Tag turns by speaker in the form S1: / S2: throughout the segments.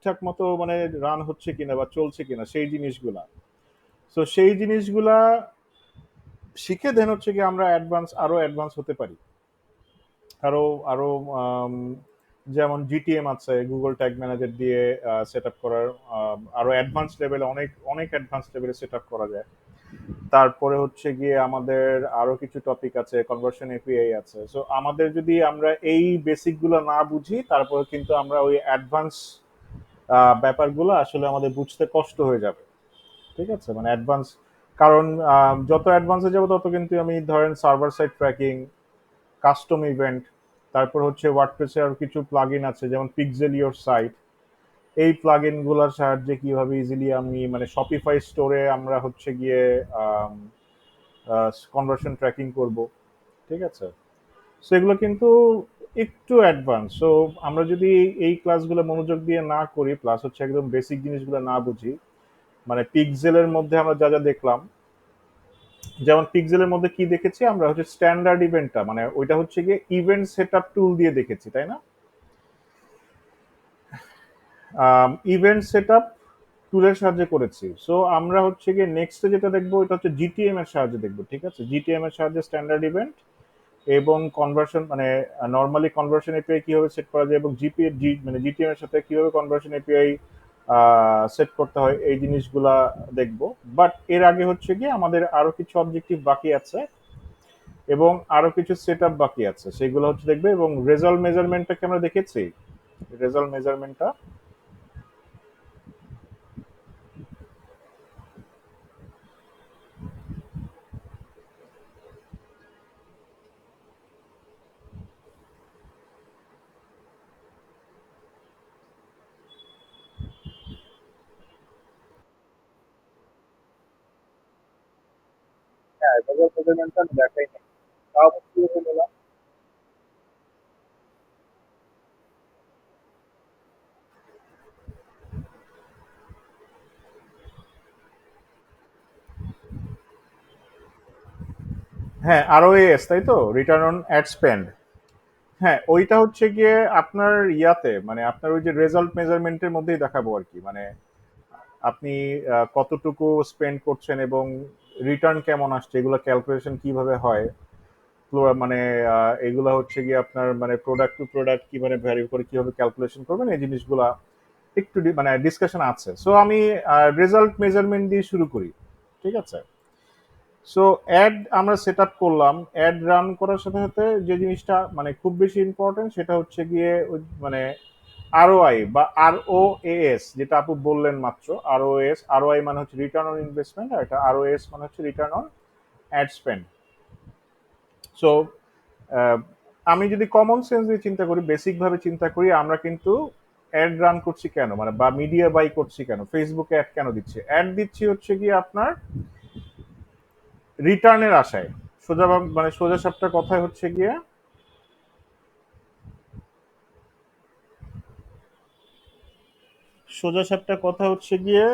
S1: ঠিকঠাক মতো মানে রান হচ্ছে কিনা বা চলছে কিনা সেই জিনিসগুলা। তো সেই জিনিসগুলা শিখে দেন হচ্ছে কি আমরা আরো অ্যাডভান্স হতে পারি। আরো আরো আম, যেমন জিটিএম আছে, গুগল ট্যাগ ম্যানেজার দিয়ে সেট আপ করার আরো অ্যাডভান্স লেভেলে অনেক অনেক অ্যাডভান্স লেভেলে সেট আপ করা যায়। তারপরে হচ্ছে গিয়ে আমাদের আরো কিছু টপিক আছে, কনভার্সন এপিআই আছে। সো আমাদের যদি আমরা এই বেসিক গুলো না বুঝি, তারপরে কিন্তু আমরা ওই অ্যাডভান্স ব্যাপারগুলো আসলে আমাদের বুঝতে কষ্ট হয়ে যাবে। ঠিক আছে, মানে অ্যাডভান্স, কারণ যত অ্যাডভান্সে যাবো তত কিন্তু আমি ধরেন server side tracking, custom event, তারপর হচ্ছে ওয়ার্ডপ্রেসে আর কিছু প্লাগইন আছে যেমন পিক্সেল ইওর সাইট। এই প্লাগইন গুলোর সাহায্যে কিভাবে ইজিলি আমি মানে শপিফাই স্টোরে আমরা হচ্ছে গিয়ে কনভার্সন ট্র্যাকিং করব। ঠিক আছে, সো এগুলো কিন্তু একটু অ্যাডভান্স। সো আমরা যদি এই ক্লাসগুলো মনোযোগ দিয়ে না করি, প্লাস হচ্ছে একদম বেসিক জিনিসগুলো না বুঝি, মানে পিক্সেলের মধ্যে আমরা যা যা দেখলাম, যেমন পিক্সেলের মধ্যে কি দেখেছি আমরা হচ্ছে স্ট্যান্ডার্ড ইভেন্টটা, মানে ওইটা হচ্ছে গিয়ে ইভেন্ট সেটআপ টুল দিয়ে দেখেছি, তাই না? ইভেন্ট সেটআপ টুলের সাহায্যে করেছি। সো আমরা হচ্ছে গিয়ে নেক্সটে যেটা দেখবো এটা হচ্ছে জিটিএম এর সাহায্যে দেখবো। ঠিক আছে, জিটিএম এর সাহায্যে স্ট্যান্ডার্ড ইভেন্ট এবং কনভার্সন মানে নর্মালি কনভার্সন এপিআই কিভাবে সেট করা যায় এবং মানে জিটিএম এর সাথে কিভাবে কনভার্সন এপিআই সেট করতে হয় এই জিনিসগুলা দেখবো। বাট এর আগে হচ্ছে গিয়ে আমাদের আরো কিছু অবজেক্টিভ বাকি আছে এবং আরো কিছু সেট আপ বাকি আছে, সেগুলো হচ্ছে দেখবে। এবং রেজাল্ট মেজারমেন্টটাকে আমরা দেখেছি, রেজাল্ট মেজারমেন্টটা। হ্যাঁ, রেজাল্ট মেজারমেন্টটা আমি দেখাই নাই, তাও কিভাবে নিলাম। হ্যাঁ, আরওএস, তাই তো, রিটার্ন অন অ্যাড স্পেন্ড। হ্যাঁ, ওইটা হচ্ছে গিয়ে আপনার ইয়াতে মানে আপনার ওই যে রেজাল্ট মেজারমেন্টের মধ্যেই দেখাবো আর কি। মানে আপনি কতটুকু স্পেন্ড করছেন এবং রিটার্ন কেমন আসছে, এগুলো ক্যালকুলেশন কিভাবে হয়। মানে এগুলো হচ্ছে গিয়ে আপনার মানে প্রোডাক্ট টু প্রোডাক্ট কি মানে ভ্যারি করে কিভাবে ক্যালকুলেশন করবেন, এই জিনিসগুলা একটু মানে ডিসকাশন আছে। সো আমি রেজাল্ট মেজারমেন্ট দিয়ে শুরু করি। ঠিক আছে, সো অ্যাড আমরা সেট আপ করলাম। অ্যাড রান করার সাথে সাথে যে জিনিসটা মানে খুব বেশি ইম্পর্টেন্ট সেটা হচ্ছে গিয়ে মানে আরওআই বা আরওএএস, যেটা আপু বললেন মাত্র। আরওএস, আরওআই মানে হচ্ছে রিটার্ন অন ইনভেস্টমেন্ট, আর এটা আরওএস মানে হচ্ছে return on ad spend. So আমি যদি কমন সেন্স দিয়ে চিন্তা করি, বেসিক ভাবে চিন্তা করি, আমরা কিন্তু অ্যাড রান করছি কেন, মানে বা মিডিয়া বাই করছি কেন, ফেসবুকে অ্যাড কেন দিচ্ছি? অ্যাড দিচ্ছি হচ্ছে গিয়ে আপনার রিটার্নের আশায়। মানে সোজা সাপটা কথায় হচ্ছে গিয়ে, সোজা সাপটা কথা হচ্ছে গিয়ে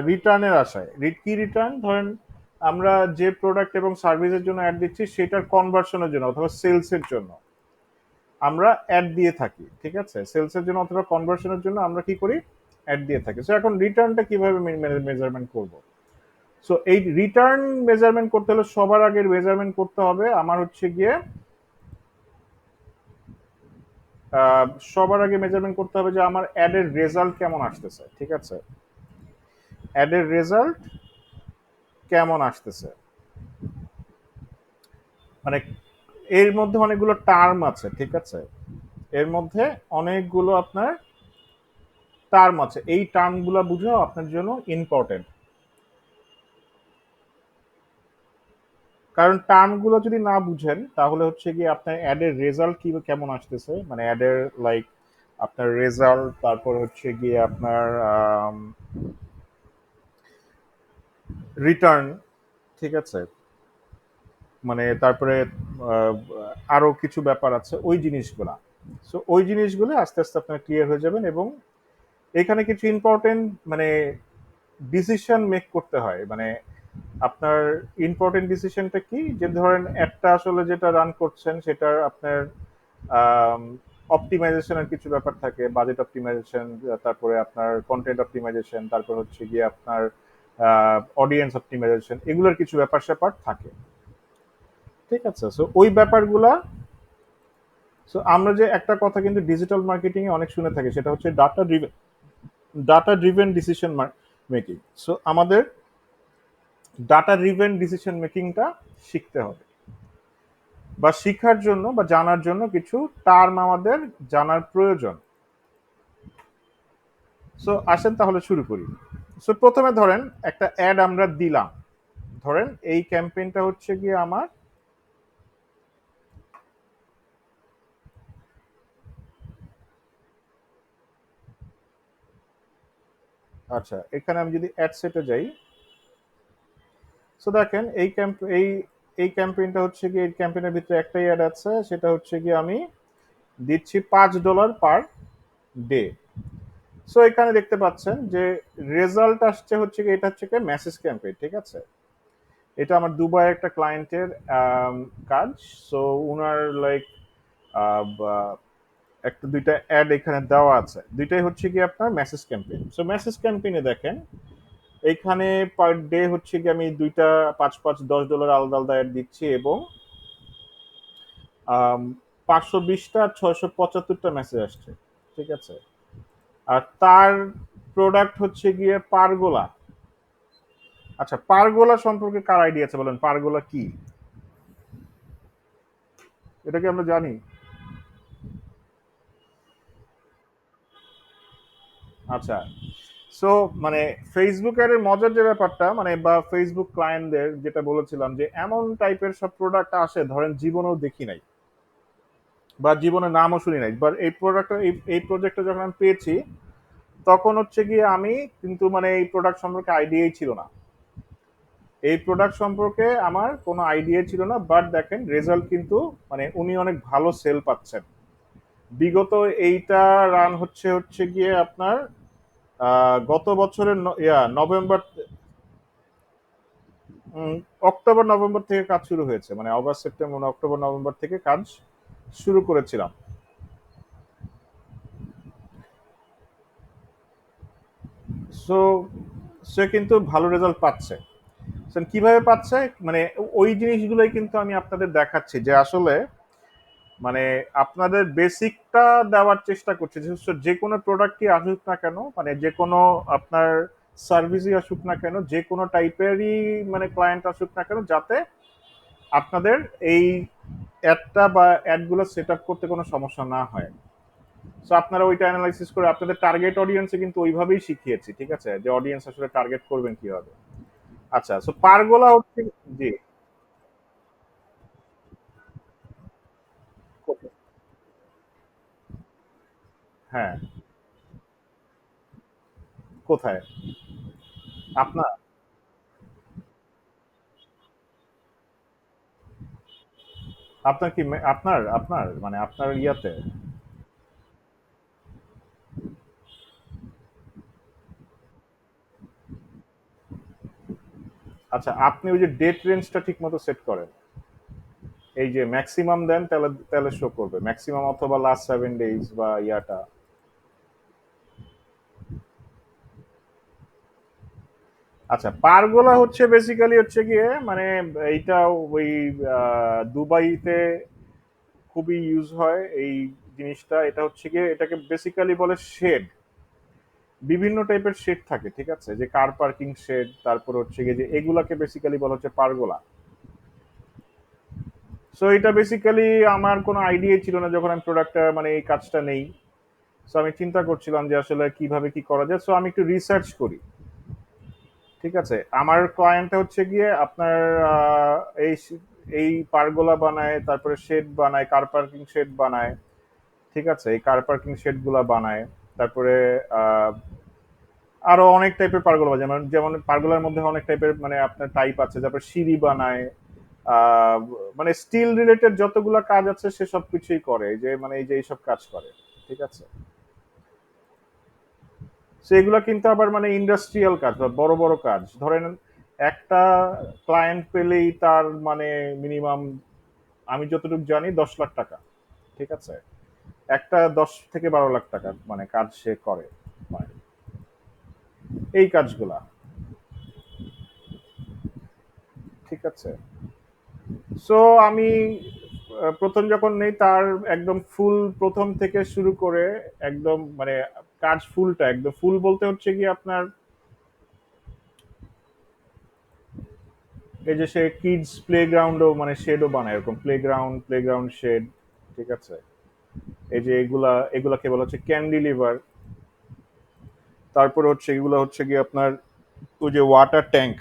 S1: রিটার্নের আশায়। কি রিটার্ন? ধরেন আমরা যে প্রোডাক্ট এবং সার্ভিসের জন্য অ্যাড দিচ্ছি সেটার কনভার্সনের জন্য অথবা সেলসের জন্য আমরা অ্যাড দিয়ে থাকি। ঠিক আছে, সেলসের জন্য অথবা কনভার্সনের জন্য আমরা কি করি? অ্যাড দিয়ে থাকি। সো এখন রিটার্নটা কিভাবে মেজারমেন্ট করব? সো এই রিটার্ন মেজারমেন্ট করতে হলে সবার আগে মেজারমেন্ট করতে হবে আমার হচ্ছে গিয়ে সবার আগে মেজারমেন্ট করতে হবে যে আমার অ্যাডের রেজাল্ট কেমন আসতেছে। ঠিক আছে, অ্যাডের রেজাল্ট কেমন আসতেছে, মানে এর মধ্যে অনেকগুলো টার্ম আছে। ঠিক আছে, এর মধ্যে অনেকগুলো আপনার টার্ম আছে, এই টার্মগুলো বুঝাও আপনার জন্য ইম্পর্টেন্ট। কারণ টার্মগুলো যদি না বুঝেন তাহলে হচ্ছে গিয়ে আপনার অ্যাডের রেজাল্ট কি কেমন আসতেছে, মানে অ্যাডের লাইক আপনার রেজাল্ট, তারপর হচ্ছে গিয়ে আপনার রিটার্ন। ঠিক আছে, মানে তারপরে আহ, আরো কিছু ব্যাপার আছে ওই জিনিসগুলা। সো ওই জিনিসগুলো আস্তে আস্তে আপনার ক্লিয়ার হয়ে যাবেন। এবং এখানে কিছু ইম্পর্টেন্ট মানে ডিসিশন মেক করতে হয়। মানে আপনার ইম্পর্টেন্ট ডিসিশনটা কি, যে ধরেন একটা আসলে যেটা রান করছেন সেটার আপনার অপটিমাইজেশনের কিছু ব্যাপার থাকে, বাজেট অপটিমাইজেশন, তারপরে আপনার কন্টেন্ট অপটিমাইজেশন, তারপর হচ্ছে গিয়ে আপনার অডিয়েন্স অপটিমাইজেশন, এগুলোর কিছু ব্যাপার স্যাপার থাকে। ঠিক আছে, সো ওই ব্যাপারগুলা, সো আমরা যে একটা কথা কিন্তু ডিজিটাল মার্কেটিং এ অনেক শুনে থাকি, সেটা হচ্ছে data driven decision making. So আমাদের ডাটা ড্রিভেন ডিসিশন মেকিংটা শিখতে হবে, বা শিখার জন্য বা জানার জন্য কিছু টার্ম আমাদের জানার প্রয়োজন। সো আসেন তাহলে শুরু করি। সো প্রথমে ধরেন একটা অ্যাড আমরা দিলাম, ধরেন এই ক্যাম্পেইনটা হচ্ছে গিয়ে আমার, আচ্ছা এখানে আমি যদি অ্যাড সেটে যাই, সো দেখেন এই ক্যাম্পেইনটা হচ্ছে গিয়ে, এই ক্যাম্পেইনের ভিতরে একটাই অ্যাড আছে, সেটা হচ্ছে গিয়ে আমি দিচ্ছি $5 পার ডে। সো এখানে দেখতে পাচ্ছেন যে রেজাল্ট আসছে হচ্ছে গিয়ে, এটা হচ্ছে গিয়ে মেসেজ ক্যাম্পেইন। ঠিক আছে, এটা আমার দুবাই একটা ক্লায়েন্টের কাজ। সো উনার লাইক একটা দুইটা অ্যাড এখানে দেওয়া আছে, দুইটাই হচ্ছে কি আপনার মেসেজ ক্যাম্পেইন। সো মেসেজ ক্যাম্পেইনে দেখেন এইখানে পার ডে হচ্ছে কি আমি দুইটা, পাঁচ পাঁচ $10 আলাদা আলাদা অ্যাড দিচ্ছি, এবং 520টা আর 675টা মেসেজ আসছে। ঠিক আছে, আর তার প্রোডাক্ট হচ্ছে গিয়ে পারগোলা। আচ্ছা, পারগোলা সম্পর্কে কার আইডিয়া আছে বলেন, পারগোলা কি? এটা কি আমরা জানি? আচ্ছা, সো মানে ফেসবুকের মজার যে ব্যাপারটা, মানে বা ফেসবুক ক্লায়েন্টদের যেটা বলেছিলাম, যে এমন টাইপের সব প্রোডাক্ট আসে ধরেন জীবনেও দেখি নাই, বা জীবনে নামও শুনি নাই, বাট এই প্রোডাক্টটা, এই প্রজেক্টটা যখন আমি পেয়েছি, তখন হচ্ছে গিয়ে আমি কিন্তু মানে এই প্রোডাক্ট সম্পর্কে আইডিয়াই ছিল না, এই প্রোডাক্ট সম্পর্কে আমার কোনো আইডিয়া ছিল না, বাট দেখেন রেজাল্ট কিন্তু মানে উনি অনেক ভালো সেল পাচ্ছেন। বিগত এইটা রান হচ্ছে হচ্ছে গিয়ে আপনার গত বছরের নভেম্বর, উম, অক্টোবর নভেম্বর থেকে কাজ শুরু হয়েছে, মানে অগস্ট সেপ্টেম্বর অক্টোবর নভেম্বর থেকে কাজ শুরু করেছিলাম। সো সে কিন্তু ভালো রেজাল্ট পাচ্ছে। কিভাবে পাচ্ছে, মানে ওই জিনিসগুলোই কিন্তু আমি আপনাদের দেখাচ্ছি, যে আসলে মানে আপনাদের বেসিকটা দেওয়ার চেষ্টা করছে, যে কোনো প্রোডাক্টই আসুক না কেন, মানে যে কোনো আপনার সার্ভিসই আসুক না কেন, যে কোনো টাইপেরই মানে ক্লায়েন্ট আসুক না কেন, যাতে আপনাদের এই অ্যাডটা বা অ্যাডগুলো সেট আপ করতে কোনো সমস্যা না হয়। সো আপনারা ওইটা অ্যানালাইসিস করে আপনাদের টার্গেট অডিয়েন্সে কিন্তু ওইভাবেই শিখিয়েছি। ঠিক আছে, যে অডিয়েন্স আসলে টার্গেট করবেন কিভাবে। আচ্ছা, সো পারগোলা হচ্ছে, জি, হ্যাঁ, কোথায়? আপনার আপনার কি আপনার আপনার মানে আপনার ইয়াতে? আচ্ছা, আপনি ওই যে ডেট রেঞ্জটা ঠিক মতো সেট করেন, এই যে ম্যাক্সিমাম দেন, তাহলে তাহলে শো করবে ম্যাক্সিমাম, অথবা লাস্ট 7 ডেজ বা ইয়াটা। আচ্ছা, পারগোলা হচ্ছে বেসিক্যালি হচ্ছে গিয়ে মানে এইটা ওই দুবাইতে খুবই ইউজ হয় এই জিনিসটা। এটা হচ্ছে গিয়ে, এটাকে বেসিক্যালি বলে শেড। বিভিন্ন টাইপের শেড থাকে, ঠিক আছে, যে কার পার্কিং শেড, তারপর হচ্ছে গিয়ে যে এগুলাকে বেসিক্যালি বলা হচ্ছে পারগোলা। সো এটা বেসিক্যালি আমার কোনো আইডিয়া ছিল না যখন আমি প্রোডাক্টটা মানে এই কাজটা নেই। সো আমি চিন্তা করছিলাম যে আসলে কিভাবে কি করা যায়, সো আমি একটু রিসার্চ করি। ঠিক আছে, আমার ক্লায়েন্ট হচ্ছে গিয়ে আপনার আহ, এই এই পারগোলা বানায়, তারপরে শেড বানায়, কার পার্কিং শেড বানায়। ঠিক আছে, এই কার পার্কিং শেড গুলা বানায়। তারপরে আহ, আরো অনেক টাইপের পারগোলা, যেমন যেমন পারগোলার মধ্যে অনেক টাইপের মানে আপনার টাইপ আছে, তারপর সিঁড়ি বানায়। আহ, মানে স্টিল রিলেটেড যতগুলা কাজ আছে সে সব কিছুই করে, এই যে মানে এই যে এইসব কাজ করে। ঠিক আছে, সেগুলো কিন্তু আবার মানে ইন্ডাস্ট্রিয়াল কাজ বা বড় বড় কাজ, ধরেন একটা ক্লায়েন্ট পেলেই তার মানে মিনিমাম, আমি যতটুকু জানি, 10 লাখ টাকা। ঠিক আছে, একটা 10 থেকে 12 লাখ টাকা মানে কাজ সে করে, মানে এই কাজগুলা। ঠিক আছে। সো আমি প্রথম যখন নেই তার একদম ফুল প্রথম থেকে শুরু করে একদম মানে কাজ ফুলটা একদম ফুল বলতে হচ্ছে কি আপনার এই যে সে কিডস প্লেগ্রাউন্ডও মানে শেডও বানায়, এরকম প্লেগ্রাউন্ড শেড। ঠিক আছে। এই যে এগুলা এগুলাকে বলা হচ্ছে ক্যান্ডিলিভার। তারপরে হচ্ছে এগুলো হচ্ছে কি আপনার ওই যে ওয়াটার ট্যাঙ্ক,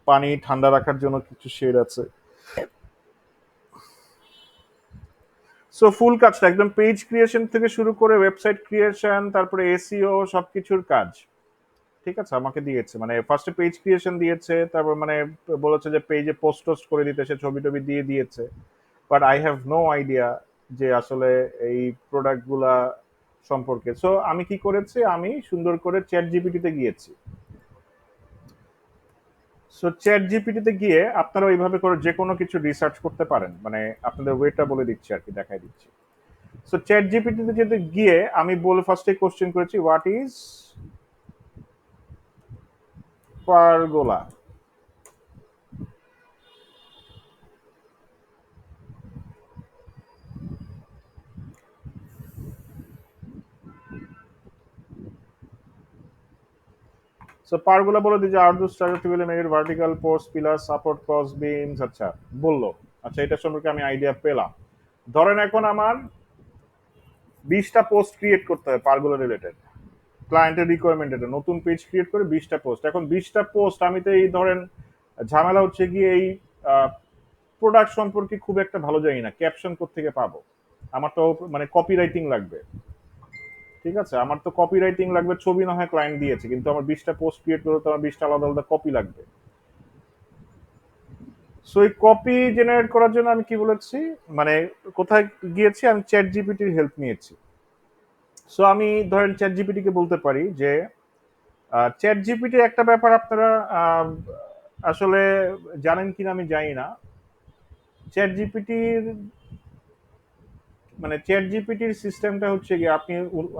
S1: পানি ঠান্ডা রাখার জন্য কিছু শেড আছে। সো ফুল কাজটা একদম পেজ ক্রিয়েশন থেকে শুরু করে ওয়েবসাইট ক্রিয়েশন, তারপরে এসইও সবকিছুর কাজ। ঠিক আছে, আমাকে দিয়েছে মানে ফার্স্টে পেজ ক্রিয়েশন দিয়েছে, তারপর মানে বলেছে যে পেজে পোস্ট টোস্ট করে দিতে, সে ছবি টবি দিয়ে দিয়েছে। But I have no idea যে আসলে এই প্রোডাক্ট গুলা সম্পর্কে। সো আমি কি করেছি, আমি সুন্দর করে চ্যাট জিপিটিতে গিয়েছি। সো চ্যাট জিপিটিতে গিয়ে আপনারা ওইভাবে করে যে কোনো কিছু রিসার্চ করতে পারেন, মানে আপনাদের ওয়েটা বলে দিচ্ছি আর কি, দেখাই দিচ্ছি। সো চ্যাট জিপিটিতে যেতে গিয়ে আমি বলে ফার্স্টে কোশ্চেন করেছি হোয়াট ইজ পারগোলা। সো পারগুলা বলে দিই যে আউটডোর স্ট্রাকচার টেবিলে made vertical post pillar support cross beans. আচ্ছা, বললো। আচ্ছা, এটা সম্পর্কে আমি আইডিয়া পেলাম। ধরেন এখন আমার 20টা পোস্ট ক্রিয়েট করতে হবে পারগুলা রিলেটেড, ক্লায়েন্টের রিকোয়ারমেন্ট, এটা নতুন পেজ ক্রিয়েট করে 20টা পোস্ট। এখন 20টা পোস্ট আমি তো এই ধরেন ঝামেলা হচ্ছে গিয়ে এই প্রোডাক্ট সম্পর্কে খুব একটা ভালো জানি না, ক্যাপশন কোত্থেকে পাবো? আমার তো মানে কপি রাইটিং লাগবে। ঠিক আছে, আমার তো কপি রাইটিং লাগবে, ছবি না হয় ক্লায়েন্ট দিয়েছে, কিন্তু আমার 20টা পোস্ট ক্রিয়েট করতে আমার 20টা আলাদা আলাদা কপি লাগবে। সো এই কপি জেনারেট করার জন্য আমি কি বলেছি, মানে কোথায় গিয়েছি, আমি চ্যাট জিপিটির হেল্প নিয়েছি। সো আমি ধরেন চ্যাট জিপিটি কে বলতে পারি যে চ্যাট জিপিটি একটা ব্যাপার আপনারা আসলে জানেন কিনা আমি জানি না। চ্যাট জিপিটির মানে চ্যাট জিপিটির সিস্টেমটা হচ্ছে কি আপনি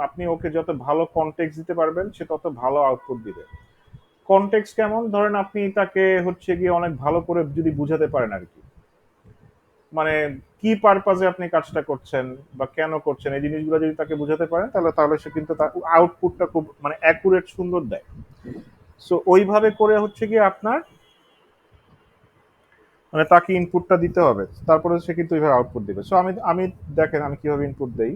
S1: আপনি ওকে যত ভালো কনটেক্সট দিতে পারবেন সে তত ভালো আউটপুট দিবে। কনটেক্সট কেমন, ধরেন আপনি তাকে হচ্ছে গিয়ে অনেক ভালো করে যদি বুঝাতে পারেন আর কি, মানে কি পারপাজে আপনি কাজটা করছেন বা কেন করছেন, এই জিনিসগুলো যদি তাকে বুঝাতে পারেন তাহলে তাহলে সে কিন্তু তার আউটপুটটা খুব মানে অ্যাকুরেট সুন্দর দেয়। সো ওইভাবে করে হচ্ছে কি আপনার মানে তাকে ইনপুটটা দিতে হবে, তারপরে সে কিন্তু ওইভাবে আউটপুট দিবে। সো আমি আমি দেখেন আমি কিভাবে ইনপুট দেই।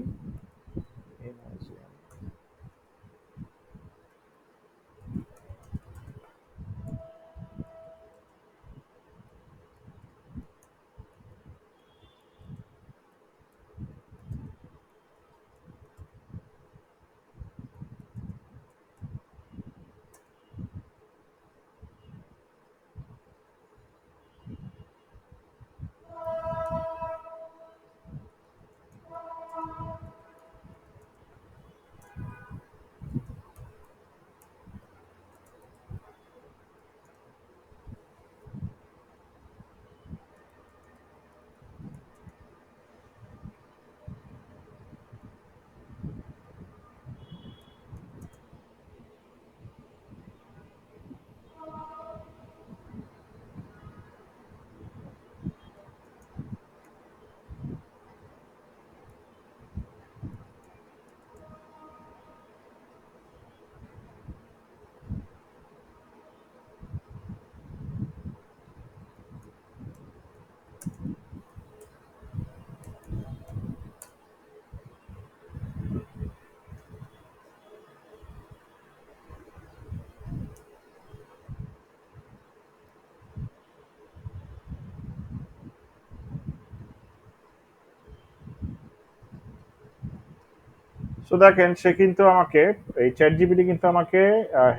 S1: সো দেখেন সে কিন্তু আমাকে এই চ্যাট জিপিটি কিন্তু আমাকে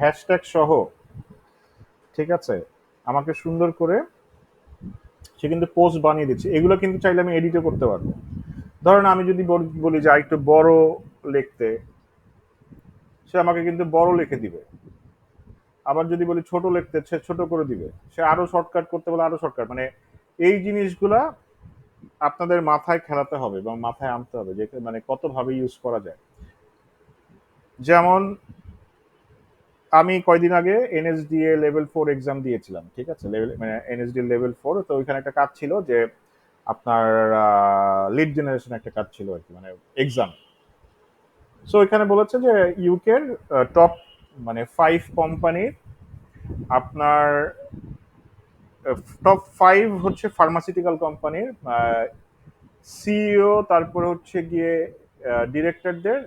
S1: হ্যাশট্যাগ সহ, ঠিক আছে, আমাকে সুন্দর করে সে কিন্তু পোস্ট বানিয়ে দিচ্ছে। এগুলো কিন্তু চাইলে আমি এডিটও করতে পারবো। ধরেন আমি যদি বলি যে একটু বড় লিখতে, সে আমাকে কিন্তু বড় লিখে দিবে। আবার যদি বলি ছোট লিখতে, সে ছোট করে দিবে। সে আরো শর্টকাট করতে বলে আরো শর্টকাট, মানে এই জিনিসগুলা আপনাদের মাথায় খেলাতে হবে এবং মাথায় আনতে হবে যে মানে কতভাবে ইউজ করা যায়। যেমন আমি কয়দিন আগে এনএসডিএ লেভেল 4 এক্সাম দিয়েছিলাম, ঠিক আছে, লেভেল মানে এনএসডি লেভেল 4। তো ওইখানে একটা কাজ ছিল যে আপনার লিড জেনারেশন একটা কাজ ছিল আর কি, মানে এক্সাম। সো এখানে বলেছে যে ইউকের টপ মানে 5 কোম্পানির আপনার টপ 5 হচ্ছে ফার্মাসিউটিক্যাল কোম্পানির সিইও, তারপরে হচ্ছে গিয়ে ডিরেক্টরদের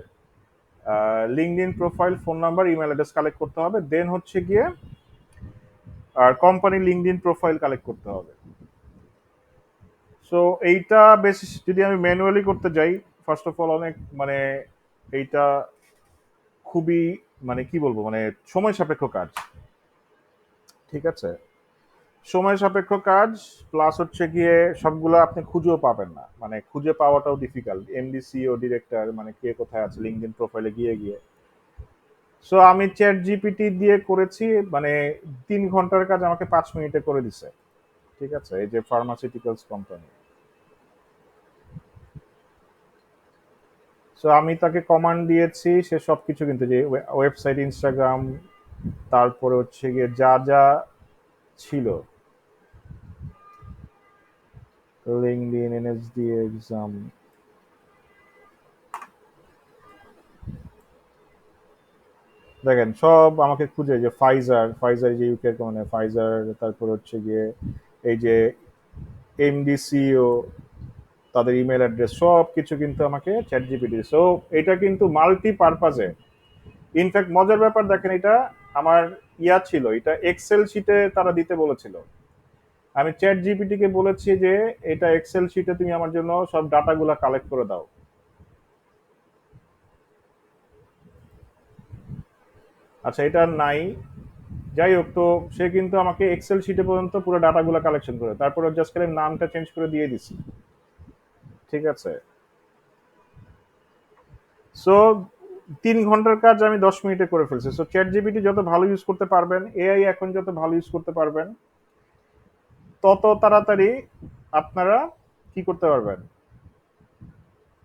S1: LinkedIn profile, phone number, email address collect করতে হবে। দেন হচ্ছে গিয়ে আর কোম্পানি লিঙ্কডইন প্রোফাইল কালেক্ট করতে হবে। সো এইটা বেশ, যদি আমি ম্যানুয়ালি করতে যাই, ফার্স্ট অফ অল অনেক মানে এইটা খুবই মানে কি বলবো, মানে সময় সাপেক্ষ কাজ, ঠিক আছে, সময় সাপেক্ষ কাজ। প্লাস হচ্ছে গিয়ে সবগুলো আপনি খুঁজেও পাবেন না, মানে খুঁজে পাওয়াটাও ডিফিকাল্ট, এমডিসি ও ডিরেক্টর মানে কে কোথায় আছে লিঙ্কডইন প্রোফাইলে গিয়ে গিয়ে। সো আমি চ্যাট জিপিটি দিয়ে করেছি, মানে 3 ঘন্টার কাজ আমাকে 5 মিনিটে করে দিছে, ঠিক আছে, এই যে ফার্মাসিউটিক্যালস কোম্পানি। সো আমি তাকে কমান্ড দিয়েছি, সে সবকিছু কিন্তু যে ওয়েবসাইট, ইনস্টাগ্রাম, তারপরে হচ্ছে গিয়ে যা যা ছিল, লিঙ্কডইন, এনএসডি এক্সাম, দেখেন সব আমাকে খুঁজে, যে ফাইজার, ফাইজার যে ইউকে মানে ফাইজার, তারপর হচ্ছে গিয়ে এই যে এমডিসিও, তাদের ইমেল অ্যাড্রেস সব কিছু কিন্তু আমাকে চ্যাট জিপিটি। সো এটা কিন্তু মাল্টি পারপাজে। ইনফ্যাক্ট মজার ব্যাপার দেখেন, এটা আমার ছিল, এটা এক্সেল শিটে তারা দিতে বলেছিল। আমি চ্যাট জিপিটি কে বলেছি যে এটা এক্সেল শিটে তুমি আমার জন্য সব ডাটাগুলো কালেক্ট করে দাও। আচ্ছা, এটা নাই, যাই হোক, তো সে কিন্তু আমাকে এক্সেল শিটে পর্যন্ত পুরো ডাটাগুলো কালেকশন করে, তারপরে জাস্ট খালি নামটা চেঞ্জ করে দিয়ে দিছি, ঠিক আছে। সো 3 ঘন্টার কাজ আমি 10 মিনিটে করে ফেলছি। সো চ্যাট জিপিটি যত ভালো ইউজ করতে পারবেন, এআই এখন যত ভালো ইউজ করতে পারবেন, তত তাড়াতাড়ি আপনারা কি করতে পারবেন।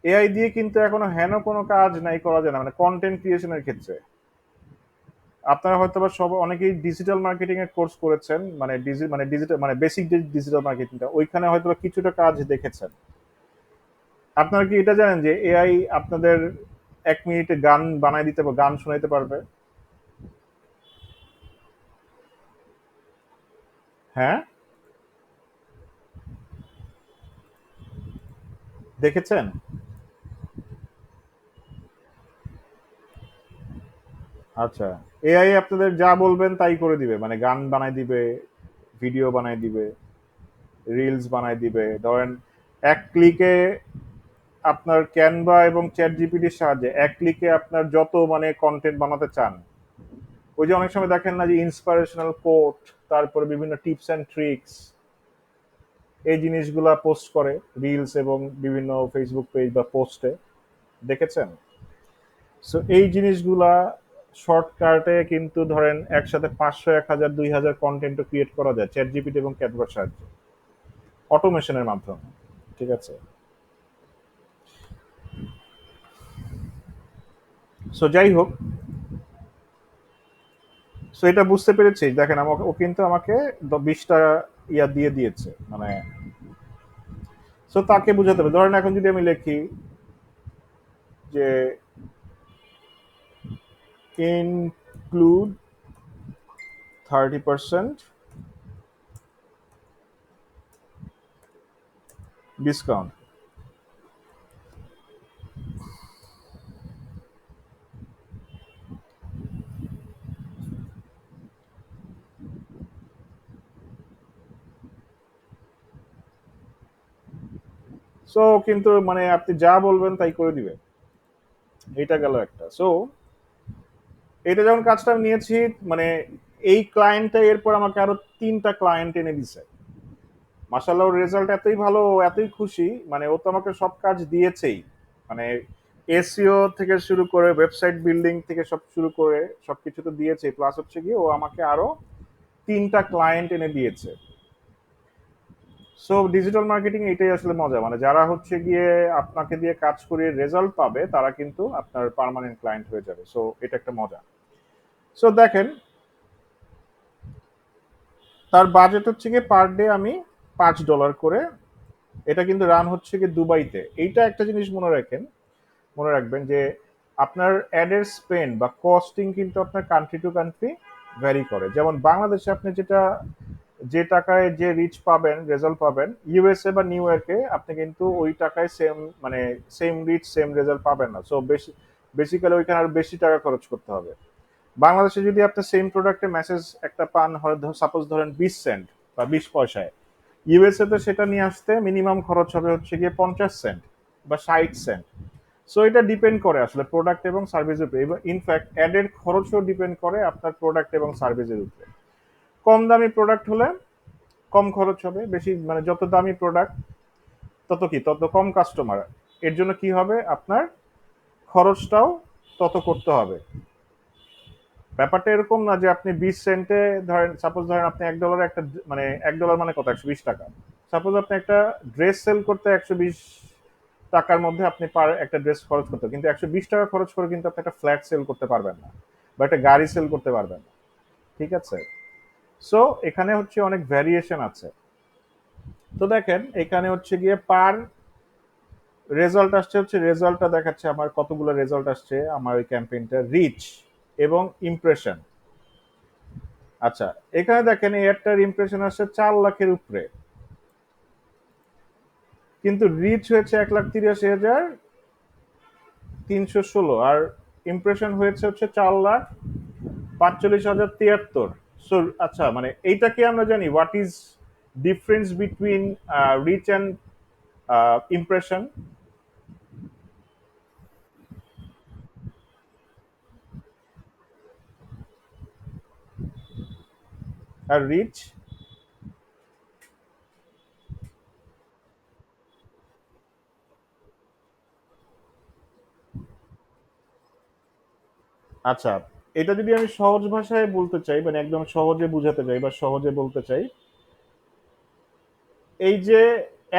S1: এআই দিয়ে কিন্তু এখনো হেন কোনো কাজ নাই করা যায় না, মানে কন্টেন্ট ক্রিয়েশনের ক্ষেত্রে। আপনারা হয়তো বা সব অনেকেই ডিজিটাল মার্কেটিং এর কোর্স করেছেন, মানে ডিজিটাল মানে বেসিক যে ডিজিটাল মার্কেটিংটা, ওইখানে হয়তো বা কিছুটা কাজ দেখেছেন। আপনারা কি এটা জানেন যে এআই আপনাদের 1 মিনিটে গান বানাই দিতে গান শোনাইতে পারবে? হ্যাঁ, দেখেছেন? আচ্ছা, এআই আপনাদের যা বলবেন তাই করে দিবে, মানে গান বানাই দিবে, ভিডিও বানাই দিবে, রিলস বানাই দিবে। ধরেন 1 ক্লিকে আপনার ক্যানভা এবং চ্যাট জিপিটির সাহায্যে 1 ক্লিকে আপনার যত মানে কন্টেন্ট বানাতে চান, ওই যে অনেক সময় দেখেন না যে ইন্সপিরেশনাল কোট, তারপরে বিভিন্ন টিপস অ্যান্ড ট্রিক্স, এই জিনিসগুলা পোস্ট করে রিলস এবং বিভিন্ন ফেসবুক পেজ বা পোস্টে, দেখেছেন? সো এই জিনিসগুলা শর্টকাটে কিন্তু ধরেন একসাথে 500, 1000, 2000 কন্টেন্ট ক্রিয়েট করা যায় চ্যাট জিপিটি এবং ক্যানভার সাহায্যে, অটোমেশনের মাধ্যমে, ঠিক আছে। সো যাই হোক, সো এটা বুঝতে পেরেছি, দেখেন আমাকে, ও কিন্তু আমাকে 20টা ইয়া দিয়ে দিয়েছে, মানে সো তাকে বুঝাতে হবে। ধরেন এখন যদি আমি লিখি যে ইনক্লুড 30% ডিসকাউন্ট, সো কিন্তু মানে আপনি যা বলবেন তাই করে দিবে। এটা গেল একটা। সো এটা যখন কাজটা আমি নিয়েছি, মানে এই ক্লায়েন্টটা এরপর আমাকে আরো 3টা ক্লায়েন্ট এনে দিছে। মাশাআল্লাহ, ওর রেজাল্ট এতই ভালো, ও এতই খুশি, মানে ও তো আমাকে সব কাজ দিয়েছেই, মানে এসইও থেকে শুরু করে ওয়েবসাইট বিল্ডিং থেকে সব শুরু করে সবকিছু তো দিয়েছে, প্লাস হচ্ছে গিয়ে ও আমাকে আরো 3টা ক্লায়েন্ট এনে দিয়েছে। সো ডিজিটাল মার্কেটিং এটাই আসলে মজা, মানে যারা হচ্ছে গিয়ে আপনাকে দিয়ে কাজ করিয়ে রেজাল্ট পাবে তারা কিন্তু আপনার পার্মানেন্ট ক্লায়েন্ট হয়ে যাবে। সো এটা একটা মজা। সো দেখেন, তার বাজেট হচ্ছে গিয়ে পার ডে আমি $5 করে। এটা কিন্তু রান হচ্ছে গিয়ে দুবাইতে। এইটা একটা জিনিস মনে রাখবেন যে আপনার অ্যাডের স্পেন্ড বা কস্টিং কিন্তু আপনার কান্ট্রি টু কান্ট্রি ভ্যারি করে। যেমন বাংলাদেশে আপনি যে টাকায় যে রিচ পাবেন, রেজাল্ট পাবেন, ইউএসএ বা নিউ ইয়র্কে আপনি কিন্তু ওই টাকায় সেম, মানে সেম রিচ সেম রেজাল্ট পাবেন না। সো বেসিক্যালি ওইখানে আরো বেশি টাকা খরচ করতে হবে। বাংলাদেশে যদি আপনি সেম প্রোডাক্টে মেসেজ একটা পান হয়, সাপোজ ধরেন 20 সেন্ট বা 20 পয়সায়, ইউএসএ তে সেটা নিয়ে আসতে মিনিমাম খরচ হবে হচ্ছে গিয়ে 50 সেন্ট বা 60 সেন্ট। সো এটা ডিপেন্ড করে আসলে প্রোডাক্ট এবং সার্ভিসের উপরে, এবং ইনফ্যাক্ট অ্যাডের খরচও ডিপেন্ড করে আপনার প্রোডাক্ট এবং সার্ভিসের উপরে। কম দামি প্রোডাক্ট হলে কম খরচ হবে, বেশি মানে যত দামি প্রোডাক্ট তত কম কাস্টমার। এর জন্য কি হবে, আপনার খরচটাও তত করতে হবে। ব্যাপারটা এরকম না যে আপনি 20 সেন্টে, ধরেন সাপোজ ধরেন আপনি $1 একটা, মানে $1 মানে কত, 120 টাকা। সাপোজ আপনি একটা ড্রেস সেল করতে 120 টাকার মধ্যে আপনি পার একটা ড্রেস খরচ করতে, কিন্তু 120 টাকা খরচ করে কিন্তু আপনি একটা ফ্ল্যাট সেল করতে পারবেন না, বা একটা গাড়ি সেল করতে পারবেন না। ঠিক আছে? সো এখানে হচ্ছে অনেক ভ্যারিয়েশন আছে। তো দেখেন এখানে হচ্ছে গিয়ে পার রেজাল্ট আসছে, হচ্ছে রেজাল্টটা দেখাচ্ছে আমার কতগুলো রেজাল্ট আসছে আমার ওই ক্যাম্পেইনটা, রিচ এবং ইমপ্রেশন। আচ্ছা, এখানে দেখেন এই একটার ইমপ্রেশন আসছে 4 লাখের উপরে, কিন্তু রিচ হয়েছে 1,83,316, আর ইমপ্রেশন হয়েছে হচ্ছে 4,45,073। সো আচ্ছা, মানে এইটা কি আমরা জানি what is difference between reach and impression আর রিচ? আচ্ছা, এটা যদি আমি সহজ ভাষায় বলতে চাই, মানে একদম সহজে বুঝাতে চাই বা সহজে বলতে চাই, এই যে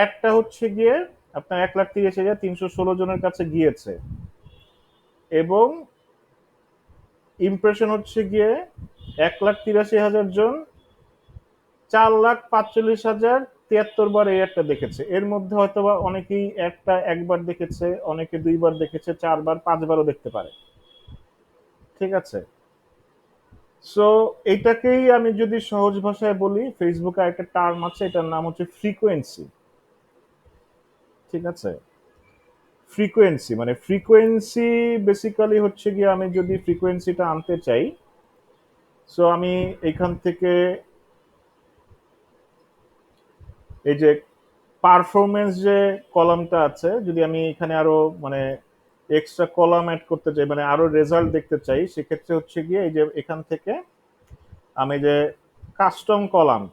S1: একটা হচ্ছে গিয়ে আপনার 1,30,316 জনের কাছে গিয়েছে, এবং ইমপ্রেশন হচ্ছে গিয়ে 1,83,000 জন 4,45,073 বার এই একটা দেখেছে। এর মধ্যে হয়তোবা অনেকেই একটা একবার দেখেছে, অনেকে দুইবার দেখেছে, 4 বার 5 বারও দেখতে পারে। ঠিক আছে? সো এইটাকেই আমি যদি সহজ ভাষায় বলি, ফেসবুকে একটা টার্ম আছে, এটার নাম হচ্ছে ফ্রিকোয়েন্সি। ঠিক আছে? ফ্রিকোয়েন্সি মানে ফ্রিকোয়েন্সি বেসিক্যালি হচ্ছে গিয়ে, আমি যদি ফ্রিকোয়েন্সিটা আনতে চাই, সো আমি এখান থেকে এই যে পারফরমেন্স যে কলামটা আছে, যদি আমি এখানে আরো মানে এক্সট্রা কলাম অ্যাড করতে চাই, মানে আরো রেজাল্ট দেখতে চাই, সেক্ষেত্রে হচ্ছে গিয়ে এই যে এখান থেকে আমি যে কাস্টম কলাম,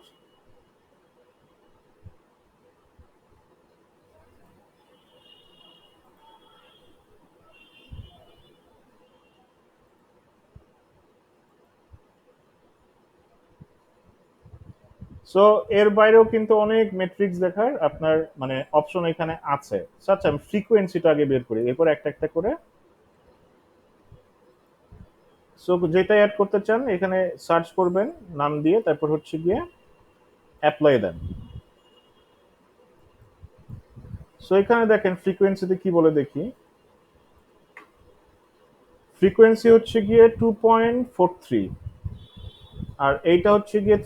S1: সো এর বাইরেও কিন্তু অনেক মেট্রিক্স দেখার আপনার মানে অপশন এখানে আছে। আচ্ছা, আমি ফ্রিকোয়েন্সিটা আগে বের করি, এরপর একটা একটা করে। সো যেটা অ্যাড করতে চান এখানে সার্চ করবেন নাম দিয়ে, তারপর হচ্ছে গিয়ে অ্যাপ্লাই দেন। সো এখানে দেখেন ফ্রিকোয়েন্সিতে কি বলে দেখি। ফ্রিকোয়েন্সি হচ্ছে গিয়ে 2.43, আর এইটা হচ্ছে গিয়ে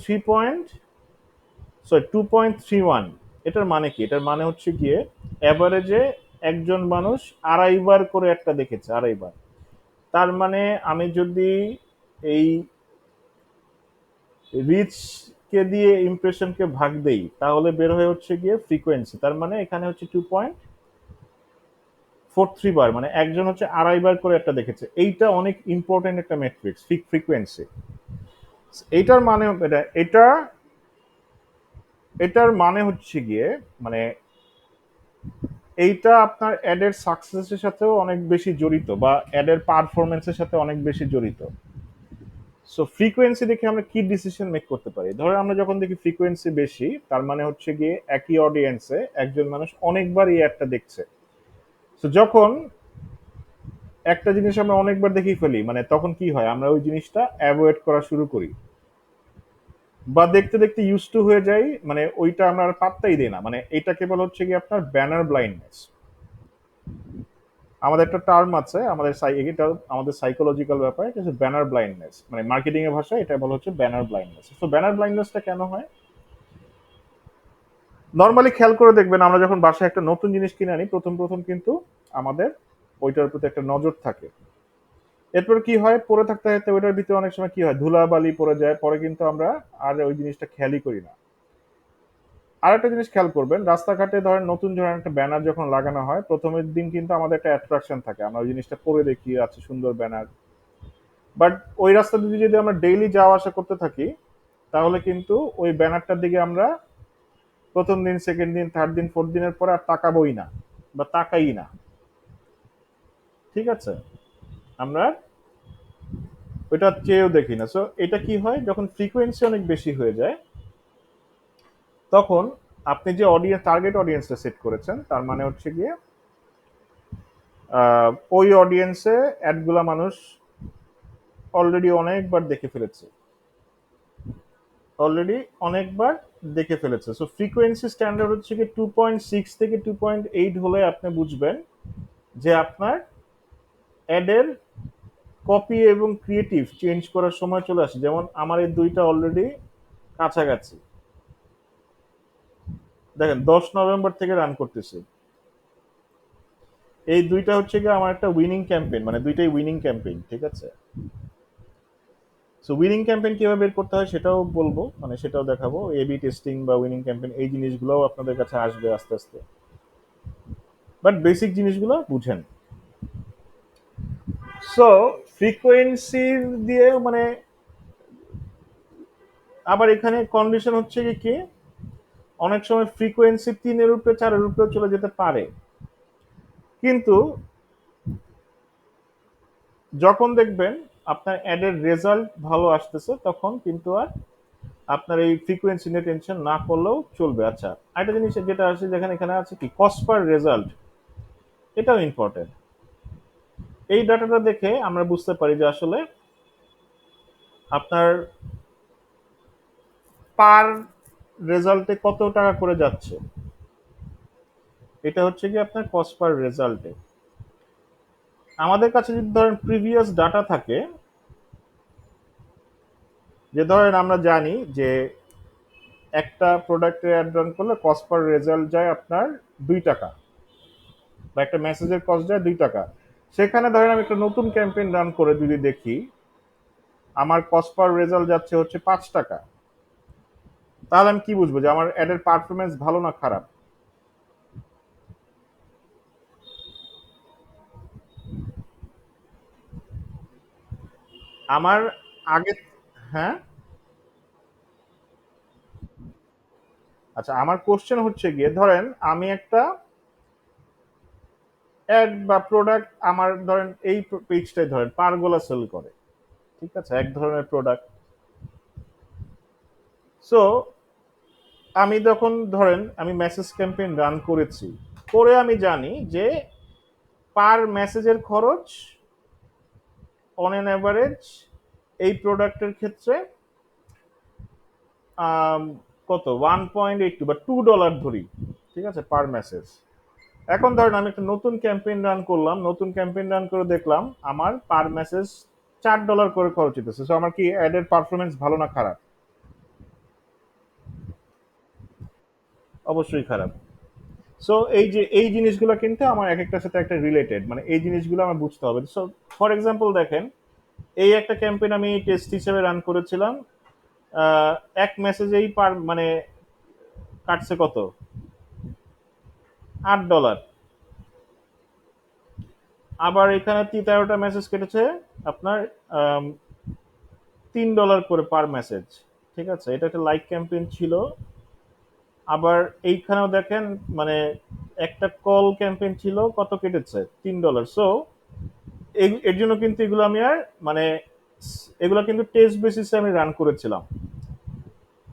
S1: 2.31। এটার মানে কি? এটার মানে হচ্ছে গিয়ে অ্যাভারেজে একজন মানুষ 2.5 বার করে একটা দেখেছে, 2.5 বার। তার মানে আমি যদি এই রিচ কে দিয়ে ইমপ্রেশনকে ভাগ দেই, তাহলে বের হয়ে হচ্ছে গিয়ে ফ্রিকোয়েন্সি। তার মানে এখানে হচ্ছে 2.43 বার, মানে একজন হচ্ছে 2.5 বার করে একটা দেখেছে। এইটা অনেক ইম্পর্টেন্ট একটা মেট্রিক্স, ফ্রিকোয়েন্সি। এইটার মানে এটার মানে হচ্ছে গিয়ে, মানে এইটা আপনার অ্যাডের সাকসেসের সাথেও অনেক বেশি জড়িত, বা অ্যাডের পারফরমেন্সের সাথে অনেক বেশি জড়িত। সো ফ্রিকোয়েন্সি দেখে আমরা কি ডিসিশন মেক করতে পারি? ধরো আমরা যখন দেখি ফ্রিকোয়েন্সি বেশি, তার মানে হচ্ছে গিয়ে একই অডিয়েন্সে একজন মানুষ অনেকবার এই অ্যাডটা দেখছে। তো যখন একটা জিনিস আমরা অনেকবার দেখেই ফেলি, মানে তখন কি হয়, আমরা ওই জিনিসটা অ্যাভয়েড করা শুরু করি, বা দেখতে দেখতে ইউজ টু হয়ে যাই, মানে ওইটা আমরা আর পাত্তাই দিই না। মানে এটা কেবল হচ্ছে কি আপনার ব্যানার ব্লাইন্ডনেস। আমাদের একটা টার্ম আছে, এটা আমাদের সাইকোলজিক্যাল ব্যাপার, এটা হচ্ছে ব্যানার ব্লাইন্ডনেস। মানে মার্কেটিং এর ভাষায় এটা বলা হচ্ছে ব্যানার ব্লাইন্ডনেস। তো ব্যানার ব্লাইন্ডনেসটা কেন হয়? নর্মালি খেয়াল করে দেখবেন, আমরা যখন বাসায় একটা নতুন জিনিস কিনে আনি, প্রথম প্রথম কিন্তু আমাদের ওইটার প্রতি একটা নজর থাকে। এরপর কি হয়, পরে থাকতে থাকতে ওইটার ভিতরে অনেক সময় কি হয়, ধুলাবালি পড়ে যায়, পরে কিন্তু আমরা আর ওই জিনিসটা খেয়ালই করি না। আর একটা জিনিস খেয়াল করবেন, রাস্তাঘাটে ধরেন নতুন ধরেন একটা ব্যানার যখন লাগানো হয়, প্রথমের দিন কিন্তু আমাদের একটা অ্যাট্রাকশন থাকে, আমরা ওই জিনিসটা পরে দেখি আছে সুন্দর ব্যানার। বাট ওই রাস্তা দিয়ে যদি আমরা ডেইলি যাওয়া আসা করতে থাকি, তাহলে কিন্তু ওই ব্যানারটার দিকে আমরা প্রথম দিন, সেকেন্ড দিন, থার্ড দিন, ফোর্থ দিনের পরে আর তাকাবোই না, বা তাকাই না। ঠিক আছে, আমরা ওইটা চেয়েও দেখি না। সো এটা কি হয়, যখন ফ্রিকোয়েন্সি অনেক বেশি হয়ে যায়, তখন আপনি যে অডিয়েন্স, টার্গেট অডিয়েন্সটা সেট করেছেন, তার মানে হচ্ছে গিয়ে ওই অডিয়েন্সে অ্যাডগুলা মানুষ অলরেডি অনেকবার দেখে ফেলেছে, অলরেডি অনেকবার দেখে ফেলেছে। সো ফ্রিকোয়েন্সি স্ট্যান্ডার্ড হচ্ছে কি 2.6 থেকে 2.8 হলে আপনি বুঝবেন যে আপনার অ্যাডের কপি এবং ক্রিয়েটিভ চেঞ্জ করার সময় চলে আসে। যেমন আমার এই দুইটা অলরেডি কাছাকাছি, দেখেন 10 নভেম্বর থেকে রান করতেছি। এই দুইটা হচ্ছে কি আমার একটা উইনিং ক্যাম্পেইন, মানে দুইটাই উইনিং ক্যাম্পেইন। ঠিক আছে, সো উইনিং ক্যাম্পেইন কিভাবে বের করতে হয় সেটাও বলবো, মানে সেটাও দেখাবো। এবি টেস্টিং বা উইনিং ক্যাম্পেইন, এই জিনিসগুলোও আপনাদের কাছে আসবে আস্তে আস্তে, বাট বেসিক জিনিসগুলো বুঝেন। সো ফ্রিকোয়েন্সি দিয়ে মানে, আবার এখানে কন্ডিশন হচ্ছে কি কি, অনেক সময় ফ্রিকোয়েন্সি 3-এর উপরে 4-এর উপরে চলে যেতে পারে, কিন্তু যখন দেখবেন আপনার অ্যাডের রেজাল্ট ভালো আসতেছে, তখন কিন্তু আর আপনার এই ফ্রিকোয়েন্সি নিয়ে টেনশন না করলেও চলবে। আচ্ছা, আরেকটা জিনিস যেটা আছে, যেখানে এখানে আছে কি কস্ট পার রেজাল্ট, এটাও ইম্পর্টেন্ট। এই ডাটাটা দেখে আমরা বুঝতে পারি যে আসলে আপনার পার রেজাল্টে কত টাকা করে যাচ্ছে। এটা হচ্ছে কি আপনার কস্ট পার রেজাল্টে। আমাদের কাছে যদি ধরেন প্রিভিয়াস ডাটা থাকে, যে ধরেন আমরা জানি যে একটা প্রোডাক্টে অ্যাড রান করলে কস্ট পার রেজাল্ট যায় আপনার 2 টাকা, বা একটা মেসেজের কস্ট যায় 2 টাকা। সেখানে ধরেন আমি একটা নতুন ক্যাম্পেইন রান করে যদি দেখি আমার কস্ট পার রেজাল্ট যাচ্ছে হচ্ছে 5 টাকা, তাহলে আমি কি বুঝবো যে আমার অ্যাডের পারফরমেন্স ভালো না খারাপ? আমার আগে, হ্যাঁ, আচ্ছা, আমার কোশ্চেন হচ্ছে গিয়ে, ধরেন আমি একটা অ্যাড বা প্রোডাক্ট, আমার ধরেন এই পেজটাই ধরেন পারগোলা সেল করে, ঠিক আছে, এক ধরনের প্রোডাক্ট। সো আমি যখন ধরেন আমি মেসেজ ক্যাম্পেইন রান করেছি, করে আমি জানি যে পার মেসেজের খরচ অন এন অ্যাভারেজ এই প্রোডাক্টের ক্ষেত্রে আম, কত 1.82 বা $2 ধরি, ঠিক আছে, পার মেসেজ। এখন ধরেন আমি একটা নতুন ক্যাম্পেইন রান করলাম, নতুন ক্যাম্পেইন রান করে দেখলাম আমার পার মেসেজ $4 করে খরচ হইতেছে। সো আমার কি অ্যাডের পারফরমেন্স ভালো না খারাপ? অবশ্যই খারাপ। সো এই যে এই জিনিসগুলো কিন্তু আমার এক একটার সাথে একটা রিলেটেড, মানে এই জিনিসগুলো আমার বুঝতে হবে। সো ফর এক্সাম্পল দেখেন, এই একটা ক্যাম্পেইন আমি টেস্ট হিসেবে রান করেছিলাম, আহ, এক মেসেজেই পার মানে কাটছে কত, $8। আবার এখানে 13টা মেসেজ কেটেছে আপনার $3 করে পার মেসেজ। ঠিক আছে, এটা একটা লাইক ক্যাম্পেইন ছিল। আবার এইখানেও দেখেন, মানে একটা কল ক্যাম্পেইন ছিল, কত কেটেছে $3। সো এর জন্য কিন্তু এগুলো আমি আর মানে এগুলো কিন্তু টেস্ট বেসিসে আমি রান করেছিলাম।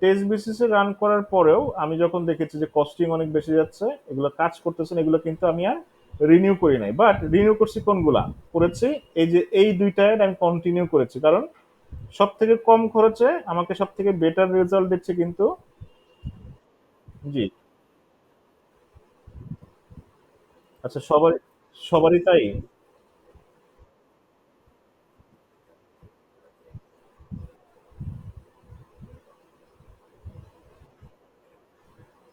S1: টেস্ট বেসিসে রান করার পরেও আমি যখন দেখেছি যে কস্টিং অনেক বেশি যাচ্ছে, এগুলো কাজ করতেছে না, এগুলো কিন্তু আমি আর রিনিউ করি নাই। বাট রিনিউ করছি কোনগুলা? করেছি এই যে এই দুইটা অ্যাড আমি কন্টিনিউ করেছি, কারণ সব থেকে কম খরচে আমাকে সব থেকে বেটার রেজাল্ট দিচ্ছে কিন্তু। জি। আচ্ছা, সবারই সবারই তাই?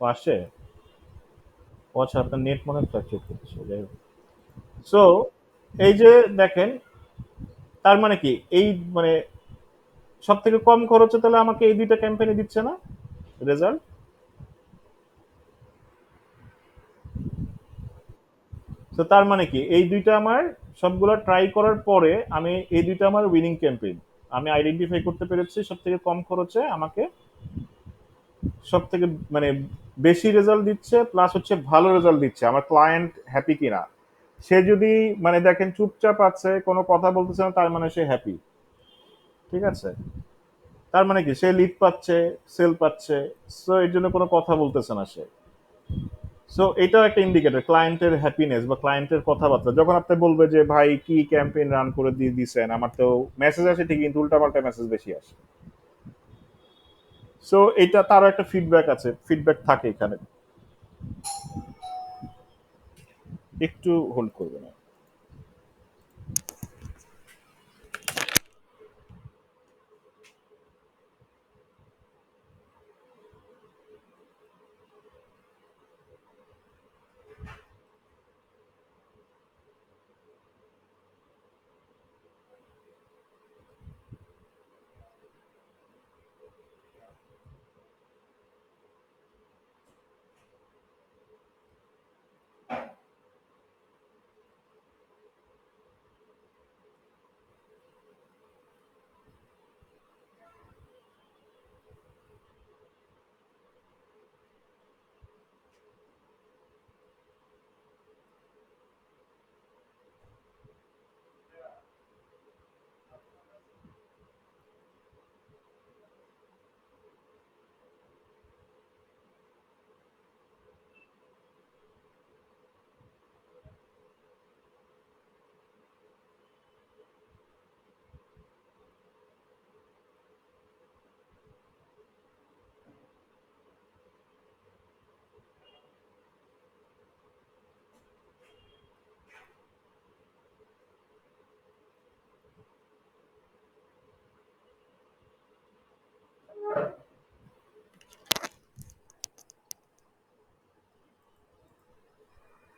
S1: ও আসে? ও আচ্ছা, আপনার নেট মনে ফ্লাকচুয়েট করতেছে, যাই হোক। সো এই যে দেখেন, তার মানে কি এই মানে সব থেকে কম খরচে তাহলে আমাকে এই দুইটা ক্যাম্পেইনে দিচ্ছে না রেজাল্ট? তো তার মানে কি এই দুইটা আমার সবগুলো ট্রাই করার পরে আমি এই দুইটা আমার উইনিং ক্যাম্পেইন আমি আইডেন্টিফাই করতে পেরেছি সব থেকে কম খরচে আমাকে সব থেকে মানে বেশি রেজাল্ট দিচ্ছে, প্লাস হচ্ছে ভালো রেজাল্ট দিচ্ছে, আমার ক্লায়েন্ট হ্যাপি কিনা। সে যদি মানে দেখেন চুপচাপ আছে, কোনো কথা বলতেছে না, তার মানে সে হ্যাপি। ঠিক আছে? তার মানে কি সে লিড পাচ্ছে, সেল পাচ্ছে, সো এর জন্য কোনো কথা বলতেছে না সে। সো এটাও একটা ইন্ডিকেটর ক্লায়েন্টের হ্যাপিনেস বা ক্লায়েন্টের কথাবার্তা। যখন আপনি বলবে যে ভাই কি ক্যাম্পেইন রান করে দিয়ে দিছেন, আমার তো মেসেজ আসে ঠিকই কিন্তু উল্টাপাল্টা মেসেজ বেশি আসে। সো এটা তারও একটা ফিডব্যাক আছে, ফিডব্যাক থাকে এখানে। একটু হোল্ড করবে না?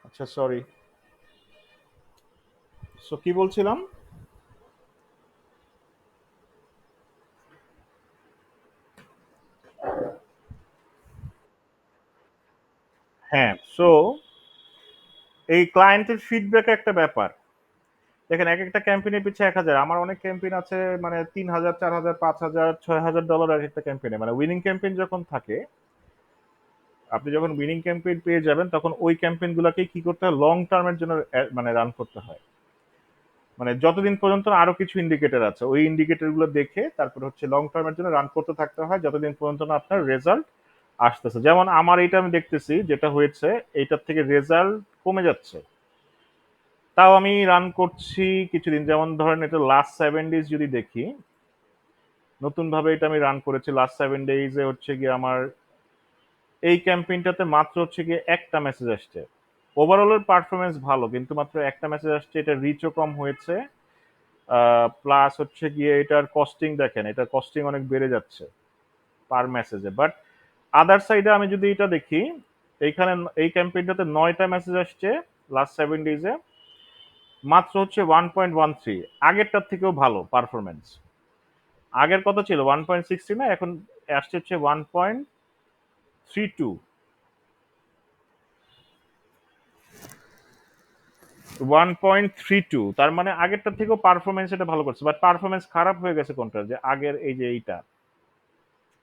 S1: আচ্ছা, সরি। সো কি বলছিলাম? হ্যাঁ, সো এই ক্লায়েন্টের ফিডব্যাক একটা ব্যাপার। দেখেন এক একটা ক্যাম্পেইনের পিছিয়ে ১,০০০, আমার অনেক ক্যাম্পেইন আছে মানে ৩,০০০, ৪,০০০, 5,০০০, $৬,০০০ এক একটা ক্যাম্পেইনে। মানে উইনিং ক্যাম্পেইন যখন থাকে, আপনি যখন উইনিং ক্যাম্পেইন পেয়ে যাবেন তখন ওই ক্যাম্পেইন গুলাকে কি করতে হয়, লং টার্মের জন্য মানে রান করতে হয়। মানে যতদিন পর্যন্ত আরো কিছু ইন্ডিকেটর আছে ওই ইন্ডিকেটর গুলো দেখে তারপর হচ্ছে লং টার্মের জন্য রান করতে থাকতে হয়, যতদিন পর্যন্ত না আপনার রেজাল্ট আসতেছে। যেমন আমার এটা আমি দেখতেছি যেটা হয়েছে, এইটার থেকে রেজাল্ট কমে যাচ্ছে। তাও আমি রান করছি কিছুদিন, যেমন ধরেন এটা লাস্ট 7 ডেজ যদি দেখি, নতুন ভাবে এটা আমি রান করেছি লাস্ট 7 ডেজে হচ্ছে গিয়ে আমার এই ক্যাম্পেইনটাতে মাত্র হচ্ছে গিয়ে একটা মেসেজ আসছে। ওভারঅলের পারফরমেন্স ভালো কিন্তু মাত্র একটা মেসেজ আসছে, এটা রিচও কম হয়েছে। প্লাস হচ্ছে গিয়ে এটার কস্টিং দেখেন, এটার কস্টিং অনেক বেড়ে যাচ্ছে পার মেসেজে। বাট আদার সাইডে আমি যদি এটা দেখি, এইখানে এই ক্যাম্পেইনটাতে 9টা মেসেজ আসছে লাস্ট 7 ডেজে, মাত্র হচ্ছে 1.13। আগেরটার থেকেও ভালো পারফরমেন্স। আগের কত ছিল 1.60 না, এখন আসছে হচ্ছে 1.32। 1.32, তার মানে আগেরটার থেকেও পারফরমেন্স এটা ভালো করছে। বাট পারফরমেন্স খারাপ হয়ে গেছে কোনটা, যে আগের এই যে এইটা।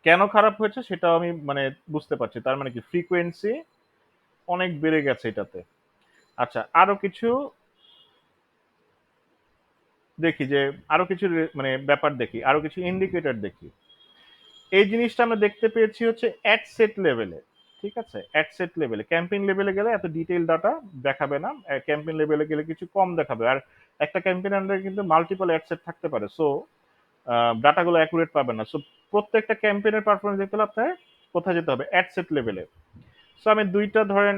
S1: কেন খারাপ হয়েছে সেটাও আমি মানে বুঝতে পারছি, তার মানে কি ফ্রিকোয়েন্সি অনেক বেড়ে গেছে এটাতে। আচ্ছা, আরো কিছু দেখি যে আরো কিছু মানে ব্যাপার দেখি, আরো কিছু ইন্ডিকেটর দেখি। এই জিনিসটা আমরা দেখতে পেয়েছি হচ্ছে অ্যাড সেট লেভেলে। ঠিক আছে, অ্যাড সেট লেভেলে, ক্যাম্পেইন লেভেলে গেলে এত ডিটেইল ডাটা দেখাবে না, ক্যাম্পেইন লেভেলে গেলে কিছু কম দেখাবে। আর একটা ক্যাম্পেইন আন্ডারে কিন্তু মাল্টিপল অ্যাড সেট থাকতে পারে, সো ডাটাগুলো অ্যাকুরেট পাবেন না। সো প্রত্যেকটা ক্যাম্পেইনের পারফরমেন্স দেখতে হলে আপনার কোথায় যেতে হবে, অ্যাড সেট লেভেলে। সো আমি দুইটা ধরেন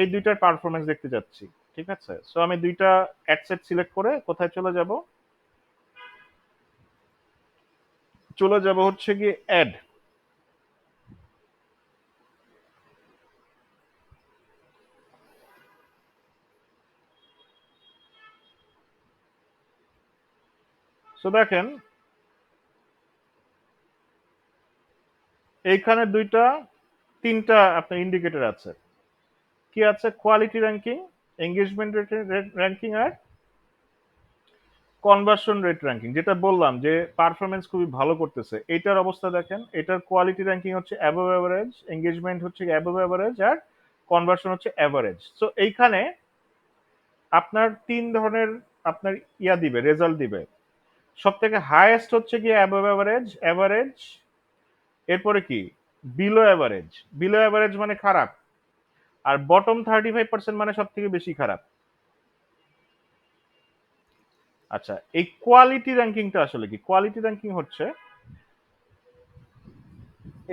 S1: এই দুইটার পারফরমেন্স দেখতে যাচ্ছি। ঠিক আছে, সো আমি দুইটা অ্যাড সেট সিলেক্ট করে কোথায় চলে যাব, চলে যাব হচ্ছে গিয়ে অ্যাড। সো দেখেন এইখানে দুইটা তিনটা আপনার ইন্ডিকেটর আছে। কি আছে, quality ranking, engagement rate ranking, আর কনভার্সন রেট র্যাঙ্কিং। যেটা বললাম যে পারফরমেন্স খুবই ভালো করতেছে, এটার অবস্থা দেখেন। এটার কোয়ালিটি র্যাঙ্কিং হচ্ছে অ্যাবভ অ্যাভারেজ, এঙ্গেজমেন্ট হচ্ছে অ্যাবভ অ্যাভারেজ, আর কনভার্সন হচ্ছে অ্যাভারেজ। সো এইখানে আপনার তিন ধরনের আপনার দিবে, রেজাল্ট দিবে। সব থেকে হাইয়েস্ট হচ্ছে কি অ্যাবভ অ্যাভারেজ, অ্যাভারেজ, এরপরে কি বিলো অ্যাভারেজ। বিলো অ্যাভারেজ মানে খারাপ, আর বটম 35% মানে সব থেকে বেশি খারাপ। আচ্ছা, এই কোয়ালিটি র্যাঙ্কিংটা আসলে কি? কোয়ালিটি র্যাঙ্কিং হচ্ছে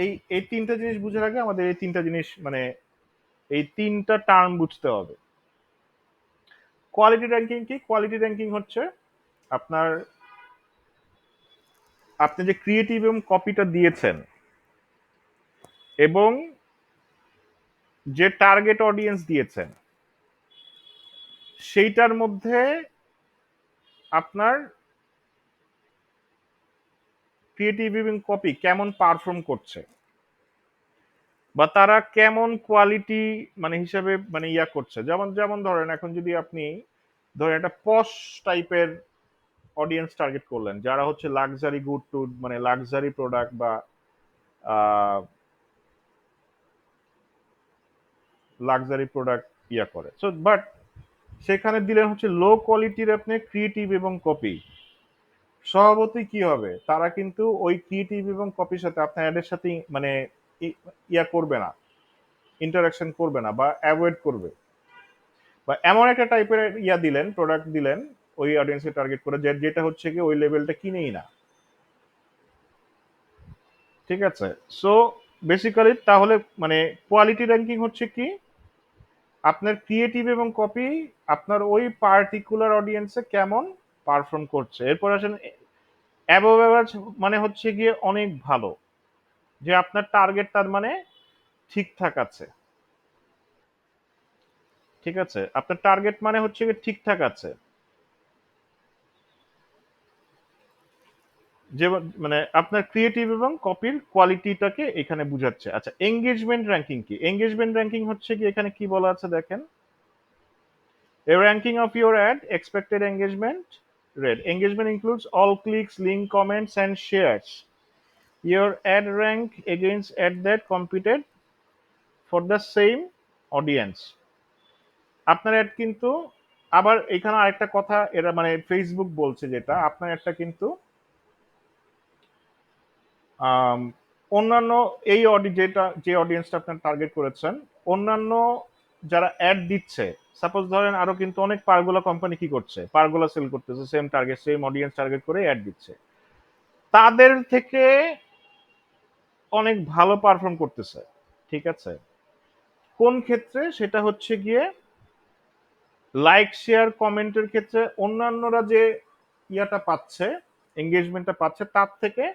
S1: এই এই তিনটা জিনিস বুঝার আগে আমাদের এই তিনটা জিনিস মানে এই তিনটা টার্ম বুঝতে হবে। কোয়ালিটি র্যাঙ্কিং কি? কোয়ালিটি র্যাঙ্কিং হচ্ছে আপনার, আপনি যে ক্রিয়েটিভ এবং কপিটা দিয়েছেন এবং যে টার্গেট অডিয়েন্স দিয়েছেন সেইটার মধ্যে আপনার ক্রিয়েটিভ এবং কপি কেমন পারফর্ম করছে, বা তারা কেমন কোয়ালিটি মানে হিসাবে মানে করছে। যেমন যেমন ধরেন এখন যদি আপনি ধরেন একটা পশ টাইপের অডিয়েন্স টার্গেট করলেন, যারা হচ্ছে লাক্সারি গুড টু মানে লাক্সারি প্রোডাক্ট বা লাক্সারি প্রোডাক্ট করে, সো বাট সেখানে দিলেন হচ্ছে লো কোয়ালিটির আপনি ক্রিয়েটিভ এবং কপি। স্বভাবতই কি হবে, তারা কিন্তু ওই ক্রিয়েটিভ এবং কপির সাথে আপনার অ্যাডের সাথে মানে করবে না, ইন্টারাকশন করবে না বা অ্যাভয়েড করবে। বা এমন একটা টাইপের দিলেন, প্রোডাক্ট দিলেন ওই অডিয়েন্সকে টার্গেট করে, যেটা হচ্ছে কি ওই লেভেলটা কিনেই না। ঠিক আছে, সো বেসিক্যালি তাহলে মানে কোয়ালিটি র্যাঙ্কিং হচ্ছে কি, আপনার ক্রিয়েটিভ এবং কপি আপনার ওই পার্টিকুলার অডিয়েন্সে কেমন পারফর্ম করছে। এরপর আসেন অ্যাবভ অ্যাভারেজ, মানে হচ্ছে গিয়ে অনেক ভালো, যে আপনার টার্গেট তার মানে ঠিকঠাক আছে। ঠিক আছে, আপনার টার্গেট মানে হচ্ছে গিয়ে ঠিকঠাক আছে, যে মানে আপনার ক্রিয়েটিভ এবং কপির কোয়ালিটিটাকে এখানে বুঝাচ্ছে। আচ্ছা, এঙ্গেজমেন্ট র্যাঙ্কিং কি? এঙ্গেজমেন্ট র্যাঙ্কিং হচ্ছে কি, এখানে কি বলা আছে দেখেন, a ranking of your ad expected engagement rate. Engagement includes all clicks, link, comments, and shares. Your ad rank against ad that competed for the same audience. আপনার add কিন্তু, আবার এখানে আরেকটা কথা এরা মানে ফেসবুক বলছে যেটা, আপনার একটা কিন্তু আম, অন্যান্য এই যেটা যে অডিয়েন্সটা আপনার টার্গেট করেছেন, অন্যান্য যারা অ্যাড দিচ্ছে, সাপোজ ধরেন আরো কিন্তু অনেক পারগোলা কোম্পানি কি করছে, পারগোলা সেল করতেছে, same target same audience target করে অ্যাড দিচ্ছে, তাদের থেকে অনেক ভালো পারফর্ম করতেছে। ঠিক আছে, কোন ক্ষেত্রে? সেটা হচ্ছে গিয়ে লাইক শেয়ার কমেন্টের ক্ষেত্রে অন্যান্যরা যে পাচ্ছে, এঙ্গেজমেন্টটা পাচ্ছে, তার থেকে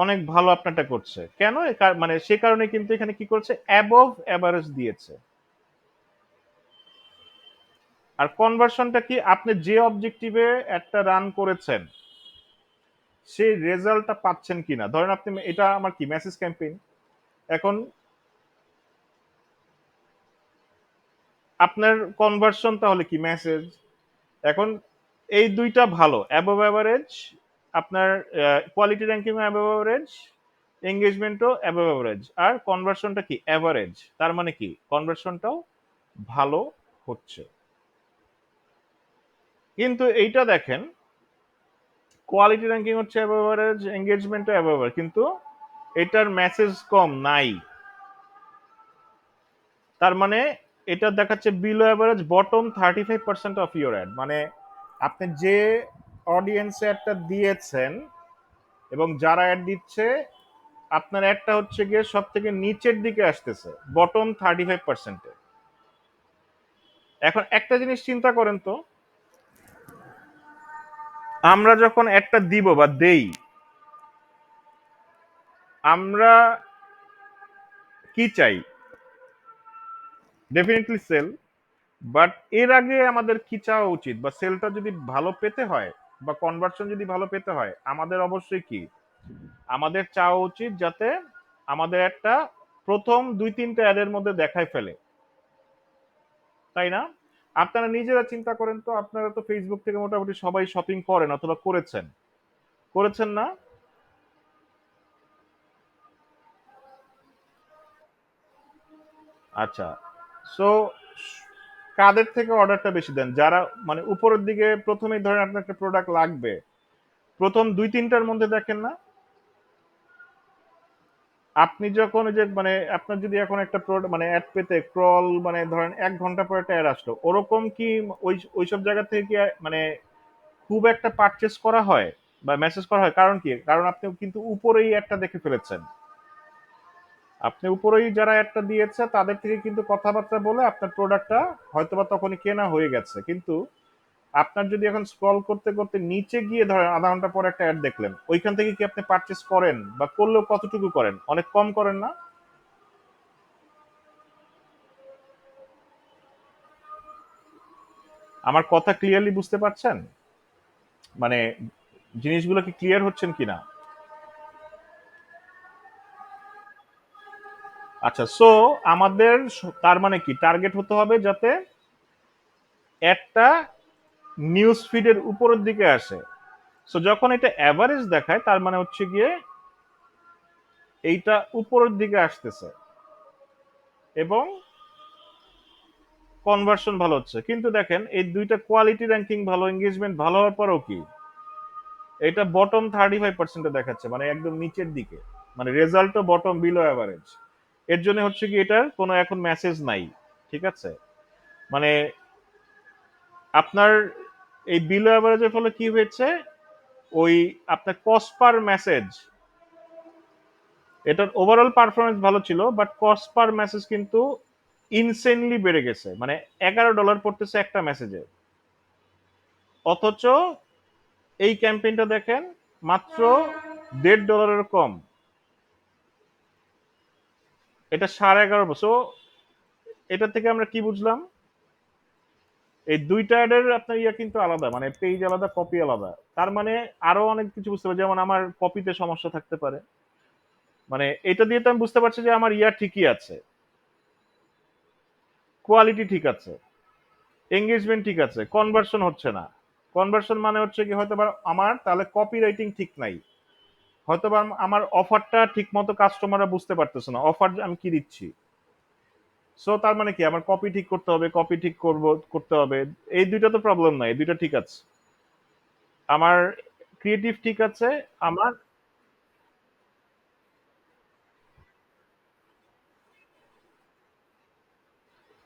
S1: অনেক ভালো আপনারটা করছে। কেন? মানে সে কারণে কিন্তু এখানে কি করছে, অ্যাবভ অ্যাভারেজ দিয়েছে। আর কনভার্সনটা কি, আপনি যে অবজেক্টিভে একটা রান করেছেন সেই রেজাল্টটা পাচ্ছেন কিনা। ধরেন আপনি, এটা আমার কি মেসেজ ক্যাম্পেইন, এখন আপনার কনভার্সন তাহলে কি মেসেজ। এখন এই দুইটা ভালো, অ্যাবভ অ্যাভারেজ, আপনার কোয়ালিটি র্যাঙ্কিং অ্যাবভ অ্যাভারেজ, এঙ্গেজমেন্টও অ্যাবভ অ্যাভারেজ, আর কনভার্সনটা কি অ্যাভারেজ, তার মানে কি কনভার্সনটাও ভালো হচ্ছে। কিন্তু এইটা দেখেন, কোয়ালিটি র্যাঙ্কিং হচ্ছে অ্যাবভ এভারেজ, এঙ্গেজমেন্টও অ্যাবভ এভারেজ, কিন্তু এটার মেসেজ কম নাই। তার মানে এটা দেখাচ্ছে below average bottom 35% of your add, মানে আপনি যে অডিয়েন্সে অ্যাডটা দিয়েছেন এবং যারা অ্যাড দিচ্ছে, আপনার অ্যাডটা হচ্ছে গিয়ে সব থেকে নিচের দিকে আসতেছে, বটম 35%-এ। এখন একটা জিনিস চিন্তা করেন তো, আমরা যখন অ্যাডটা দিব বা দেই, আমরা কি চাই? Definitely sell. বাট এর আগে আমাদের কি চাওয়া উচিত, বা সেলটা যদি ভালো পেতে হয় বা কনভার্সন যদি ভালো পেতে হয়, আমাদের অবশ্যই কি, আমাদের চাওয়া উচিত যাতে আমাদের একটা প্রথম 2-3টা অ্যাডের মধ্যে দেখায় ফেলে, তাই না? আপনারা নিজেরা চিন্তা করেন তো, আপনারা তো ফেসবুক থেকে মোটামুটি সবাই শপিং করেন অথবা করেছেন, করেছেন না? আচ্ছা, সো কাদের থেকে অর্ডারটা বেশি দেন? যারা মানে উপরের দিকে প্রথমেই ধরেন আপনার একটা প্রোডাক্ট লাগবে, প্রথম 2-3টার মধ্যে দেখেন না? আপনি যখন ওই যে মানে আপনার যদি এখন একটা মানে অ্যাড পেতে ক্রল, মানে ধরেন 1 ঘন্টা পর একটা অ্যাড আসলো, ওরকম কি ওইসব জায়গা থেকে কি মানে খুব একটা পারচেস করা হয় বা মেসেজ করা হয়? কারণ কি, কারণ আপনি কিন্তু উপরেই অ্যাডটা দেখে ফেলেছেন, আপনি উপরেই যারা অ্যাডটা দিয়েছে তাদের থেকে কিন্তু কথাবার্তা বলে আপনার প্রোডাক্টটা হয়তোবা তখনই কেনা হয়ে গেছে। কিন্তু আপনার যদি এখন স্ক্রল করতে করতে নিচে গিয়ে ধরেন আধা ঘন্টা পর একটা অ্যাড দেখলেন, ওইখান থেকে কি আপনি পারচেস করেন, বা করলেও কতটুকু করেন? অনেক কম করেন না? আমার কথা ক্লিয়ারলি বুঝতে পারছেন? মানে জিনিসগুলো কি ক্লিয়ার হচ্ছেন কিনা? আচ্ছা, সো আমাদের তার মানে কি, টার্গেট হতে হবে যাতে একটা নিউজ ফিডের উপরের দিকে আসে। সো যখন এটা অ্যাভারেজ দেখায়, তার মানে হচ্ছে গিয়ে এইটা উপরের দিকে আসতেছে এবং কনভার্সন ভালো হচ্ছে। কিন্তু দেখেন এই দুইটা কোয়ালিটি র্যাঙ্কিং ভালো, এঙ্গেজমেন্ট ভালো হওয়ার পরেও কি এটা বটম 35%-এ দেখাচ্ছে, মানে একদম নিচের দিকে, মানে রেজাল্টও বটম বিলো অ্যাভারেজ। এর জন্য হচ্ছে কি এটার কোনো এখন মেসেজ নাই, ঠিক আছে? মানে আপনার এই বিলো অ্যাভারেজের ফলে কি হয়েছে, ওই আপনার কস্ট পার মেসেজ, এটার ওভারঅল পারফরমেন্স ভালো ছিল, বাট কস্ট পার মেসেজ কিন্তু ইনসেনলি বেড়ে গেছে, মানে $11 পড়তেছে একটা মেসেজে। অথচ এই ক্যাম্পেইনটা দেখেন মাত্র $1.5 কম, এটা 11.5 বছর। এটা থেকে আমরা কি বুঝলাম, এই দুইটা অ্যাডের আপনার ইয়া কিন্তু আলাদা, মানে পেজ আলাদা, কপি আলাদা। তার মানে আরো অনেক কিছু বুঝতে পারি, যেমন আমার কপিতে সমস্যা থাকতে পারে, মানে এটা দিয়ে তো আমি বুঝতে পারছি যে আমার ইয়া ঠিকই আছে, কোয়ালিটি ঠিক আছে, এঙ্গেজমেন্ট ঠিক আছে, কনভার্সন হচ্ছে না। কনভার্সন মানে হচ্ছে কি, হয়তো বা আমার তাহলে কপি রাইটিং ঠিক নাই, হয়তো বা আমার অফারটা ঠিক মতো কাস্টমাররা বুঝতে পারতেছে না, অফার আমি কি দিচ্ছি। সো তার মানে কি, আমার কপি ঠিক করতে হবে, কপি ঠিক করতে হবে। এই দুইটা তো প্রবলেম নাই, এই দুইটা ঠিক আছে। আমার ক্রিয়েটিভ ঠিক আছে। আমার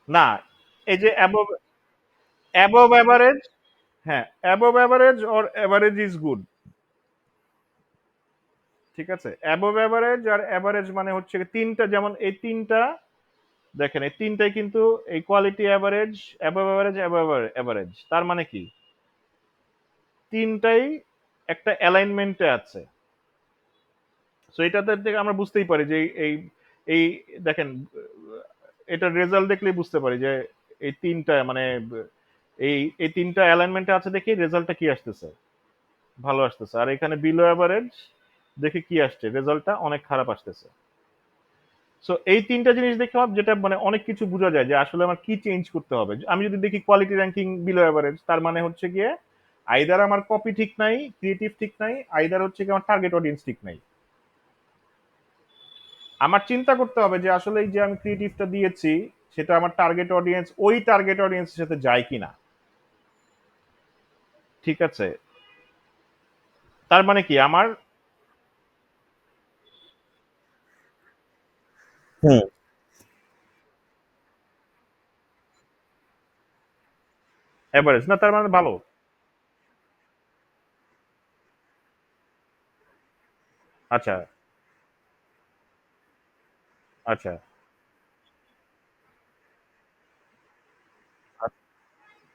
S1: না, এই যে অ্যাবভ অ্যাবভ অ্যাভারেজ, হ্যাঁ, above average or average is good, ঠিক আছে? অ্যাবভ অ্যাভারেজ আর অ্যাভারেজ মানে হচ্ছে তিনটা, যেমন এই তিনটা দেখেন, এই তিনটাই কিন্তু এই quality average, above average, above average, তার মানে কি তিনটাই একটা অ্যালাইনমেন্টে আছে। সো এটাতে থেকে আমরা বুঝতেই পারি যে এই এই দেখেন, এটার রেজাল্ট দেখলেই বুঝতে পারি যে এই তিনটা মানে এই এই তিনটা অ্যালাইনমেন্টে আছে দেখি রেজাল্টটা কি আসতেছে, ভালো আসতেছে। আর এখানে বিলো অ্যাভারেজ দেখে কি আসছে, রেজাল্টটা অনেক খারাপ আসতেছে। সো এই তিনটা জিনিস দেখে আমার যেটা মানে অনেক কিছু বোঝা যায় যে আসলে আমার কি চেঞ্জ করতে হবে। আমি যদি দেখি কোয়ালিটি র্যাঙ্কিং বিলো অ্যাভারেজ, তার মানে হচ্ছে গিয়ে আইদার আমার কপি ঠিক নাই, ক্রিয়েটিভ ঠিক নাই, আইদার হচ্ছে কি আমার টার্গেট অডিয়েন্স ঠিক নাই। আমার চিন্তা করতে হবে যে আসলে এই যে আমি ক্রিয়েটিভটা দিয়েছি, সেটা আমার টার্গেট অডিয়েন্স ওই টার্গেট অডিয়েন্সের সাথে যায় কিনা, ঠিক আছে? তার মানে কি আমার হুম এভারেজ না, তার মানে ভালো। আচ্ছা আচ্ছা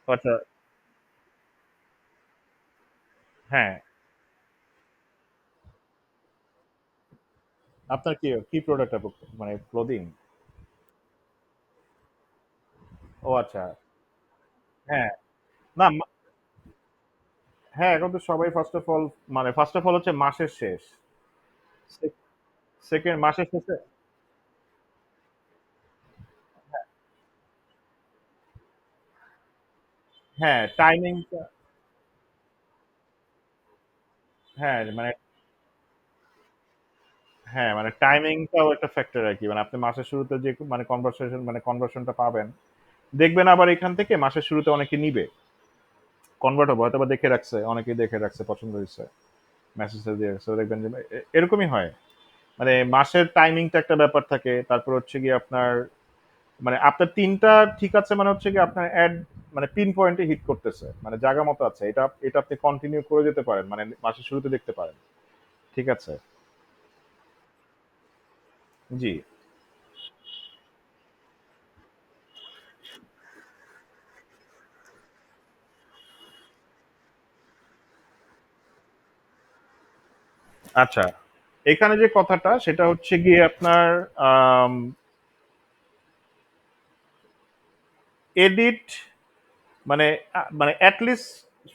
S1: আচ্ছা। হ্যাঁ, আপনার কি কি প্রোডাক্ট, মানে ক্লোদিং? ও আচ্ছা। হ্যাঁ, না হ্যাঁ, এখন তো সবাই ফার্স্ট অফ অল, মানে ফার্স্ট অফ অল হচ্ছে মাসের শেষ, সেকেন্ড মাসের শেষে। হ্যাঁ টাইমিংটা, হ্যাঁ মানে, হ্যাঁ মানে টাইমিংটাও একটা ফ্যাক্টর আর কি, মানে আপনি মাসের শুরুতে যে মানে কনভারসেশন মানে কনভার্সনটা পাবেন, দেখবেন আবার এখান থেকে মাসের শুরুতে অনেকে নিবে, কনভার্ট হবে হয়তো বা দেখে রাখছে, অনেকেই দেখে রাখছে, পছন্দ হয়েছে, মেসেজ দিয়ে রাখছে, দেখবেন যে এরকমই হয়। মানে মাসের টাইমিংটা একটা ব্যাপার থাকে, তারপর হচ্ছে গিয়ে আপনার, মানে আপনার তিনটা ঠিক আছে, মানে হচ্ছে কি আপনার অ্যাড মানে পিন পয়েন্টে হিট করতেছে, মানে জায়গা মতো আছে, এটা এটা আপনি কন্টিনিউ করে যেতে পারেন, মানে মাসের শুরুতে দেখতে পারেন। ঠিক আছে। জি। আচ্ছা, এখানে যে কথাটা সেটা হচ্ছে গিয়ে আপনার এডিট, মানে মানে অ্যাটলিস্ট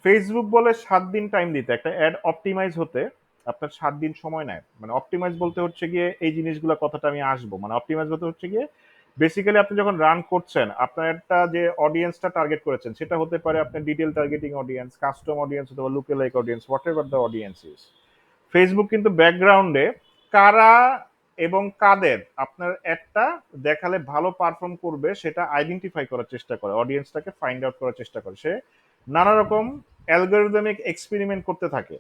S1: ফেসবুক বলে 7 দিন টাইম দিতে, একটা অ্যাড অপটিমাইজ হতে আপনার 7 দিন সময় নেয়। মানে অপটিমাইজ বলতে হচ্ছে গিয়ে এই জিনিসগুলো কথাটা আমি আসবো, মানে অপটিমাইজ বলতে হচ্ছে গিয়ে বেসিক্যালি আপনি যখন রান করছেন, আপনার একটা যে অডিয়েন্সটা টার্গেট করেছেন সেটা হতে পারে আপনার detail targeting audience, custom audience অথবা লুকে like audience, what ever the audience is. Facebook কিন্তু ব্যাকগ্রাউন্ডে কারা এবং কাদের আপনার অ্যাডটা দেখালে ভালো পারফর্ম করবে সেটা আইডেন্টিফাই করার চেষ্টা করে, অডিয়েন্সটাকে ফাইন্ড আউট করার চেষ্টা করে, সে নানা রকম অ্যালগোরিদমিক এক্সপেরিমেন্ট করতে থাকে,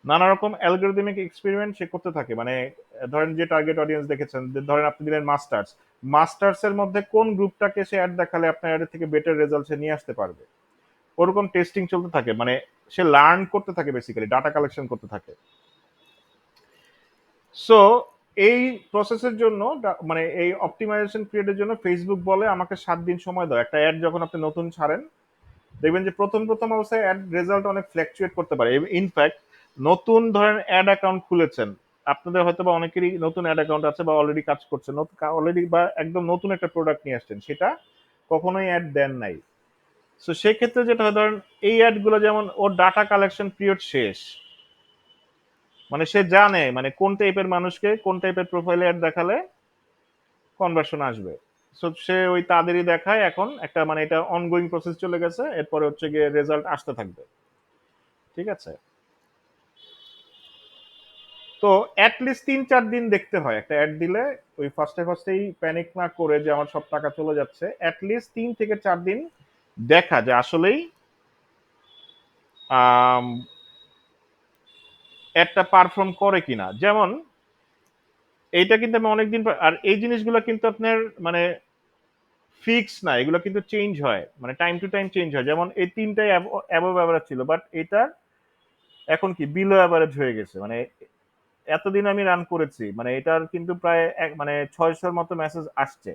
S1: নানা রকম অ্যালগোরিদমিক এক্সপেরিমেন্ট সে করতে থাকে। মানে ধরেন যে টার্গেট অডিয়েন্স দেখেছেন, ধরেন আপনি দিলেন মাস্টার্স, মাস্টার্স এর মধ্যে কোন গ্রুপটাকে সে অ্যাড দেখালে আপনার অ্যাডের থেকে বেটার রেজাল্ট সে নিয়ে আসতে পারবে, ওরকম টেস্টিং চলতে থাকে, মানে সে লার্ন করতে থাকে, বেসিক্যালি ডাটা কালেকশন করতে থাকে। সো এই প্রসেসের জন্য মানে এই অপটিমাইজেশন পিরিয়ডের জন্য ফেসবুক বলে আমাকে 7 দিন সময় দাও। একটা অ্যাড যখন আপনি নতুন ছাড়েন, দেখবেন যে প্রথম প্রথম অবস্থায় অ্যাড রেজাল্ট অনেক ফ্ল্যাকচুয়েট করতে পারে। ইনফ্যাক্ট নতুন ধরেন অ্যাড অ্যাকাউন্ট খুলেছেন, আপনাদের হয়তো বা অনেকেরই নতুন অ্যাড অ্যাকাউন্ট আছে বা অলরেডি কাজ করছেন, অলরেডি বা একদম নতুন একটা প্রোডাক্ট নিয়ে আসছেন, সেটা কখনোই অ্যাড দেন নাই। সো সেক্ষেত্রে যেটা হয়, ধরেন এই অ্যাডগুলো যেমন ওর ডাটা কালেকশন পিরিয়ড শেষ, মানে সে জানে মানে কোন টাইপের মানুষকে কোন টাইপের প্রোফাইলে অ্যাড দেখালে কনভার্সন আসবে। সো সে ওই তাদেরই দেখায়, এখন একটা মানে এটা অনগোয়িং প্রসেস চলে গেছে, এরপরে হচ্ছে গিয়ে রেজাল্ট আসতে থাকবে। ঠিক আছে। তো অ্যাটলিস্ট 3-4 দিন দেখতে হয় একটা অ্যাড দিলে, ওই ফার্স্টে ফার্স্টেই প্যানিক না করে যে আমার সব টাকা চলে যাচ্ছে, অ্যাটলিস্ট 3 থেকে 4 দিন দেখা যে আসলেই অ্যাডটা পারফর্ম করে কিনা। যেমন এইটা কিন্তু আমি অনেকদিন আর এই জিনিসগুলো কিন্তু আপনার ফিক্স না, এগুলো কিন্তু চেঞ্জ হয়, মানে টাইম টু টাইম চেঞ্জ হয়। যেমন এই তিনটাই অ্যাবভ অ্যাভারেজ ছিল, বাট এটা এখন কি বিলো অ্যাভারেজ হয়ে গেছে। মানে এতদিন আমি রান করেছি, মানে এটার কিন্তু প্রায় মানে 600-র মতো মেসেজ আসছে।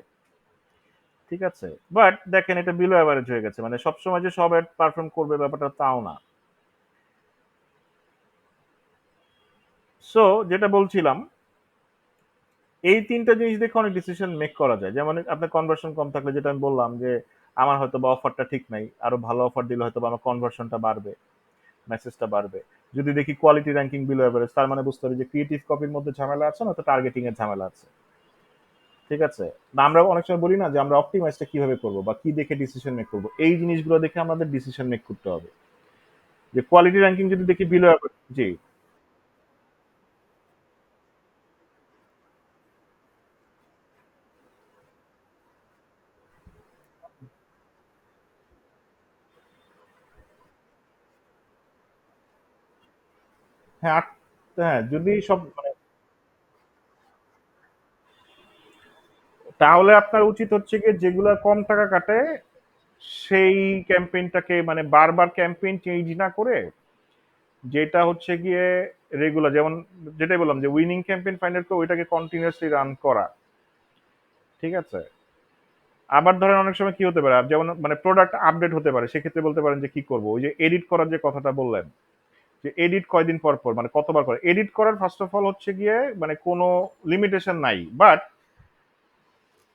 S1: ঠিক আছে, বাট দেখেন এটা বিলো অ্যাভারেজ হয়ে গেছে, মানে সবসময় যে সব অ্যাড পারফর্ম করবে ব্যাপারটা তাও না। সো যেটা বলছিলাম, এই তিনটা জিনিস দেখে অনেক ডিসিশন মেক করা যায়। যেমন আপনার কনভার্সন কম থাকলে, যেটা আমি বললাম যে আমার হয়তো বা অফারটা ঠিক নাই, আরো ভালো অফার দিলে হয়তো বা আমার কনভার্সনটা বাড়বে, মেসেজটা বাড়বে। যদি দেখি কোয়ালিটি র্যাঙ্কিং বিলো এভারেজ, তার মানে বুঝতে হবে যে ক্রিয়েটিভ কপির মধ্যে ঝামেলা আছে, না তো টার্গেটিং এর ঝামেলা আছে। ঠিক আছে। না আমরা অনেক সময় বলি না যে আমরা অপটিমাইজটা কিভাবে করব বা কি দেখে ডিসিশন মেক করব, এই জিনিসগুলো দেখে আমাদের ডিসিশন মেক করতে হবে। যে কোয়ালিটি র্যাঙ্কিং যদি দেখি বিলো এভারেজ। জি। হ্যাঁ হ্যাঁ যদি সব মানে তাহলে আপনার উচিত হচ্ছে গিয়ে যেগুলা কম টাকা কাটে সেই ক্যাম্পেইনটাকে মানে বারবার ক্যাম্পেইন চেঞ্জ না করে যেটা হচ্ছে গিয়ে রেগুলার, যেমন যেটাই বললাম যে উইনিং ক্যাম্পেইন ফাইন্ড করে ওইটাকে কন্টিনিউয়াসলি রান করা। ঠিক আছে। আবার ধরেন অনেক সময় কি হতে পারে, যেমন মানে প্রোডাক্ট আপডেট হতে পারে, সেক্ষেত্রে বলতে পারেন যে কি করব, ওই যে এডিট করার যে কথাটা বললেন, যে এডিট কয়দিন পর পর মানে কতবার করে এডিট করার, ফার্স্ট অফ অল হচ্ছে গিয়ে মানে কোনো লিমিটেশন নাই, বাট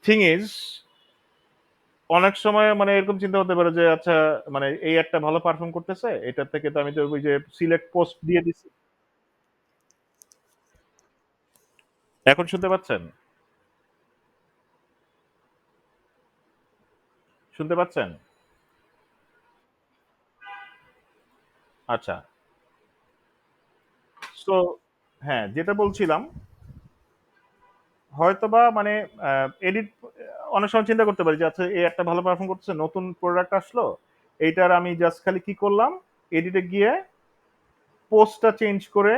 S1: থিং ইজ অনেক সময় মানে এরকম চিন্তা হতে পারে যে আচ্ছা মানে এই একটা ভালো পারফর্ম করতেছে, এটার থেকে তো আমি তো ওই যে সিলেক্ট পোস্ট দিয়ে দিছি। এখন শুনতে পাচ্ছেন? শুনতে পাচ্ছেন? আচ্ছা। সো হ্যাঁ, যেটা বলছিলাম, হয়তোবা মানে এডিট অনেক সময় চিন্তা করতে পারি যে আচ্ছা এই একটা ভালো পারফর্ম করতেছে, নতুন প্রোডাক্ট আসলো, এইটার আমি জাস্ট খালি কি করলাম, এডিটে গিয়ে পোস্টটা চেঞ্জ করে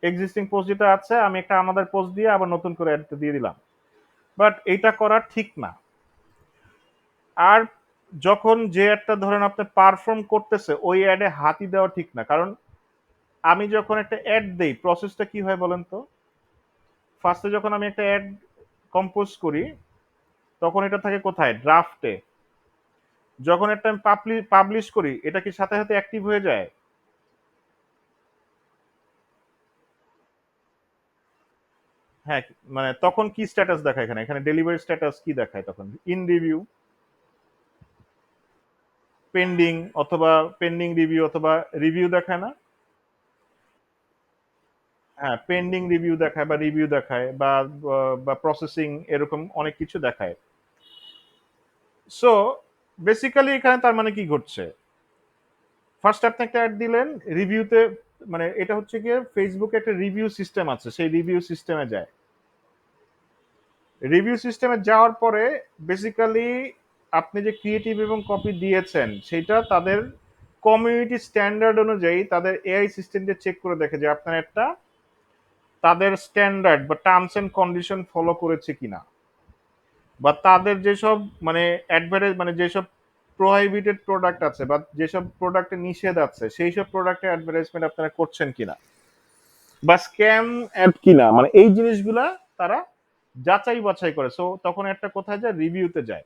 S1: এক্সিস্টিং পোস্ট যেটা আছে আমি একটা আনাদার পোস্ট দিয়ে আবার নতুন করে অ্যাডটা দিয়ে দিলাম। বাট এটা করা ঠিক না। আর যখন যে একটা ধরেন আপনি পারফর্ম করতেছে ওই অ্যাডে হাতই দেওয়া ঠিক না, কারণ আমি যখন একটা অ্যাড দেই প্রসেসটা কি হয় বলেন তো? ফার্স্টে যখন আমি একটা অ্যাড কম্পোজ করি তখন এটা থাকে কোথায়, ড্রাফটে। যখন একটা আমি পাবলিশ করি এটা কি সাথে সাথে অ্যাক্টিভ হয়ে যায়? হ্যাঁ, মানে তখন কি স্ট্যাটাস দেখায়, এখানে এখানে ডেলিভারি স্ট্যাটাস কি দেখায় তখন? ইন রিভিউ, পেন্ডিং, অথবা পেন্ডিং রিভিউ, অথবা রিভিউ দেখায় না? হ্যাঁ, পেন্ডিং রিভিউ দেখায় বা রিভিউ দেখায় বা প্রসেসিং, এরকম অনেক কিছু দেখায়। সো বেসিক্যালি এখানে তার মানে কি ঘটছে, ফার্স্ট আপনি একটা অ্যাড দিলেন, রিভিউতে মানে এটা হচ্ছে গিয়ে ফেসবুকে একটা রিভিউ সিস্টেম আছে, সেই রিভিউ সিস্টেমে যায়। রিভিউ সিস্টেমে যাওয়ার পরে বেসিক্যালি আপনি যে ক্রিয়েটিভ এবং কপি দিয়েছেন সেটা তাদের কমিউনিটি স্ট্যান্ডার্ড অনুযায়ী তাদের এআই সিস্টেমকে চেক করে দেখে যে আপনার একটা তাদের স্ট্যান্ডার্ড বা টার্মস এন্ড কন্ডিশন ফলো করেছে কিনা, বা তাদের যেসব মানে অ্যাডভার্টাইজ মানে যেসব প্রোহাইবিটেড প্রোডাক্ট আছে বা যেসব প্রোডাক্টে নিষেধ আছে সেই সব প্রোডাক্টের অ্যাডভার্টাইজমেন্ট আপনারা করছেন কিনা, বা স্ক্যাম অ্যাড কিনা, মানে এই জিনিসগুলা তারা যাচাই বাছাই করে। সো তখন একটা কোথায় যায়, রিভিউতে যায়।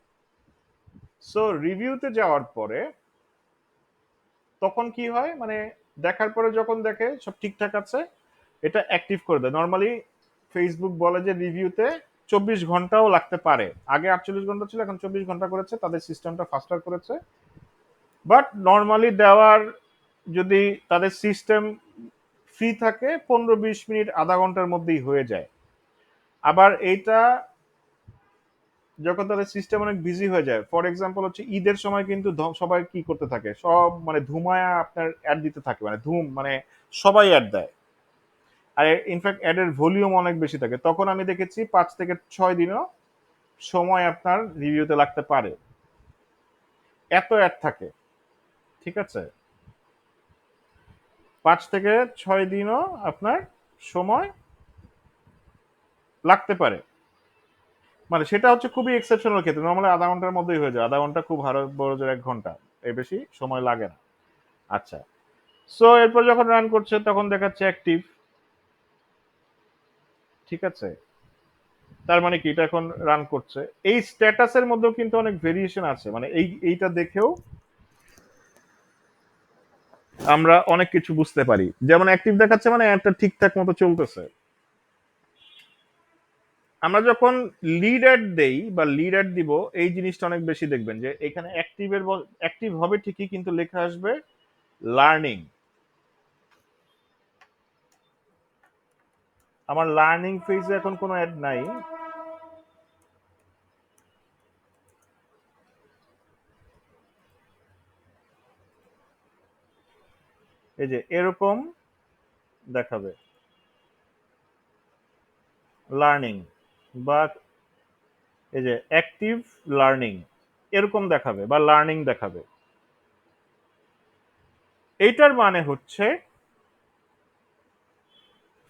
S1: সো রিভিউতে যাওয়ার পরে তখন কি হয় মানে দেখার পরে যখন দেখে সব ঠিকঠাক আছে এটা অ্যাক্টিভ করে দেয়। নর্মালি ফেসবুক বলে যে রিভিউতে 24 ঘন্টাও লাগতে পারে, আগে 48 ঘন্টা ছিল, এখন 24 ঘন্টা করেছে, তাদের সিস্টেমটা ফাস্টার করেছে। বাট নর্মালি দেওয়ার যদি তাদের সিস্টেম ফ্রি থাকে 15-20 মিনিট আধা ঘন্টার মধ্যেই হয়ে যায়। আবার এইটা যখন তাদের সিস্টেম অনেক বিজি হয়ে যায়, ফর এক্সাম্পল হচ্ছে ঈদের সময় কিন্তু সবাই কি করতে থাকে, সব মানে ধুমায়া আপনার অ্যাড দিতে থাকে, মানে ধুম মানে সবাই অ্যাড দেয়। আর ইনফ্যাক্ট অ্যাডের ভলিউম অনেক বেশি থাকে, তখন আমি দেখেছি 5 থেকে 6 দিনও সময় আপনার রিভিউতে লাগতে পারে, এত অ্যাড থাকে। ঠিক আছে, 5 থেকে 6 দিনও আপনার সময় লাগতে পারে। মানে সেটা হচ্ছে খুবই এক্সেপশনাল ক্ষেত্রে, নর্মালি আধা ঘন্টার মধ্যেই হয়ে যায়, আধা ঘন্টা খুব ভালো, বড় জোর 1 ঘন্টা, এর বেশি সময় লাগে না। আচ্ছা, সো এরপর যখন রান করছে তখন দেখাচ্ছে অ্যাক্টিভ। ঠিক আছে, তার মানে কি এটা এখন রান করছে। এই স্ট্যাটাসের মধ্যেও কিন্তু অনেক ভেরিয়েশন আছে, মানে এইটা দেখেও আমরা অনেক কিছু বুঝতে পারি, যেমন অ্যাক্টিভ দেখাচ্ছে মানে একটা ঠিকঠাক মতো চলতেছে। আমরা যখন লিড অ্যাড দেই বা লিড অ্যাড দিব এই জিনিসটা অনেক বেশি দেখবেন যে এখানে অ্যাক্টিভ হবে ঠিকই কিন্তু লেখা আসবে লার্নিং। আমার লার্নিং ফেজে এখন কোনো অ্যাড নাই। এই যে এরকম দেখাবে লার্নিং, বা এই যে অ্যাক্টিভ লার্নিং এরকম দেখাবে বা লার্নিং দেখাবে। এইটার মানে হচ্ছে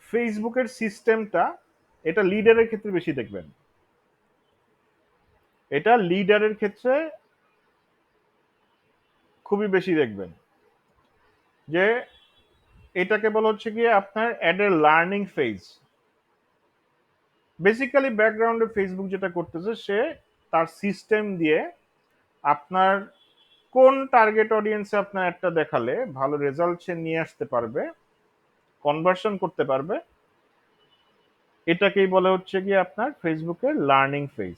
S1: ফেসবুকের সিস্টেমটা এটা লিডারের ক্ষেত্রে বেশি দেখবেন। এটা লিডারের ক্ষেত্রে খুবই বেশি দেখবেন যে এটাকে বলা হচ্ছে গিয়ে আপনার অ্যাডের লার্নিং ফেজ। বেসিক্যালি ব্যাকগ্রাউন্ডে ফেসবুক যেটা করতেছে, সে তার সিস্টেম দিয়ে আপনার কোন টার্গেট অডিয়েন্সে আপনার একটা দেখালে ভালো রেজাল্ট সে নিয়ে আসতে পারবে, কনভার্সন করতে পারবে, এটাকেই বলে হচ্ছে গিয়ে আপনার ফেসবুকের লার্নিং ফেজ।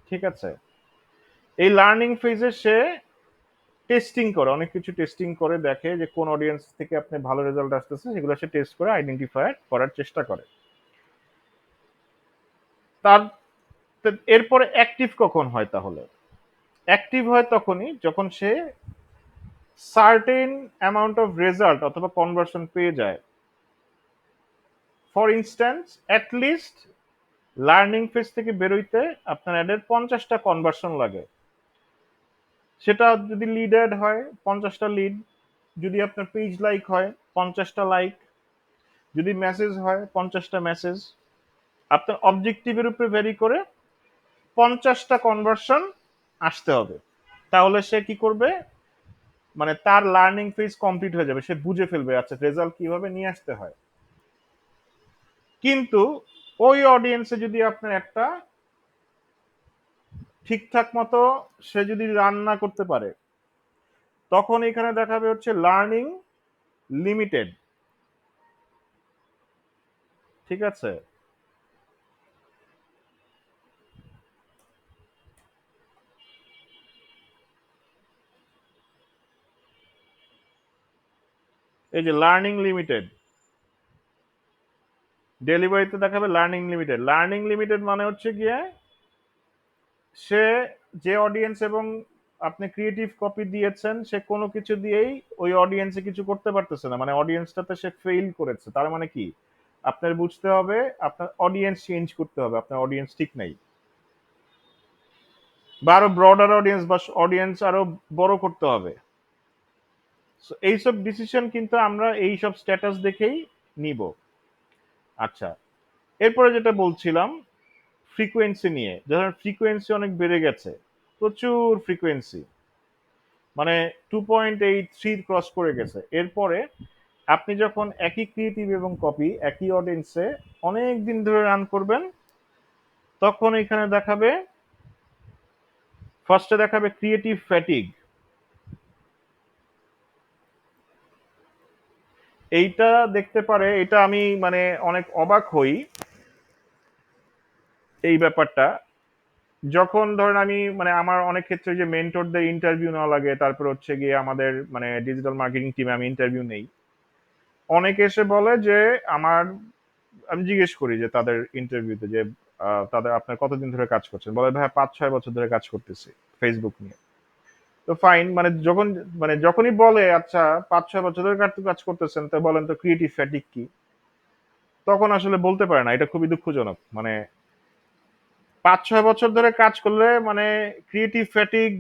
S1: ঠিক আছে? এই লার্নিং ফেজে সে টেস্টিং করে, অনেক কিছু টেস্টিং করে, দেখে যে কোন অডিয়েন্স থেকে আপনি ভালো রেজাল্ট আসতেছে, সেগুলো সে টেস্ট করে আইডেন্টিফাই করার চেষ্টা করে। তার এরপরে অ্যাক্টিভ কখন হয়? তাহলে অ্যাক্টিভ হয় তখনই যখন সে সার্টেন অ্যামাউন্ট অফ রেজাল্ট অথবা কনভার্সন পেয়ে যায়। For instance, at least learning phase থেকে বেরোইতে আপনার অ্যাডের 50টা কনভার্সন লাগে। সেটা যদি লিড অ্যাড হয়, 50টা লিড; যদি আপনার পেজ লাইক হয়, 50টা লাইক; যদি মেসেজ হয়, 50টা মেসেজ। আপনার অবজেক্টিভের উপরে ভ্যারি করে 50টা কনভার্সন আসতে হবে। তাহলে সে কি করবে? মানে তার লার্নিং ফেজ কমপ্লিট হয়ে যাবে, সে বুঝে ফেলবে আচ্ছা রেজাল্ট কিভাবে নিয়ে আসতে হয়। কিন্তু ওই অডিয়েন্সে যদি আপনার একটা ঠিকঠাক মতো সে যদি রান না করতে পারে, তখন এখানে দেখাবে হচ্ছে লার্নিং লিমিটেড। ঠিক আছে? এই যে লার্নিং লিমিটেড, ডেলিভারিতে দেখাবে লার্নিং লিমিটেড। লার্নিং লিমিটেড মানে হচ্ছে গিয়ে সে যে অডিয়েন্স এবং আপনি ক্রিয়েটিভ কপি দিয়েছেন, সে কোনো কিছু দিয়েই ওই অডিয়েন্সে কিছু করতে পারতেছে না, মানে অডিয়েন্সটাতে সে ফেইল করেছে। তার মানে কি? আপনার বুঝতে হবে আপনার অডিয়েন্স চেঞ্জ করতে হবে, আপনার অডিয়েন্স ঠিক নাই, বা আরো ব্রডার অডিয়েন্স বা অডিয়েন্স আরো বড় করতে হবে। এইসব ডিসিশন কিন্তু আমরা এইসব স্ট্যাটাস দেখেই নিব। আচ্ছা, এরপরে যেটা বলছিলাম ফ্রিকোয়েন্সি নিয়ে, যখন ফ্রিকোয়েন্সি অনেক বেড়ে গেছে, প্রচুর ফ্রিকোয়েন্সি, মানে 2.83 ক্রস করে গেছে, এরপরে আপনি যখন একই ক্রিয়েটিভ এবং কপি একই অডিয়েন্সে অনেক দিন ধরে রান করবেন, তখন এখানে দেখাবে, ফার্স্টে দেখাবে ক্রিয়েটিভ ফ্যাটিগ। এইটা দেখতে পারে, এটা আমি মানে অনেক অবাক হই এই ব্যাপারটা। যখন ধরেন আমি মানে আমার অনেক ক্ষেত্রে যে মেন্টরদের ইন্টারভিউ নেওয়া লাগে, তারপর হচ্ছে গিয়ে আমাদের মানে ডিজিটাল মার্কেটিং টিমে আমি ইন্টারভিউ নেই, অনেকে এসে বলে যে আমার, আমি জিজ্ঞেস করি যে তাদের ইন্টারভিউতে যে তাদের আপনার কতদিন ধরে কাজ করছেন, বলে ভাই 5-6 বছর ধরে কাজ করতেছি ফেসবুক নিয়ে। তো ফাইন, মানে যখন মানে যখনই বলে আচ্ছা 5-6 বছর ধরে কাজ করতেছেন, তো বলেন তো ক্রিয়েটিভ ফ্যাটিক কি, তখন আসলে বলতে পারে না। এটা খুবই দুঃখজনক। মানে 5-6 বছর ধরে কাজ করলে মানে ক্রিয়েটিভ ফ্যাটিক,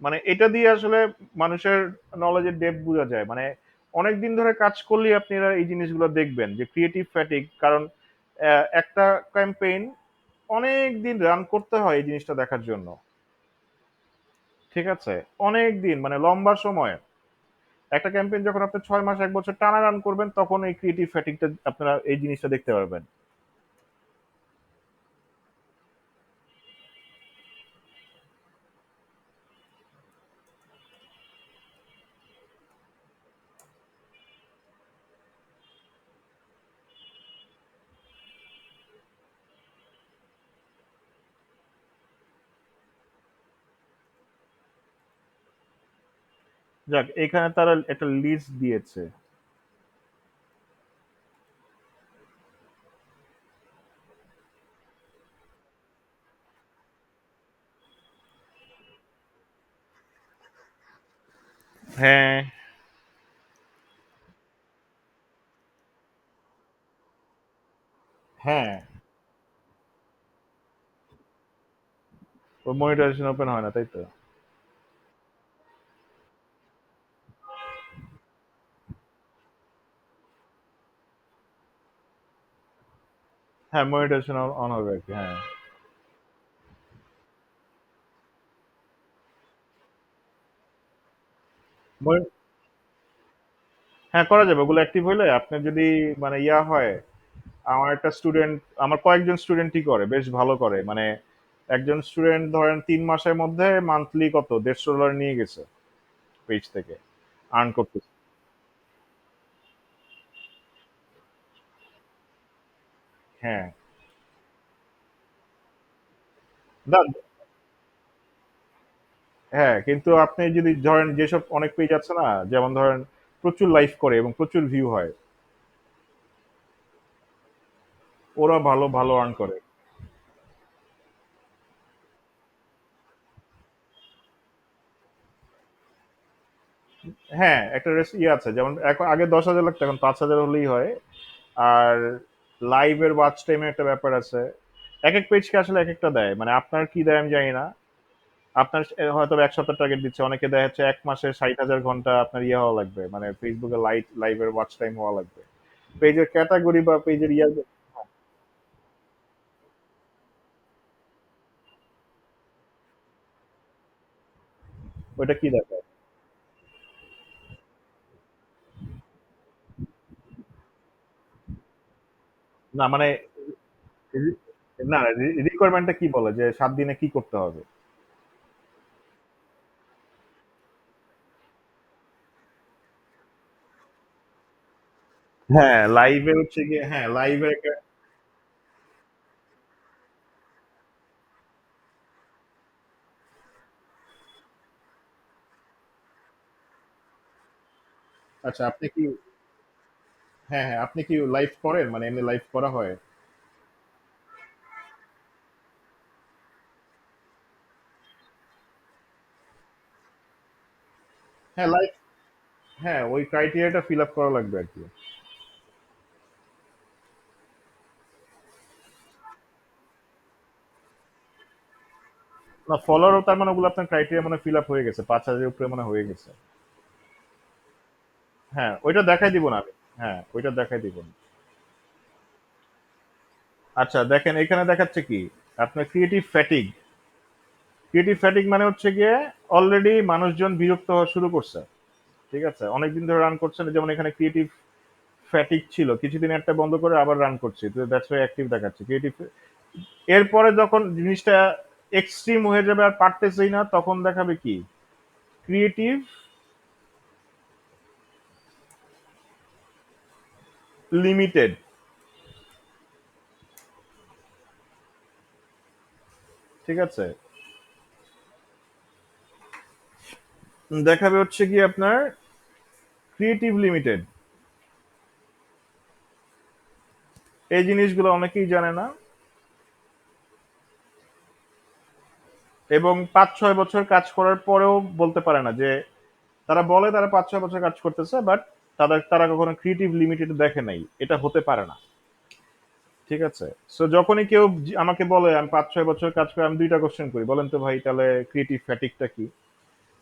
S1: মানে এটা দিয়ে আসলে মানুষের নলেজের ডেপথ বোঝা যায়। মানে অনেক দিন ধরে কাজ করলেই আপনি এই জিনিসগুলো দেখবেন যে ক্রিয়েটিভ ফ্যাটিক, কারণ একটা ক্যাম্পেইন অনেক দিন রান করতে হয় এই জিনিসটা দেখার জন্য। ঠিক আছে? অনেক দিন, মানে লম্বা সময়। একটা ক্যাম্পেইন যখন আপনি 6 মাস 1 বছর টানা রান করবেন, তখন এই ক্রিয়েটিভ ফ্যাটিকটা আপনারা এই জিনিসটা দেখতে পারবেন। যাক, এখানে তারা একটা লিস্ট দিয়েছে। হ্যাঁ, হ্যাঁ, মনিটাইজেশন ওপেন হয় না, তাই তো? হ্যাঁ, মনিটাইজেশন অন হবে আরকি। হ্যাঁ। মনি হ্যাঁ, করা যাবে। ওগুলো অ্যাক্টিভ হইলে আপনার যদি মানে হয়, আমার একটা স্টুডেন্ট, আমার কয়েকজন স্টুডেন্টই করে, বেশ ভালো করে। মানে একজন স্টুডেন্ট ধরেন ৩ মাসের মধ্যে মান্থলি কত $১৫০ নিয়ে গেছে পেজ থেকে। আর্ন করতেছে। হ্যাঁ। দা হ্যাঁ, কিন্তু আপনি যদি ধরেন যেসব অনেক পেজ আছে না? যেমন ধরেন প্রচুর লাইক করে এবং প্রচুর ভিউ হয়। ওরা ভালো, ভালো আর্ন করে। হ্যাঁ, একটা আছে। যেমন আগে ১০,০০০ লাগতো, এখন ৫,০০০ হলেই হয়। আর লাইভের ওয়াচ টাইমের একটা ব্যাপার আছে। একেক পেজকে আসলে একেকটা দেয়। মানে আপনার কি দেয় আমি জানি না। আপনার হয়তো ১ সপ্তাহ টার্গেট দিচ্ছে। অনেকে দেখা যাচ্ছে ১ মাসে ৬০,০০০ ঘন্টা আপনার হওয়া লাগবে। মানে ফেসবুকে লাইভের ওয়াচ টাইম হওয়া লাগবে। পেজের ক্যাটেগরি বা পেজের ওইটা কি দেখায়? না মানে রি না রিকোয়ারমেন্টটা কি বলে যে ৭ দিনে কি করতে হবে? হ্যাঁ, লাইভে হচ্ছে গিয়ে হ্যাঁ, লাইভে একটা আচ্ছা আপনি কি হ্যাঁ, হ্যাঁ, আপনি কি লাইভ করেন? মানে এমনি লাইভ করা হয়? হ্যাঁ, লাইভ হ্যাঁ, ওই ক্রাইটেরিয়াটা ফিল আপ করা লাগবে আরকি। না ফলোয়ারও তার মানে ওগুলো আপনার ক্রাইটেরিয়া মানে ফিল আপ হয়ে গেছে। ৫,০০০ এর উপরে মানে হয়ে গেছে। হ্যাঁ, ওইটা দেখাই দিব না আমি। হ্যাঁ, ওইটা দেখাই দিব না। আচ্ছা দেখেন এখানে দেখাচ্ছে কি? আপনার ক্রিয়েটিভ ফ্যাটিগ। ক্রিয়েটিভ ফ্যাটিগ মানে হচ্ছে গিয়ে অলরেডি মানুষজন বিরক্ত হওয়া শুরু করছে। ঠিক আছে? অনেকদিন ধরে রান করছেন, যেমন এখানে ক্রিয়েটিভ ফ্যাটিগ ছিল। কিছুদিন একটা বন্ধ করে আবার রান করছি। তো দ্যাটস ওয়াই অ্যাক্টিভ দেখাচ্ছে। ক্রিয়েটিভ এরপরে যখন জিনিসটা এক্সট্রিম হয়ে যাবে আর পারতেছেই না, তখন দেখাবে কি? Creative limited. ঠিক আছে? দেখাবে হচ্ছে কি আপনার ক্রিয়েটিভ লিমিটেড। এই জিনিসগুলো অনেকেই জানে না এবং ৫-৬ বছর কাজ করার পরেও বলতে পারে না যে, তারা বলে তারা ৫-৬ বছর কাজ করতেছে, বাট তারা কখনো ক্রিয়েটিভ লিমিটেড দেখে নাই। এটা হতে পারে না। ঠিক আছে? সো যখনই কেউ আমাকে বলে আমি ৫-৬ বছর কাজ করে, আমি ২ টা কোয়েশ্চেন করি। বলেন তো ভাই তাহলে ক্রিয়েটিভ ফ্যাটিগটা কি?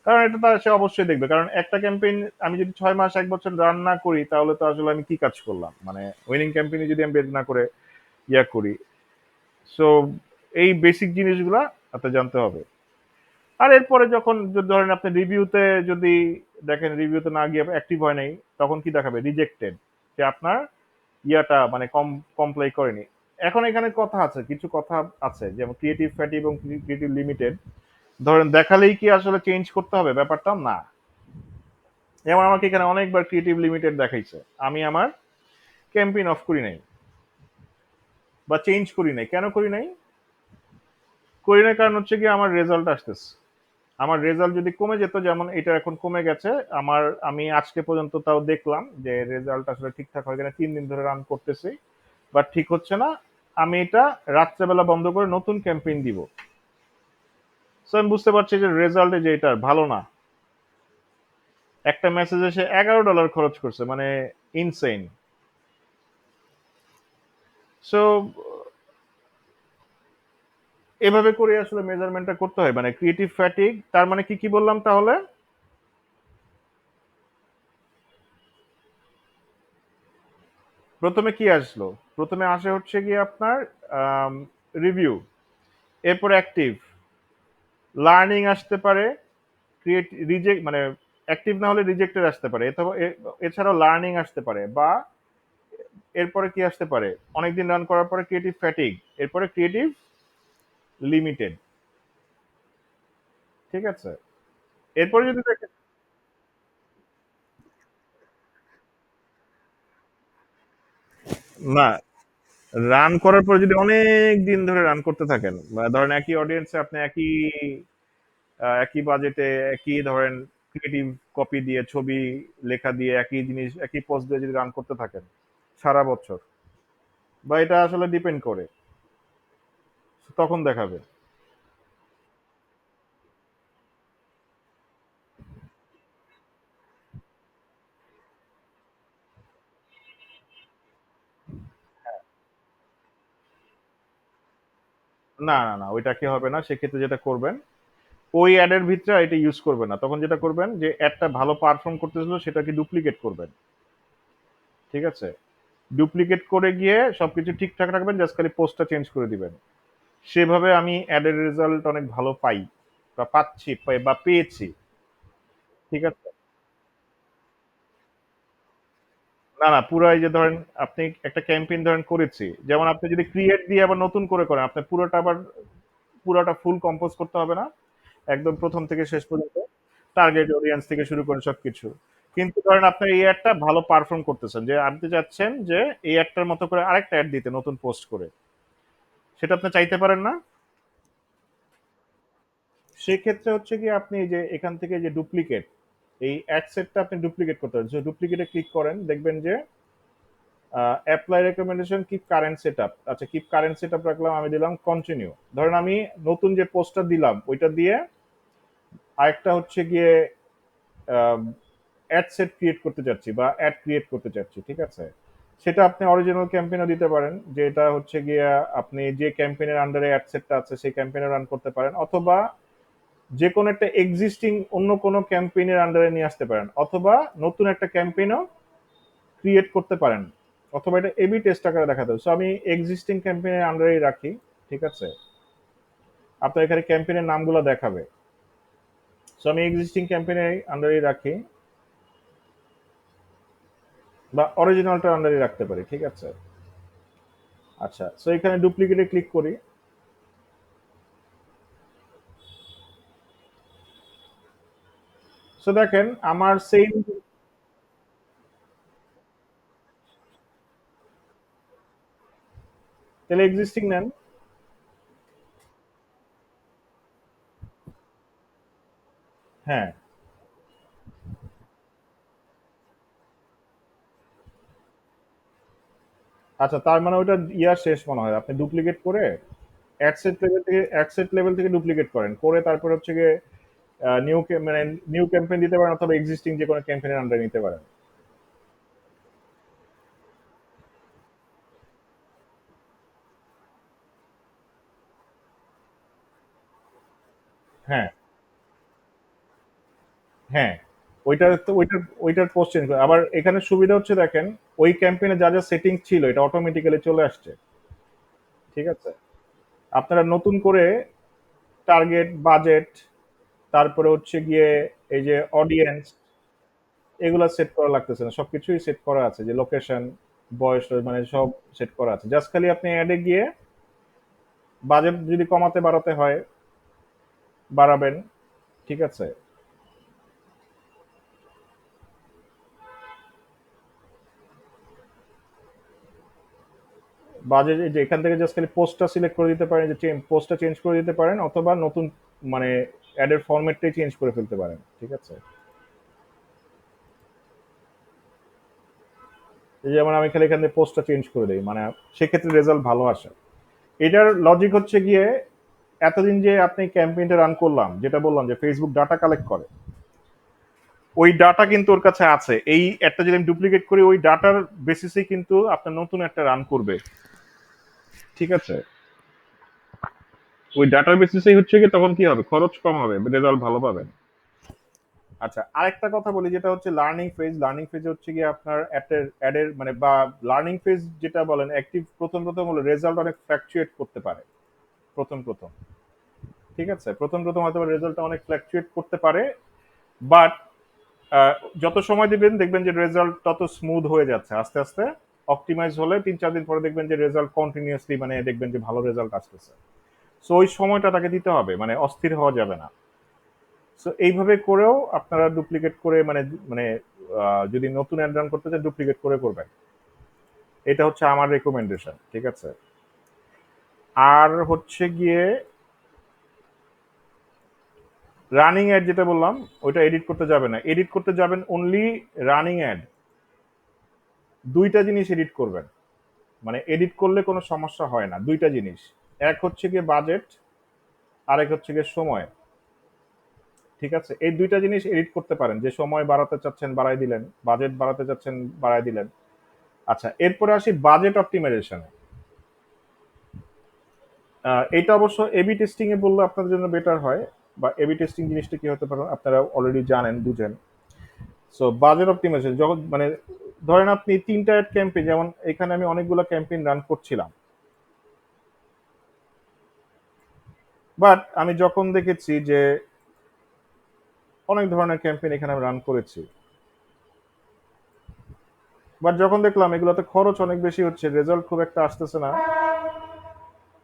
S1: কারণ এটা তার সে অবশ্যই দেখবে। কারণ একটা ক্যাম্পেইন আমি যদি ৬ মাস ১ বছর রান না করি তাহলে তো আসলে আমি কি কাজ করলাম? মানে উইনিং ক্যাম্পেইন যদি আমি বের না করে করি। সো এই বেসিক জিনিসগুলা আপনার জানতে হবে। আর এরপরে যখন ধরেন আপনি রিভিউতে যদি দেখেন রিভিউতে না গিয়ে অ্যাক্টিভ হয় নাই, তখন কি দেখাবে? রিজেক্টেড। যে আপনার মানে কমপ্লাই করেনি। এখন এখানে কথা আছে, কিছু কথা আছে যেমন ক্রিয়েটিভ ফ্যাটি এবং ক্রিয়েটিভ লিমিটেড। ধরেন দেখালেই কি আসলে চেঞ্জ করতে হবে? ব্যাপারটা না। যেমন আমাকে এখানে অনেকবার ক্রিয়েটিভ লিমিটেড দেখাইছে। আমি আমার ক্যাম্পেইন অফ করি নাই বা চেঞ্জ করি নাই। কেন করি নাই? করি নাই কারণ হচ্ছে গিয়ে আমার রেজাল্ট আসতেছে। আমার রেজাল্ট যদি কমে যেত, যেমন এটা এখন কমে গেছে, আমি আজকে পর্যন্ত তাও দেখলাম যে রেজাল্ট আসলে ঠিকঠাক হয় কিনা। ৩ দিন ধরে রান করতেছি, বাট ঠিক হচ্ছে না। আমি এটা রাত্রেবেলা বন্ধ করে নতুন ক্যাম্পেইন দিব। সো আমি বুঝতে পারছি যে রেজাল্টে যে এটা ভালো না। একটা মেসেজে সে $11 খরচ করছে, মানে ইনসেইন। সো এভাবে করে আসলে মেজারমেন্টটা করতে হয়। মানে ক্রিয়েটিভ ফ্যাটিগ তার মানে কি কি বললাম তাহলে? প্রথমে কি আসলো? প্রথমে আসে হচ্ছে গিয়ে আপনার রিভিউ, এরপরে অ্যাক্টিভ, লার্নিং আসতে পারে, ক্রিয়েট রিজেক্ট মানে অ্যাক্টিভ না হলে রিজেক্টেড আসতে পারে, এছাড়াও লার্নিং আসতে পারে, বা এরপরে কি আসতে পারে, অনেকদিন রান করার পরে ক্রিয়েটিভ ফ্যাটিগ, এরপরে ক্রিয়েটিভ লিমিটেড। ঠিক আছে, এরপরে যদি দেখেন, না, রান করার পরে যদি অনেক দিন ধরে রান করতে থাকেন, বা ধরেন একই অডিয়েন্সে আপনি একই বাজেটে একই ধরেন ক্রিয়েটিভ কপি দিয়ে, ছবি লেখা দিয়ে, একই জিনিস একই পোস্ট দিয়ে যদি রান করতে থাকেন সারা বছর, বা এটা আসলে ডিপেন্ড করে, তখন দেখাবে। না না না, ওইটা কি হবে না, সেক্ষেত্রে যেটা করবেন, ওই অ্যাডের ভিতরে এটা ইউজ করবেন না, তখন যেটা করবেন যে অ্যাডটা ভালো পারফর্ম করতেছিল সেটাকে ডুপ্লিকেট করবেন। ঠিক আছে, ডুপ্লিকেট করে গিয়ে সবকিছু ঠিকঠাক রাখবেন, জাস্ট খালি পোস্টটা চেঞ্জ করে দিবেন। সেভাবে আমি অ্যাডের রেজাল্ট অনেক ভালো পাই, বা পাচ্ছি, বা পেয়েছি। ঠিক আছে, না না, পুরো এই যে ধরেন আপনি একটা ক্যাম্পেইন ধরেন করেছি, যেমন আপনি যদি ক্রিয়েট দিয়ে আবার নতুন করে করেন, আপনি পুরোটা ফুল কম্পোজ করতে হবে না, একদম প্রথম থেকে শেষ পর্যন্ত, টার্গেট অডিয়েন্স থেকে শুরু করে সবকিছু। কিন্তু ধরেন আপনার এই অ্যাডটা ভালো পারফর্ম করতেছেন, যে আপনি চাচ্ছেন যে এই অ্যাডটার মতো করে আরেকটা অ্যাড দিতে নতুন পোস্ট করে, সেটা আপনি চাইতে পারেন না। সেক্ষেত্রে হচ্ছে কি, আপনি এই যে এখান থেকে যে ডুপ্লিকেট, এই অ্যাড সেটটা আপনি ডুপ্লিকেট করতে পারেন, যে ডুপ্লিকেটে ক্লিক করেন, দেখবেন যে apply recommendation keep current set up. আচ্ছা, কিপ কারেন্ট সেট আপ রাখলাম, আমি দিলাম কন্টিনিউ। ধরেন আমি নতুন যে পোস্টটা দিলাম ওইটা দিয়ে আরেকটা হচ্ছে গিয়ে অ্যাড সেট ক্রিয়েট করতে চাচ্ছি, বা অ্যাড ক্রিয়েট করতে চাচ্ছি। ঠিক আছে, সেটা আপনি অরিজিনাল ক্যাম্পেইনও দিতে পারেন, যে এটা হচ্ছে গিয়া আপনি যে ক্যাম্পেইনের আন্ডারে অ্যাড সেটটা আছে সেই ক্যাম্পেইনে রান করতে পারেন, অথবা যে কোনো একটা এক্সিস্টিং অন্য কোনো ক্যাম্পেইনের আন্ডারে নিয়ে আসতে পারেন, অথবা নতুন একটা ক্যাম্পেইনও ক্রিয়েট করতে পারেন, অথবা এটা এবি টেস্ট আকারে দেখাতে হবে। সো আমি এক্সিস্টিং ক্যাম্পেইনের আন্ডারেই রাখি। ঠিক আছে, আপনার এখানে ক্যাম্পেইনের নামগুলো দেখাবে। সো আমি এক্সিস্টিং ক্যাম্পেইনের আন্ডারেই রাখি, বা অরিজিনালটার আন্ডারে রাখতে পারি। ঠিক আছে, আচ্ছা, সো এখানে ডুপ্লিকেটে ক্লিক করি। সো দেখেন আমার সেম, তাহলে এক্সিস্টিং নেন। হ্যাঁ, আচ্ছা, তার মানে ওইটা ইয়ার শেষ মনে হয়, আপনি ডুপ্লিকেট করে অ্যাডসেট লেভেল থেকে ডুপ্লিকেট করেন, করে তারপর হচ্ছে গিয়ে মানে নিউ ক্যাম্পেইন দিতে পারেন, অথবা এক্সিস্টিং যে কোনো ক্যাম্পেইনের আন্ডারে নিতে পারেন। হ্যাঁ, হ্যাঁ, ওইটার পোস্ট চেঞ্জ করে আবার এখানে সুবিধা হচ্ছে, দেখেন ওই ক্যাম্পেইনে যা যা সেটিং ছিল এটা অটোমেটিক্যালি চলে আসছে। ঠিক আছে, আপনারা নতুন করে টার্গেট, বাজেট, তারপরে হচ্ছে গিয়ে এই যে অডিয়েন্স, এগুলা সেট করা লাগতেছে না, সবকিছুই সেট করা আছে, যে লোকেশন, বয়স, মানে সব সেট করা আছে, জাস্ট খালি আপনি অ্যাডে গিয়ে বাজেট যদি কমাতে বাড়াতে হয় বাড়াবেন। ঠিক আছে, বাজেট যে এখান থেকে জাস্ট খালি পোস্টটা সিলেক্ট করে দিতে পারেন, যে পোস্টটা চেঞ্জ করে দিতে পারেন, অথবা নতুন মানে অ্যাডের ফরম্যাটটাই চেঞ্জ করে ফেলতে পারেন। ঠিক আছে, এই যেমন আমি খালি এখান থেকে পোস্টটা চেঞ্জ করে দিই, মানে সেক্ষেত্রে রেজাল্ট ভালো আসে। এটার লজিক হচ্ছে গিয়ে, এতদিন যে আপনি ক্যাম্পেইনটা রান করলাম, যেটা বললাম যে ফেসবুক ডাটা কালেক্ট করে, ওই ডাটা কিন্তু ওর কাছে আছে, এই একটা যদি আমি ডুপ্লিকেট করি ওই ডাটার বেসিসে কিন্তু আপনার নতুন একটা রান করবে। ঠিক আছে, ওই ডাটার বেসিসেই হচ্ছে কি, তখন কি হবে, খরচ কম হবে, রেজাল্ট ভালো পাবেন। আচ্ছা, আরেকটা কথা বলি যেটা হচ্ছে লার্নিং ফেজ। লার্নিং ফেজ হচ্ছে গিয়ে আপনার অ্যাডের মানে বা লার্নিং ফেজ যেটা বলেন অ্যাক্টিভ প্রথম হলো রেজাল্ট অনেক ফ্ল্যাকচুয়েট করতে পারে প্রথম। ঠিক আছে? প্রথম হয়তো রেজাল্টটা অনেক ফ্ল্যাকচুয়েট করতে পারে। বাট যত সময় দিবেন দেখবেন যে রেজাল্ট তত স্মুথ হয়ে যাচ্ছে আস্তে অপটিমাইজ হলে ৩-৪ দিন পরে দেখবেন যে রেজাল্ট কন্টিনিউয়াসলি মানে দেখবেন যে ভালো রেজাল্ট আসতেছে। সো ওই সময়টা তাকে দিতে হবে, মানে অস্থির হওয়া যাবে না। সো এইভাবে করেও আপনারা ডুপ্লিকেট করে মানে যদি নতুন অ্যাড রান করতে চান ডুপ্লিকেট করে করবেন। এটা হচ্ছে আমার রেকমেন্ডেশন। ঠিক আছে? আর হচ্ছে গিয়ে রানিং অ্যাড যেটা বললাম ওইটা এডিট করতে যাবে না, এডিট করতে যাবেন অনলি রানিং অ্যাড। দুইটা জিনিস এডিট করবেন, মানে এডিট করলে কোনো সমস্যা হয় না। দুইটা জিনিস, এক হচ্ছে গিয়ে বাজেট, আরেক হচ্ছে গিয়ে সময়। ঠিক আছে? এই দুইটা জিনিস এডিট করতে পারেন, যে সময় বাড়াতে চাচ্ছেন বাড়াই দিলেন, বাজেট বাড়াতে চাচ্ছেন বাড়াই দিলেন। আচ্ছা, এরপরে আসি বাজেট অপটিমাইজেশনে। এটা অবশ্য এবি টেস্টিং এ বললে আপনাদের জন্য বেটার হয়, বা এবি টেস্টিং জিনিসটা কি হতে পারে আপনারা অলরেডি জানেন বুঝেন। সো বাজেট অপটিমাইজেশন যখন মানে ধরেন আপনি ৩টা অ্যাড ক্যাম্পেইন, যেমন এখানে আমি অনেকগুলো ক্যাম্পেইন রান করছিলাম, বাট আমি যখন দেখেছি যে অনেক ধরনের ক্যাম্পেইন এখানে আমি রান করেছি, বাট যখন দেখলাম এগুলোতে খরচ অনেক বেশি হচ্ছে, রেজাল্ট খুব একটা আসতেছে না,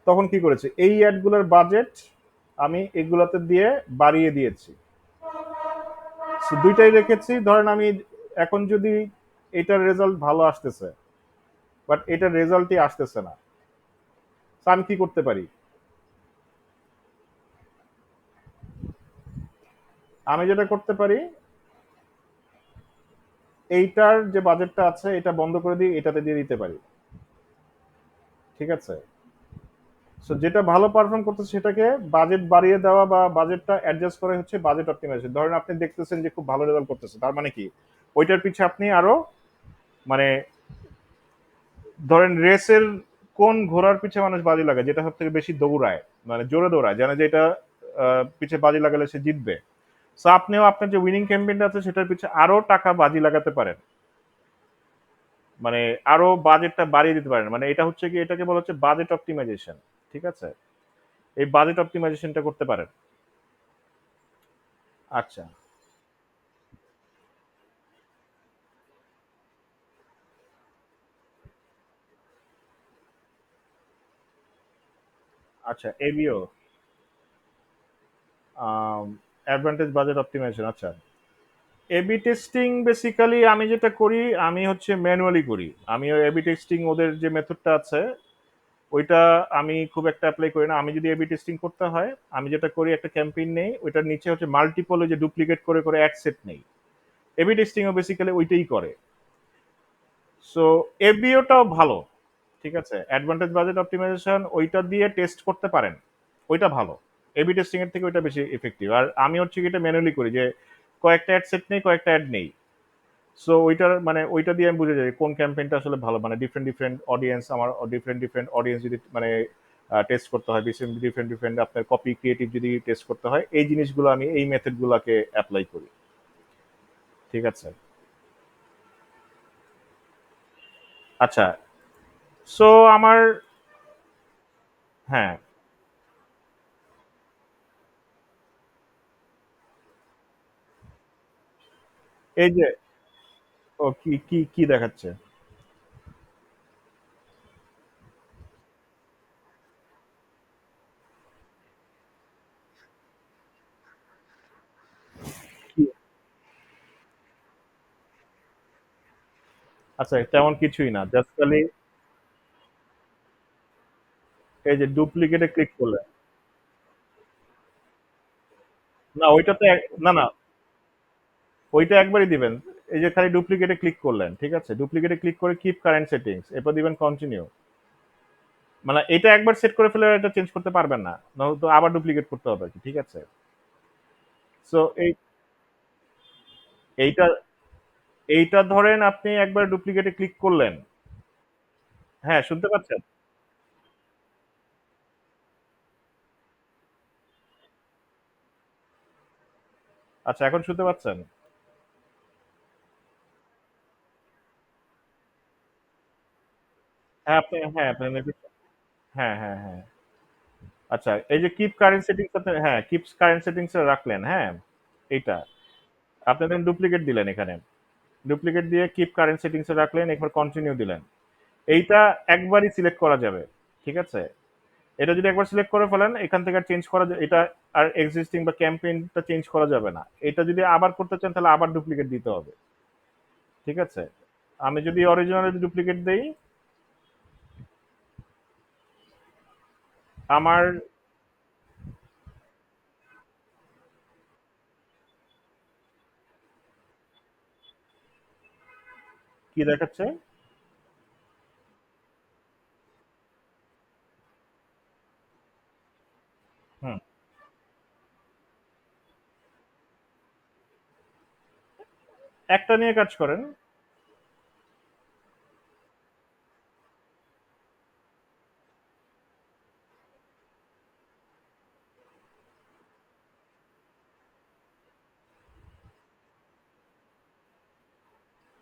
S1: তখন কি করেছে এই অ্যাডগুলোর বাজেট আমি এগুলোতে দিয়ে বাড়িয়ে দিয়েছি। So, দুইটাই রেখেছি। ধরেন আমি এখন যদি এটার রেজাল্ট ভালো আসতেছে, বাট এটার রেজাল্টই আসতেছে না, তো আমি কি করতে পারি? আমি যেটা করতে পারি, এইটার যে বাজেটটা আছে এটা বন্ধ করে দিয়ে এটাতে দিয়ে দিতে পারি। ঠিক আছে? সো যেটা ভালো পারফর্ম করতেছে সেটাকে বাজেট বাড়িয়ে দেওয়া বা বাজেটটা অ্যাডজাস্ট করা হচ্ছে বাজেট অপটিমাইজেশন। ধরেন আপনি দেখতেছেন যে খুব ভালো রেজাল্ট করতেছে, তার মানে কি ওইটার পিছে আপনি আরো মানে ধরেন রেসের কোন ঘোড়ার পিছে মানুষ বাজি লাগায়, যেটা সব থেকে বেশি দৌড়ায়, মানে জোরে দৌড়ায়, জানে যে এটা পিছে বাজি লাগালে সে জিতবে। সো আপনিও আপনার যে উইনিং ক্যাম্পেইনটা আছে সেটার পিছে আরো টাকা বাজি লাগাতে পারেন, মানে আরো বাজেটটা বাড়িয়ে দিতে পারেন। মানে এটা হচ্ছে কি, এটাকে বলা হচ্ছে বাজেট অপটিমাইজেশন। ঠিক আছে? এই বাজেট অপটিমাইজেশনটা করতে পারেন। আচ্ছা। আচ্ছা, এবিও অ্যাডভান্টেজ বাজেট অপটিমাইজেশন। আচ্ছা, এবি টেস্টিং বেসিক্যালি আমি যেটা করি, আমি হচ্ছে ম্যানুয়ালি করি। আমি ওই এবি টেস্টিং ওদের যে মেথডটা আছে ওইটা আমি খুব একটা অ্যাপ্লাই করি না। আমি যদি এবি টেস্টিং করতে হয়, আমি যেটা করি একটা ক্যাম্পেইন নেই, ওইটার নিচে হচ্ছে মাল্টিপল যে ডুপ্লিকেট করে অ্যাড সেট নেই। এবি টেস্টিংও বেসিক্যালি ওইটাই করে। সো এবিওটাও ভালো। ঠিক আছে? অ্যাডভান্টেজ বাজেট অপটিমাইজেশন ওইটা দিয়ে টেস্ট করতে পারেন, ওইটা ভালো। এবি টেস্টিং এর থেকে ওইটা বেশি ইফেক্টিভ। আর আমি হচ্ছে কি এটা ম্যানুয়ালি করি, যে কয়েকটা অ্যাড সেট নেই, কয়েকটা অ্যাড নেই। সো ওইটার মানে ওইটা দিয়ে আমি বুঝে যাই কোন ক্যাম্পেইনটা আসলে ভালো, মানে ডিফারেন্ট অডিয়েন্স, আমার ডিফারেন্ট অডিয়েন্স যদি মানে টেস্ট করতে হয়, ডিফারেন্ট আপনার কপি ক্রিয়েটিভ যদি টেস্ট করতে হয়, এই জিনিসগুলো আমি এই মেথডগুলোকে অ্যাপ্লাই করি। ঠিক আছে? আচ্ছা। সো আমার, হ্যাঁ, এই যে ও কি কি কি দেখাচ্ছে? কি? আচ্ছা, তেমন কিছুই না, জাস্ট খালি এই যে ডুপ্লিকেটে ক্লিক করলে, না ওইটাতে না না, ওইটা একবারই দিবেন। এই যে খালি ডুপ্লিকেটে ক্লিক করলেন, ঠিক আছে? ডুপ্লিকেটে ক্লিক করে কিপ কারেন্ট সেটিংস, এরপর দিবেন কন্টিনিউ। মানে এটা একবার সেট করে ফেলে এটা চেঞ্জ করতে পারবেন না, নাহলে তো আবার ডুপ্লিকেট করতে হবে আর কি। ঠিক আছে? সো এইটা এইটা ধরেন আপনি একবার ডুপ্লিকেটে ক্লিক করলেন। হ্যাঁ, শুনতে পাচ্ছেন? আচ্ছা, এখন শুনতে পাচ্ছেন? হ্যাঁ, আপনি হ্যাঁ, হ্যাঁ, হ্যাঁ। আচ্ছা, এই যে কিপ কারেন্ট সেটিংস আপনি, হ্যাঁ, কিপ কারেন্ট সেটিংস এ রাখলেন, হ্যাঁ? এইটা। আপনি দেখেন ডুপ্লিকেট দিলেন এখানে। ডুপ্লিকেট দিয়ে কিপ কারেন্ট সেটিংস এ রাখলেন, এরপর কন্টিনিউ দিলেন। এইটা একবারই সিলেক্ট করা যাবে। ঠিক আছে? এটা যদি একবার সিলেক্ট করে ফেলেন, এখান থেকে আর চেঞ্জ করা এটা আর এক্সিস্টিং বা ক্যাম্পেইনটা চেঞ্জ করা যাবে না। এটা যদি আবার করতে চান তাহলে আবার ডুপ্লিকেট দিতে হবে। ঠিক আছে? আমি যদি অরিজিনাল ডুপ্লিকেট দেই, আমার কি দেখাচ্ছে? হুম, একটা নিয়ে কাজ করেন।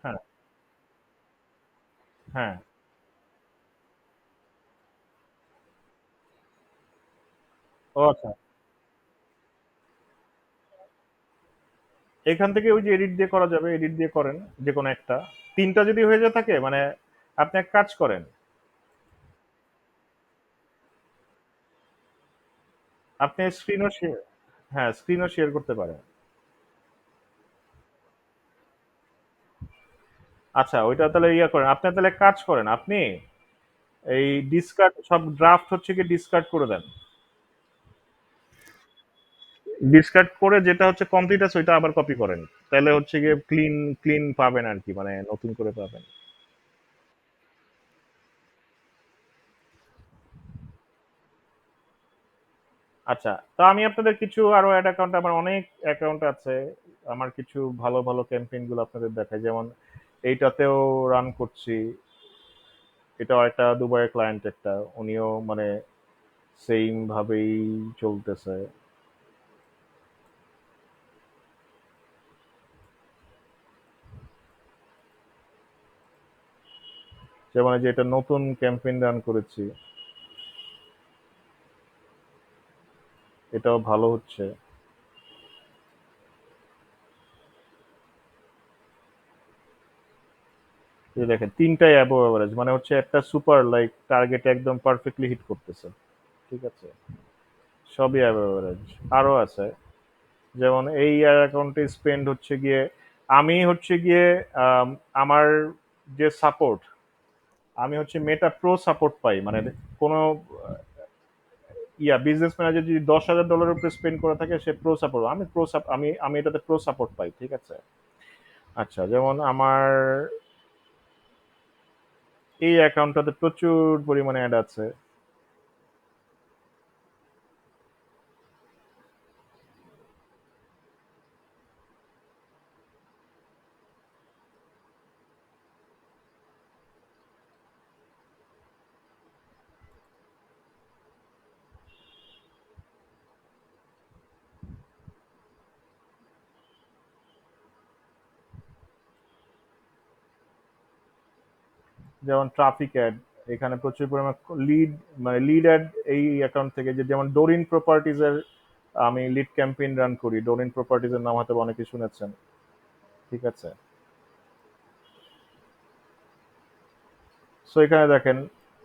S1: হ্যাঁ, হ্যাঁ। ও আচ্ছা। এখান থেকে ওই যে এডিট দিয়ে করা যাবে, এডিট দিয়ে করেন যে কোনো একটা। ৩ টা যদি হয়ে যায় থাকে মানে আপনি এক কাজ করেন। আপনি স্ক্রিনও শেয়ার, হ্যাঁ, স্ক্রিনও শেয়ার করতে পারেন। আচ্ছা, ওইটা তাহলে ইয়া করেন। আপনি তাহলে এক কাজ করেন। আপনি এই ডিসকার্ড সব ড্রাফট হচ্ছে কি ডিসকার্ড করে দেন। ডিসকার্ড করে যেটা হচ্ছে কমপ্লিট আছে ওইটা আবার কপি করেন। তাহলে হচ্ছে গিয়ে ক্লিন ক্লিন পাবেন আরকি, মানে নতুন করে পাবেন। আচ্ছা, তো আমি আপনাদের কিছু আরো অ্যাড অ্যাকাউন্ট, আমার অনেক অ্যাকাউন্ট আছে। আমার কিছু ভালো ভালো ক্যাম্পেইন গুলো আপনাদের দেখাই, যেমন এইটাতেও রান করছি। এটাও একটা দুবাইয়ের ক্লায়েন্ট একটা, উনিও মানে সেম ভাবেই চলতেছে। যেমন এই যে এটা নতুন ক্যাম্পেইন রান করেছি, এটাও ভালো হচ্ছে। এই যে দেখেন তিনটাই অ্যাবভ এভারেজ, মানে হচ্ছে একটা সুপার লাইক টার্গেট একদম পারফেক্টলি হিট করতেছে। ঠিক আছে? সবই অ্যাবভ এভারেজ। আরো আছে, যেমন এই ইয়ার অ্যাকাউন্টে স্পেন্ড হচ্ছে গিয়ে, আমি হচ্ছে গিয়ে আম, আমার যে সাপোর্ট, আমি হচ্ছে মেটা প্রো সাপোর্ট পাই, মানে কোনো বিজনেস ম্যানেজার যদি $10,000 উপরে স্পেন্ড করে থাকে সে প্রো সাপোর্ট, আমি প্রো আমি আমি এটাতে প্রো সাপোর্ট পাই। ঠিক আছে? আচ্ছা, যেমন আমার এই অ্যাকাউন্টটাতে প্রচুর পরিমাণে অ্যাড আছে। যেমন ট্রাফিক অ্যাড, এখানে প্রচুর পরিমাণ লিড, মানে লিড অ্যাড এই অ্যাকাউন্ট থেকে, যে যেমন ডোরিন প্রপার্টিজের আমি লিড ক্যাম্পেইন রান করি। ডোরিন প্রপার্টিজের নাম হয়তো অনেকে শুনেছেন। ঠিক আছে? সো এখানে দেখেন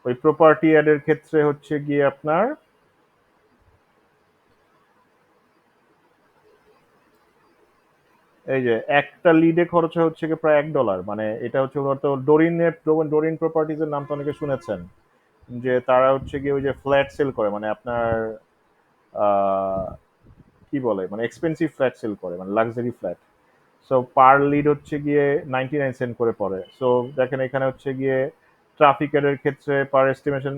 S1: ওই প্রপার্টি অ্যাডের ক্ষেত্রে হচ্ছে গিয়ে আপনার এই যে একটা লিডে খরচ হয় হচ্ছে গিয়ে প্রায় $1, মানে এটা হচ্ছে তো ডোরিনের, ডোরিন প্রপার্টিজের নাম তো অনেকে শুনেছেন, যে তারা হচ্ছে গিয়ে ওই যে ফ্ল্যাট সেল করে, মানে আপনার আহ, কি বলে, মানে এক্সপেন্সিভ ফ্ল্যাট সেল করে, মানে লাক্সারি ফ্ল্যাট। সো পার লিড হচ্ছে গিয়ে 99 সেন্ট করে পড়ে। সো দেখেন এখানে হচ্ছে গিয়ে ট্রাফিক এর ক্ষেত্রে পার এস্টিমেশন,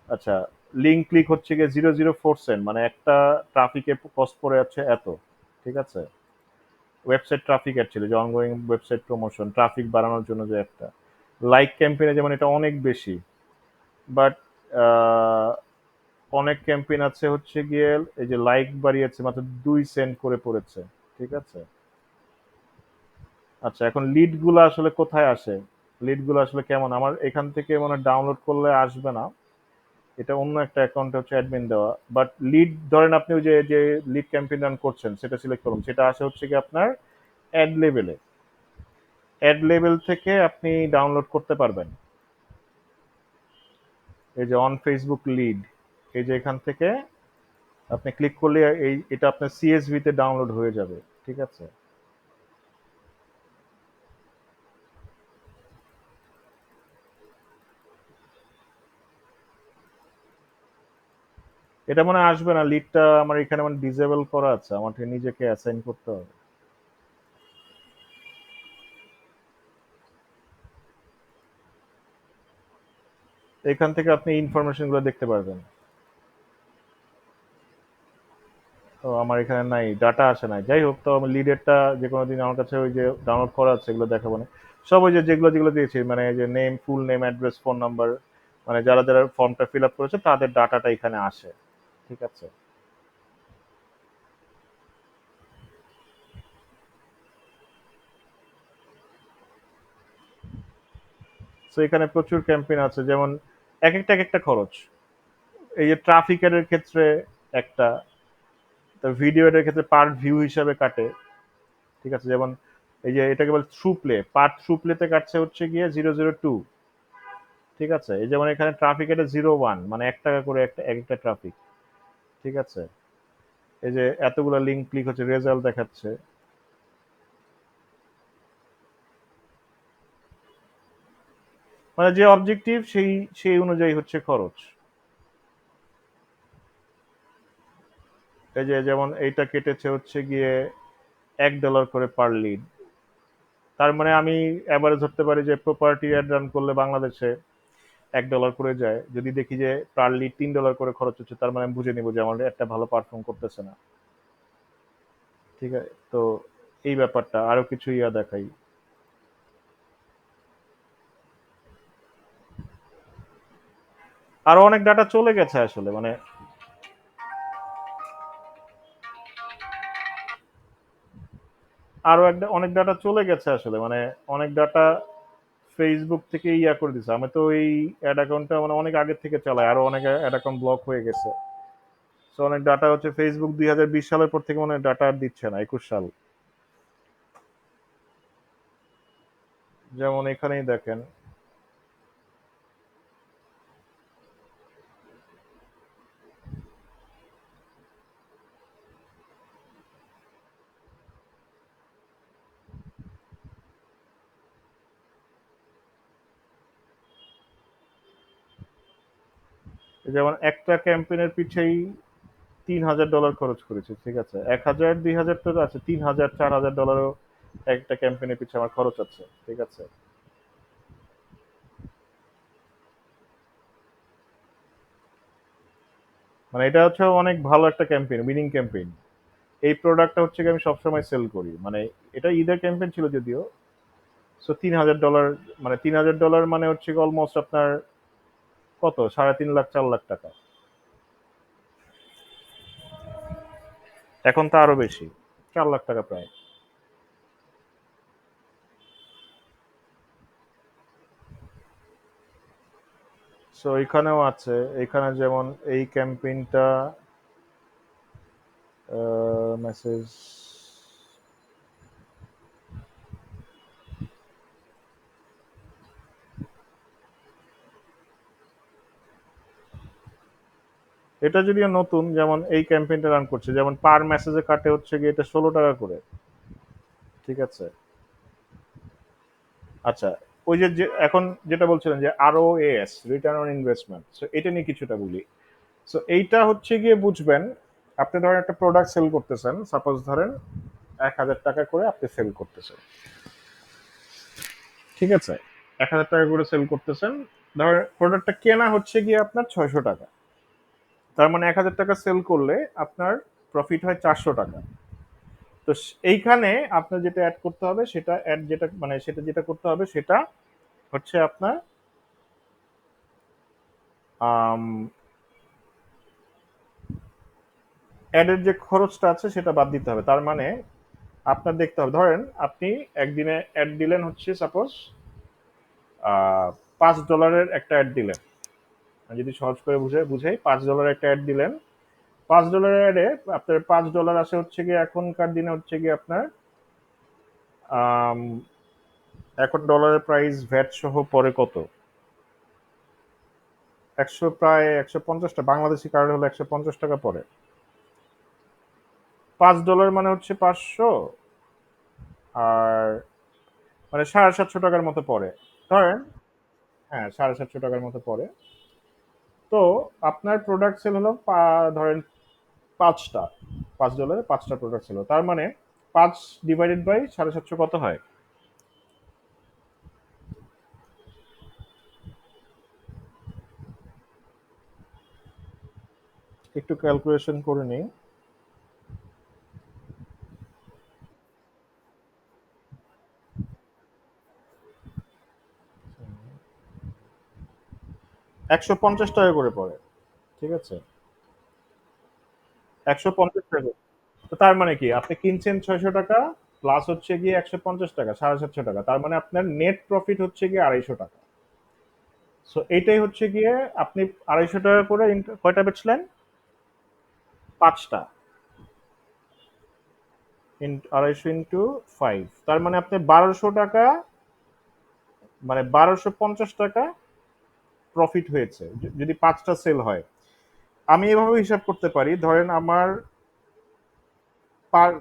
S1: আচ্ছা, লিঙ্ক ক্লিক হচ্ছে গিয়ে 0.04 সেন্ট, মানে একটা ট্রাফিকে কস্ট পড়ে যাচ্ছে এত। ঠিক আছে? ওয়েবসাইট ট্রাফিক অ্যাড ছিল, যে অনগোয়িং ওয়েবসাইট প্রমোশন ট্রাফিক বাড়ানোর জন্য যে একটা লাইক ক্যাম্পেইনে, যেমন এটা অনেক বেশি। বাট অনেক ক্যাম্পেইন আছে হচ্ছে গিয়ে এই যে লাইক বাড়িয়েছে মাত্র 2 সেন্ট করে পড়েছে। ঠিক আছে? আচ্ছা, এখন লিড গুলো আসলে কোথায় আসে? লিড গুলো আসলে কেমন? আমার এখান থেকে মানে ডাউনলোড করলে আসবে না। এটা অন্য একটা অ্যাকাউন্টে হচ্ছে অ্যাডমিন দেওয়া। বাট লিড ধরেন আপনি ওই যে লিড ক্যাম্পেইন রান করছেন সেটা সিলেক্ট করুন। সেটা আসে হচ্ছে কি আপনার অ্যাড লেভেলে। অ্যাড লেভেল থেকে আপনি ডাউনলোড করতে পারবেন। এই যে অন ফেসবুক লিড, এই যে এখান থেকে আপনি ক্লিক করলে এটা আপনার সিএসভি তে ডাউনলোড হয়ে যাবে। ঠিক আছে? এটা মনে হয় আসবে না, লিডটা আমার এখানে মানে ডিসেবল করা আছে, আমাকে নিজেকে অ্যাসাইন করতে হবে। এখান থেকে আপনি ইনফরমেশন গুলো দেখতে পারবেন। তো আমার এখানে নাই, ডাটা আসে নাই। যাই হোক, তো আমি লিডেরটা যে কোনো দিন আমার কাছে ওই যে ডাউনলোড করা আছে, এগুলো দেখাবো না। সব ওই যে যেগুলো যেগুলো দিয়েছি, মানে এই যে name, full name, address, phone number, মানে যারা যারা ফর্মটা ফিল আপ করেছে তাদের ডাটাটা এখানে আসে। ঠিক আছে? তো এখানে প্রচুর ক্যাম্পেইন আছে, যেমন এক একটা খরচ। এই যে ট্রাফিক এর ক্ষেত্রে একটা, তো ভিডিও এর ক্ষেত্রে পার ভিউ হিসাবে কাটে। ঠিক আছে? যেমন এই যে এটাকে বলে থ্রু প্লে, পার থ্রু প্লেতে কাটছে হচ্ছে গিয়ে 002। ঠিক আছে? এই যেমন এখানে ট্রাফিক এটা 01, মানে 1 টাকা করে একটা এক একটা ট্রাফিক। ঠিক আছে? এই যে এতগুলো লিঙ্ক ক্লিক হচ্ছে, রেজাল্ট দেখাচ্ছে। মানে যে অবজেক্টিভ সেই সেই অনুযায়ী হচ্ছে খরচ। এই যে যেমন এইটা কেটেছে হচ্ছে গিয়ে $1 করে পার লিড। তার মানে আমি এভারেজ ধরতে পারি যে প্রপার্টি অ্যাড রান করলে বাংলাদেশে $1 করে যায়। যদি দেখি যে পার লিড $3 করে খরচ হচ্ছে, তার মানে আমি বুঝে নিব যে আমার একটা ভালো পারফর্ম করতেছে না। ঠিক আছে? তো এই ব্যাপারটা আরো কিছু ইয়া দেখাই। আরো অনেক ডাটা চলে গেছে আসলে, মানে আরো একটা অনেক ডাটা চলে গেছে আসলে, মানে অনেক ডাটা ফেসবুক থেকে ইয়া করে দিছে। আমি তো এই অ্যাড অ্যাকাউন্টটা মানে অনেক আগে থেকে চালাই, আরো অনেক অ্যাড অ্যাকাউন্ট ব্লক হয়ে গেছে। তো অনেক ডাটা হচ্ছে ফেসবুক 2020 সালের পর থেকে মানে ডাটা আর দিচ্ছে না, 21 সাল। যেমন এখানেই দেখেন, যেমন একটা ক্যাম্পেইনের পিছেই $3,000 খরচ করেছে। ঠিক আছে? 1,000 2,000 তো আছে, 3,000 $4,000 একটা ক্যাম্পেইনের পিছে আমার খরচ আছে। ঠিক আছে? মানে এটা হচ্ছে অনেক ভালো একটা ক্যাম্পেইন, উইনিং ক্যাম্পেইন। এই প্রোডাক্টটা হচ্ছে গিয়ে আমি সবসময় সেল করি, মানে এটা ঈদের ক্যাম্পেইন ছিল যদিও। সো $3,000, মানে $3,000 মানে হচ্ছে অলমোস্ট আপনার কত, 3.5 লাখ 4 লাখ টাকা। এখন তো আরো বেশি, 4 লাখ টাকা প্রায়। সো এখানেও আছে। এখানে যেমন এই ক্যাম্পেইনটা, মেসেজ, এটা যদিও নতুন, যেমন এই ক্যাম্পেইনটা রান করছে, যেমন পার মেসেজে কাটে হচ্ছে গিয়ে এটা 16 টাকা করে। ঠিক আছে? আচ্ছা, ওই যে এখন যেটা বলছিলেন যে ROAS, return on investment, so এটা নিয়ে কিছুটা বলি। সো এইটা হচ্ছে গিয়ে বুঝবেন, আপনি ধরেন একটা প্রোডাক্ট সেল করতেছেন, সাপোজ ধরেন 1,000 টাকা করে আপনি সেল করতেছেন। ঠিক আছে? 1,000 টাকা করে সেল করতেছেন। ধরেন প্রোডাক্টটা কেনা হচ্ছে গিয়ে আপনার 600 টাকা। তার মানে 1,000 টাকা সেল করলে আপনার প্রফিট হয় 400 টাকা। তো এইখানে আপনার যেটা অ্যাড করতে হবে, সেটা অ্যাড যেটা মানে সেটা যেটা করতে হবে সেটা হচ্ছে আপনার অ্যাডের যে খরচটা আছে সেটা বাদ দিতে হবে। তার মানে আপনার দেখতে হবে, ধরেন আপনি একদিনে অ্যাড দিলেন হচ্ছে সাপোজ $5 একটা অ্যাড দিলেন। আমি যদি সহজ করে বুঝাই, $5 একটা অ্যাড দিলেন। $5 অ্যাডে আপনার $5 আসে হচ্ছে গিয়ে এখনকার দিনে হচ্ছে গিয়ে আপনার আম, এখন ডলারের প্রাইস ভ্যাট সহ পরে কত, প্রায় 150 টাকা, বাংলাদেশি কার্ড হলো 150 টাকা পরে। $5 মানে হচ্ছে 500, আর মানে 750 টাকার মতো পড়ে ধরেন। হ্যাঁ, 750 টাকার মতো পড়ে। তো আপনার প্রোডাক্ট সেল হলো ধরেন 5টা, $5 5টা প্রোডাক্ট সেল হলো, তার মানে 5 ডিভাইডেড বাই 750 কত হয়? একটু ক্যালকুলেশন করে নিই। 150 টাকা করে পড়ে, ঠিক আছে? 150 টাকা। তো তার মানে কি, আপনি কিনছেন 600 টাকা, প্লাস হচ্ছে গিয়ে 150 টাকা, 750 টাকা, তার মানে আপনার নেট প্রফিট হচ্ছে গিয়ে 250 টাকা। সো এইটাই হচ্ছে গিয়ে আপনি 250 টাকা করে কয়টা বেচলেন? 5টা। 250 ইন্টু 5, তার মানে আপনি 1200 টাকা, মানে 1250 টাকা প্রফিট হয়েছে যদি 5টা সেল হয়। আমি এভাবে হিসাব করতে পারি, ধরেন আমার পার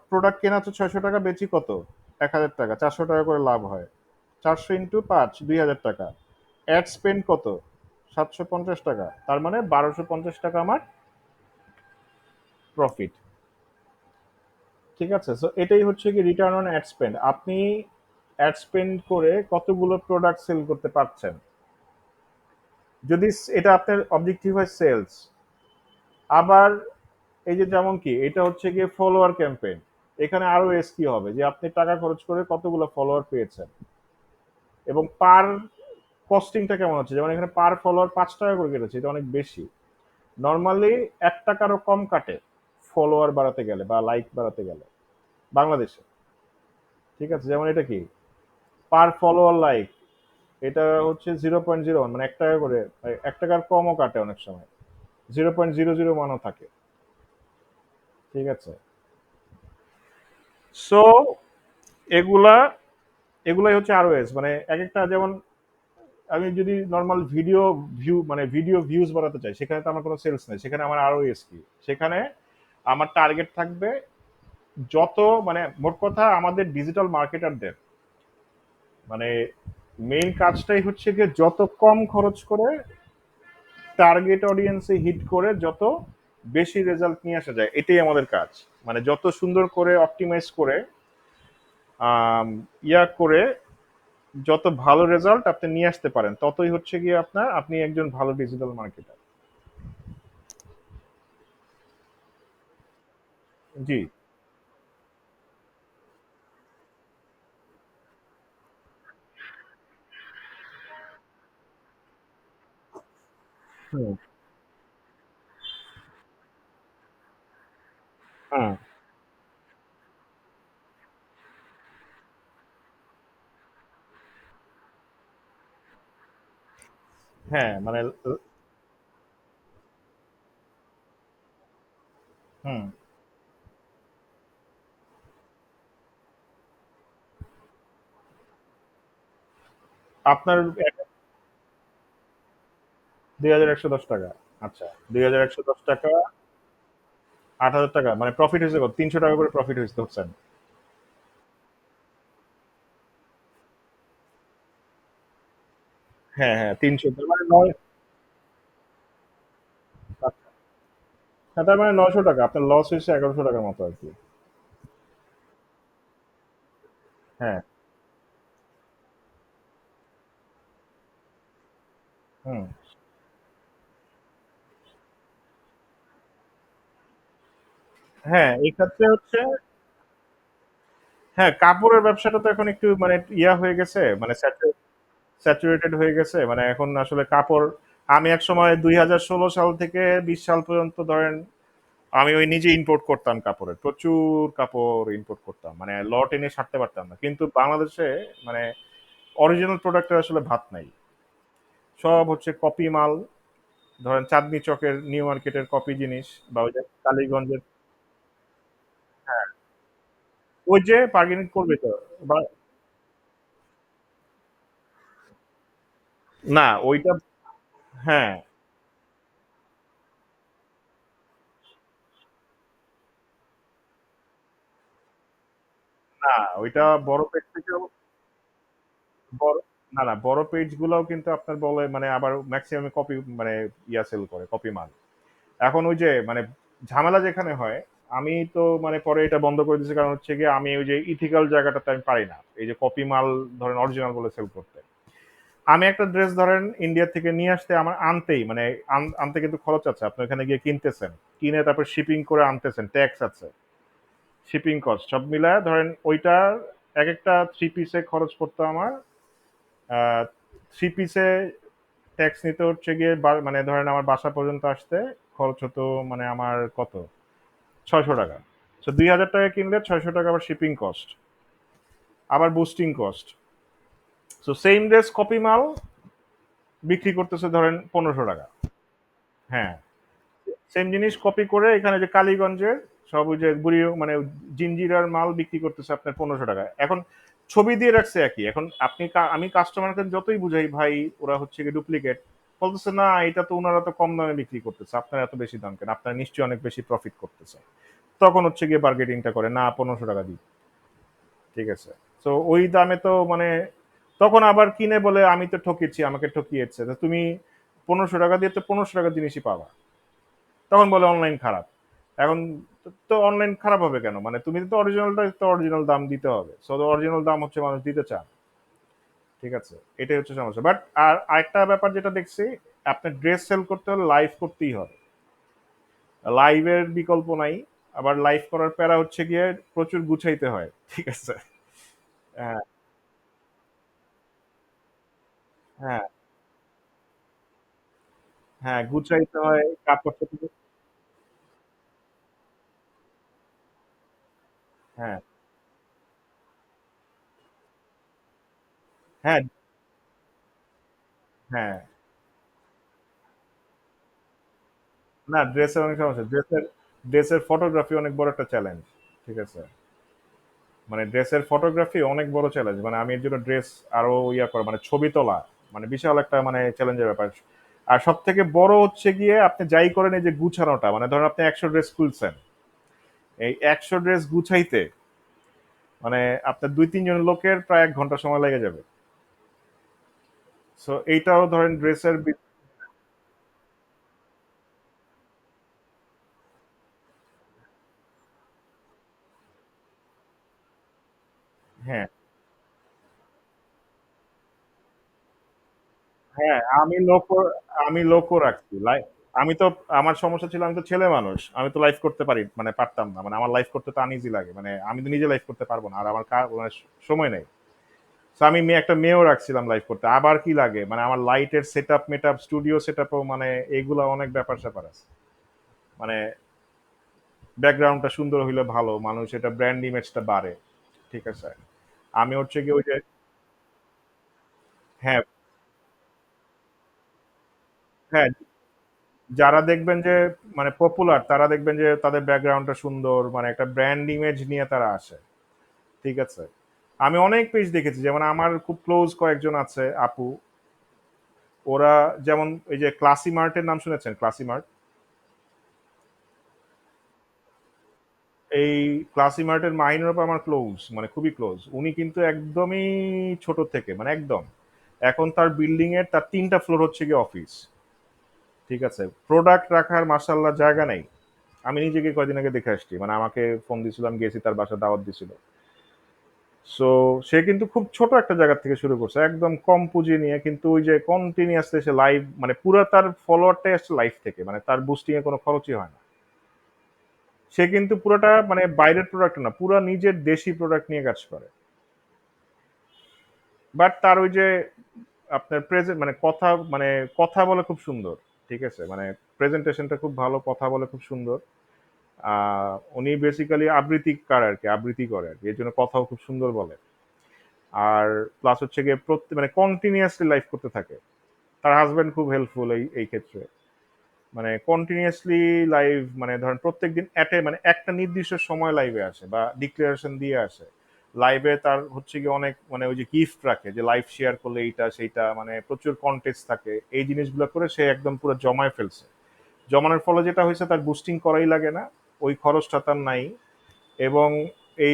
S1: প্রোডাক্ট কেনা হচ্ছে 600 টাকা, বেচি কত? 1000 টাকা, 400 টাকা করে লাভ হয়। 400 ইন্টু 5, 2000 টাকা। অ্যাড স্পেন্ড কত? 750 টাকা, তার মানে 1250 টাকা আমার প্রফিট। ঠিক আছে, সো এটাই হচ্ছে কি রিটার্ন অন অ্যাড স্পেন্ড। আপনি অ্যাড স্পেন্ড করে কতগুলো প্রোডাক্ট সেল করতে পারছেন। যদি এটা আপনার অবজেক্টিভ হয় সেলস, আবার এই যে যেমন কি এটা হচ্ছে গিয়ে ফলোয়ার ক্যাম্পেইন, এখানে আরো এস কি হবে যে আপনি টাকা খরচ করে কতগুলো ফলোয়ার পেয়েছেন, এবং পার কস্টিংটা কেমন হচ্ছে। যেমন এখানে পার ফলোয়ার 5 টাকা করে কেটেছে, এটা অনেক বেশি। নর্মালি 1 টাকারও কম কাটে ফলোয়ার বাড়াতে গেলে বা লাইক বাড়াতে গেলে বাংলাদেশে। ঠিক আছে, যেমন এটা কি পার ফলোয়ার লাইক, এটা হচ্ছে 0.01, মানে 1 টাকা করে, 1 টাকার কমও কাটে অনেক সময়, 0.00 মানও থাকে। ঠিক আছে, সো এগুলা এগুলাই হচ্ছে আরও এস, মানে এক একটা, যেমন আমি যদি নর্মাল ভিডিও ভিউ, মানে ভিডিও ভিউজ বাড়াতে চাই, সেখানে তো আমার কোনো সেলস নেই, সেখানে আমার আরও এস কি, সেখানে আমার টার্গেট থাকবে যত, মানে মোট কথা আমাদের ডিজিটাল মার্কেটারদের মানে মেইন কাজটাই হচ্ছে যে যত কম খরচ করে টার্গেট অডিয়েন্সে হিট করে যত বেশি রেজাল্ট নিয়ে আসা যায়, এটাই আমাদের কাজ। মানে যত সুন্দর করে অপটিমাইজ করে আম, ইয়া করে যত ভালো রেজাল্ট আপনি নিয়ে আসতে পারেন, ততই হচ্ছে গিয়ে আপনি একজন ভালো ডিজিটাল মার্কেটার। জি। হুম। হ্যাঁ। হ্যাঁ, মানে হুম। আপনার 2110 টাকা। আচ্ছা, 2110 টাকা, 8,000 টাকা, মানে প্রফিট হয়েছে কত? 300 টাকা করে প্রফিট হয়েছে ধরছেন। হ্যাঁ হ্যাঁ, 300, তার মানে নয়। আচ্ছা, হ্যাঁ, তার মানে 900 টাকা আপনার লস হয়েছে, 1100 টাকার মতো আর কি। হ্যাঁ। হুম। হ্যাঁ, এই ক্ষেত্রে হচ্ছে, হ্যাঁ, কাপড়ের ব্যবসাটা তো এখন একটু মানে ইয়া হয়ে গেছে, মানে স্যাচুরেটেড হয়ে গেছে, মানে এখন আসলে কাপড়, আমি এক সময় 2016 সাল থেকে 20 সাল পর্যন্ত ধরেন আমি ওই নিজে ইম্পোর্ট করতাম কাপড়ের, প্রচুর কাপড় ইম্পোর্ট করতাম, মানে লট এনে সারতে পারতাম না, কিন্তু বাংলাদেশে মানে অরিজিনাল প্রোডাক্টের আসলে ভাত নাই, সব হচ্ছে কপি মাল। ধরেন চাঁদনি চকের নিউ মার্কেটের কপি জিনিস, বা ওই যে কালীগঞ্জের। হ্যাঁ, ওই যে বার্গেনিং করবে তো, বা না ওইটা। হ্যাঁ, না ওইটা বড় পেজ থেকেও বড়, না না বড় পেজ গুলাও কিন্তু আপনার বলে মানে আবার ম্যাক্সিমাম কপি মানে ইয়া সেল করে কপি মাল। এখন ওই যে মানে ঝামেলা যেখানে হয়, আমি তো মানে পরে এটা বন্ধ করে দিয়েছি, কারণ হচ্ছে গিয়ে আমি ওই যে ইথিক্যাল জায়গাটাতে আমি পারি না এই যে কপি মাল ধরেন অরিজিনাল বলে সেল করতে। আমি একটা ড্রেস ধরেন ইন্ডিয়া থেকে নিয়ে আসতে আমার আনতেই মানে আনতে কিন্তু খরচ আছে, আপনি ওখানে গিয়ে কিনতেছেন, কিনে তারপর শিপিং করে আনতেছেন, ট্যাক্স আছে, শিপিং কস্ট সব মিলায় ধরেন ওইটা এক একটা থ্রি পিসে খরচ পড়তো আমার, থ্রি পিসে ট্যাক্স নিতে হচ্ছে গিয়ে মানে ধরেন আমার বাসা পর্যন্ত আসতে খরচ হতো মানে আমার কত, 600 টাকা। তো 2000 টাকা কিনলে 600 টাকা আবার শিপিং কস্ট, আবার বুস্টিং কস্ট। তো সেম ড্রেস কপি মাল বিক্রি করতেছে ধরেন 1500 টাকা। হ্যাঁ, সেম জিনিস কপি করে এখানে যে কালীগঞ্জের সব ওই যে বুড়ি মানে জিঞ্জিরার মাল বিক্রি করতেছে আপনার 1500 টাকা। এখন ছবি দিয়ে রাখছে একই, এখন আপনি আমি কাস্টমারকে যতই বুঝাই ভাই ওরা হচ্ছে কি ডুপ্লিকেট, বলতেছে না এটা তো ওনারা তো কম দামে বিক্রি করতেছে, আপনার এত বেশি দাম কেন, আপনার নিশ্চয়ই অনেক বেশি প্রফিট করতেছে। তখন হচ্ছে গিয়ে বার্গেটিংটা করে, না 1500 টাকা দিই, ঠিক আছে। তো ওই দামে তো মানে তখন আবার কিনে বলে আমি তো ঠকেছি, আমাকে ঠকিয়েছে, তো তুমি 1500 টাকা দিয়ে তো 1500 টাকা জিনিসই পাবা। তখন বলে অনলাইন খারাপ। এখন তো অনলাইন খারাপ হবে কেন, মানে তুমি তো অরিজিনালটা তো অরিজিনাল দাম দিতে হবে, সো অরিজিনাল দাম হচ্ছে মানুষ দিতে চান, ঠিক আছে। এটাই হচ্ছে সমস্যা। বাট আর আরেকটা ব্যাপার যেটা দেখছি, আপনার ড্রেস সেল করতে হলে লাইভ করতেই হবে, লাইভের বিকল্প নাই। আবার লাইভ করার প্যারা হচ্ছে গিয়ে প্রচুর গুছাইতে হয়, ঠিক আছে। হ্যাঁ, হ্যাঁ, হ্যাঁ, গুছাইতে হয় কাপড় সাথে। হ্যাঁ, হ্যাঁ, হ্যাঁ, না ড্রেসের অনেক সমস্যা, ড্রেসের ফটোগ্রাফি অনেক বড় একটা চ্যালেঞ্জ, ঠিক আছে। মানে ড্রেসের ফটোগ্রাফি অনেক বড় চ্যালেঞ্জ, মানে আমি এর জন্য ড্রেস আরো ইয়া করা মানে ছবি তোলা মানে বিশাল একটা মানে চ্যালেঞ্জের ব্যাপার। আর সব থেকে বড় হচ্ছে গিয়ে আপনি যাই করেন এই যে গুছানোটা, মানে ধরেন আপনি 100 ড্রেস খুলছেন, এই 100 ড্রেস গুছাইতে মানে আপনার 2-3 জন লোকের প্রায় 1 ঘন্টা সময় লেগে যাবে। সো এইটাও ধরেন ড্রেসের। হ্যাঁ, হ্যাঁ, আমি লোকও রাখছি আমি তো আমার সমস্যা ছিল, আমি তো ছেলে মানুষ, আমি তো লাইভ করতে পারি মানে পারতাম না, মানে আমার লাইভ করতে তো আনইজি লাগে, মানে আমি তো নিজে লাইভ করতে পারবো না, আর আমার মানে সময় নেই। তো আমি একটা মেয়েও রাখছিলাম লাইভ করতে, আবার কি লাগে মানে আমার লাইটের সেট আপ মেট আপ স্টুডিও সেট আপও মানে এইগুলা অনেক ব্যাপার স্যাপার আছে, মানে ব্যাকগ্রাউন্ডটা সুন্দর হইলে ভালো, মানুষ এটা ব্র্যান্ড ইমেজটা বাড়ে, ঠিক আছে। আমি হচ্ছে কি ওই যে। হ্যাঁ, হ্যাঁ, যারা দেখবেন যে মানে পপুলার তারা দেখবেন যে তাদের ব্যাকগ্রাউন্ডটা সুন্দর, মানে একটা ব্র্যান্ড ইমেজ নিয়ে তারা আসে, ঠিক আছে। আমি অনেক পেজ দেখেছি, যেমন আমার খুব ক্লোজ কয়েকজন আছে আপু, ওরা যেমন এই যে ক্লাসি মার্টের নাম শুনেছেন, ক্লাসি মার্ট? এই ক্লাসি মার্টের মাইনর আমার ক্লোজ, মানে খুবই ক্লোজ, উনি কিন্তু একদমই ছোট থেকে মানে একদম এখন তার বিল্ডিং এর তার 3টা ফ্লোর হচ্ছে গিয়ে অফিস, ঠিক আছে। প্রোডাক্ট রাখার মার্শাল্লাহ জায়গা নেই। আমি নিজেকে কয়দিন আগে দেখে আসছি, মানে আমাকে ফোন দিছিল, আমি গেছি তার বাসা দাওয়াত দিছিল। সো সে কিন্তু খুব ছোট একটা জায়গা থেকে শুরু করছে, একদম কম পুঁজি নিয়ে, কিন্তু ওই যে কন্টিনিউয়াসলি সে লাইভ মানে পুরো তার ফলোয়ারটাই আসছে লাইভ থেকে, মানে তার বুস্টিং এ কোনো খরচই হয় না। সে কিন্তু পুরোটা মানে বাইরের প্রোডাক্ট না, পুরো নিজের দেশি প্রোডাক্ট নিয়ে কাজ করে। বাট তার ওই যে আপনার প্রেজেন্ট মানে কথা বলে খুব সুন্দর, ঠিক আছে, মানে প্রেজেন্টেশনটা খুব ভালো, কথা বলে খুব সুন্দর। উনি বেসিক্যালি আবৃত্তিকার আর কি, আবৃত্তি করে আর কি, এই জন্য কথাও খুব সুন্দর বলে। আর প্লাস হচ্ছে গিয়ে প্রত্যেক মানে কন্টিনিউয়াসলি লাইভ করতে থাকে। তার হাজবেন্ড খুব হেল্পফুল এই এই ক্ষেত্রে, মানে কন্টিনিউয়াসলি লাইভ, মানে ধরেন প্রত্যেকদিন মানে একটা নির্দিষ্ট সময় লাইভে আসে বা ডিক্লারেশন দিয়ে আসে। লাইভে তার হচ্ছে কি অনেক মানে ওই যে গিফট রাখে, যে লাইভ শেয়ার করলে এইটা সেইটা, মানে প্রচুর কন্টেস্ট থাকে, এই জিনিসগুলো করে সে একদম পুরো জমায় ফেলছে। জমানোর ফলে যেটা হয়েছে, তার বুস্টিং করাই লাগে না, ওই খরচটা তার নাই। এবং এই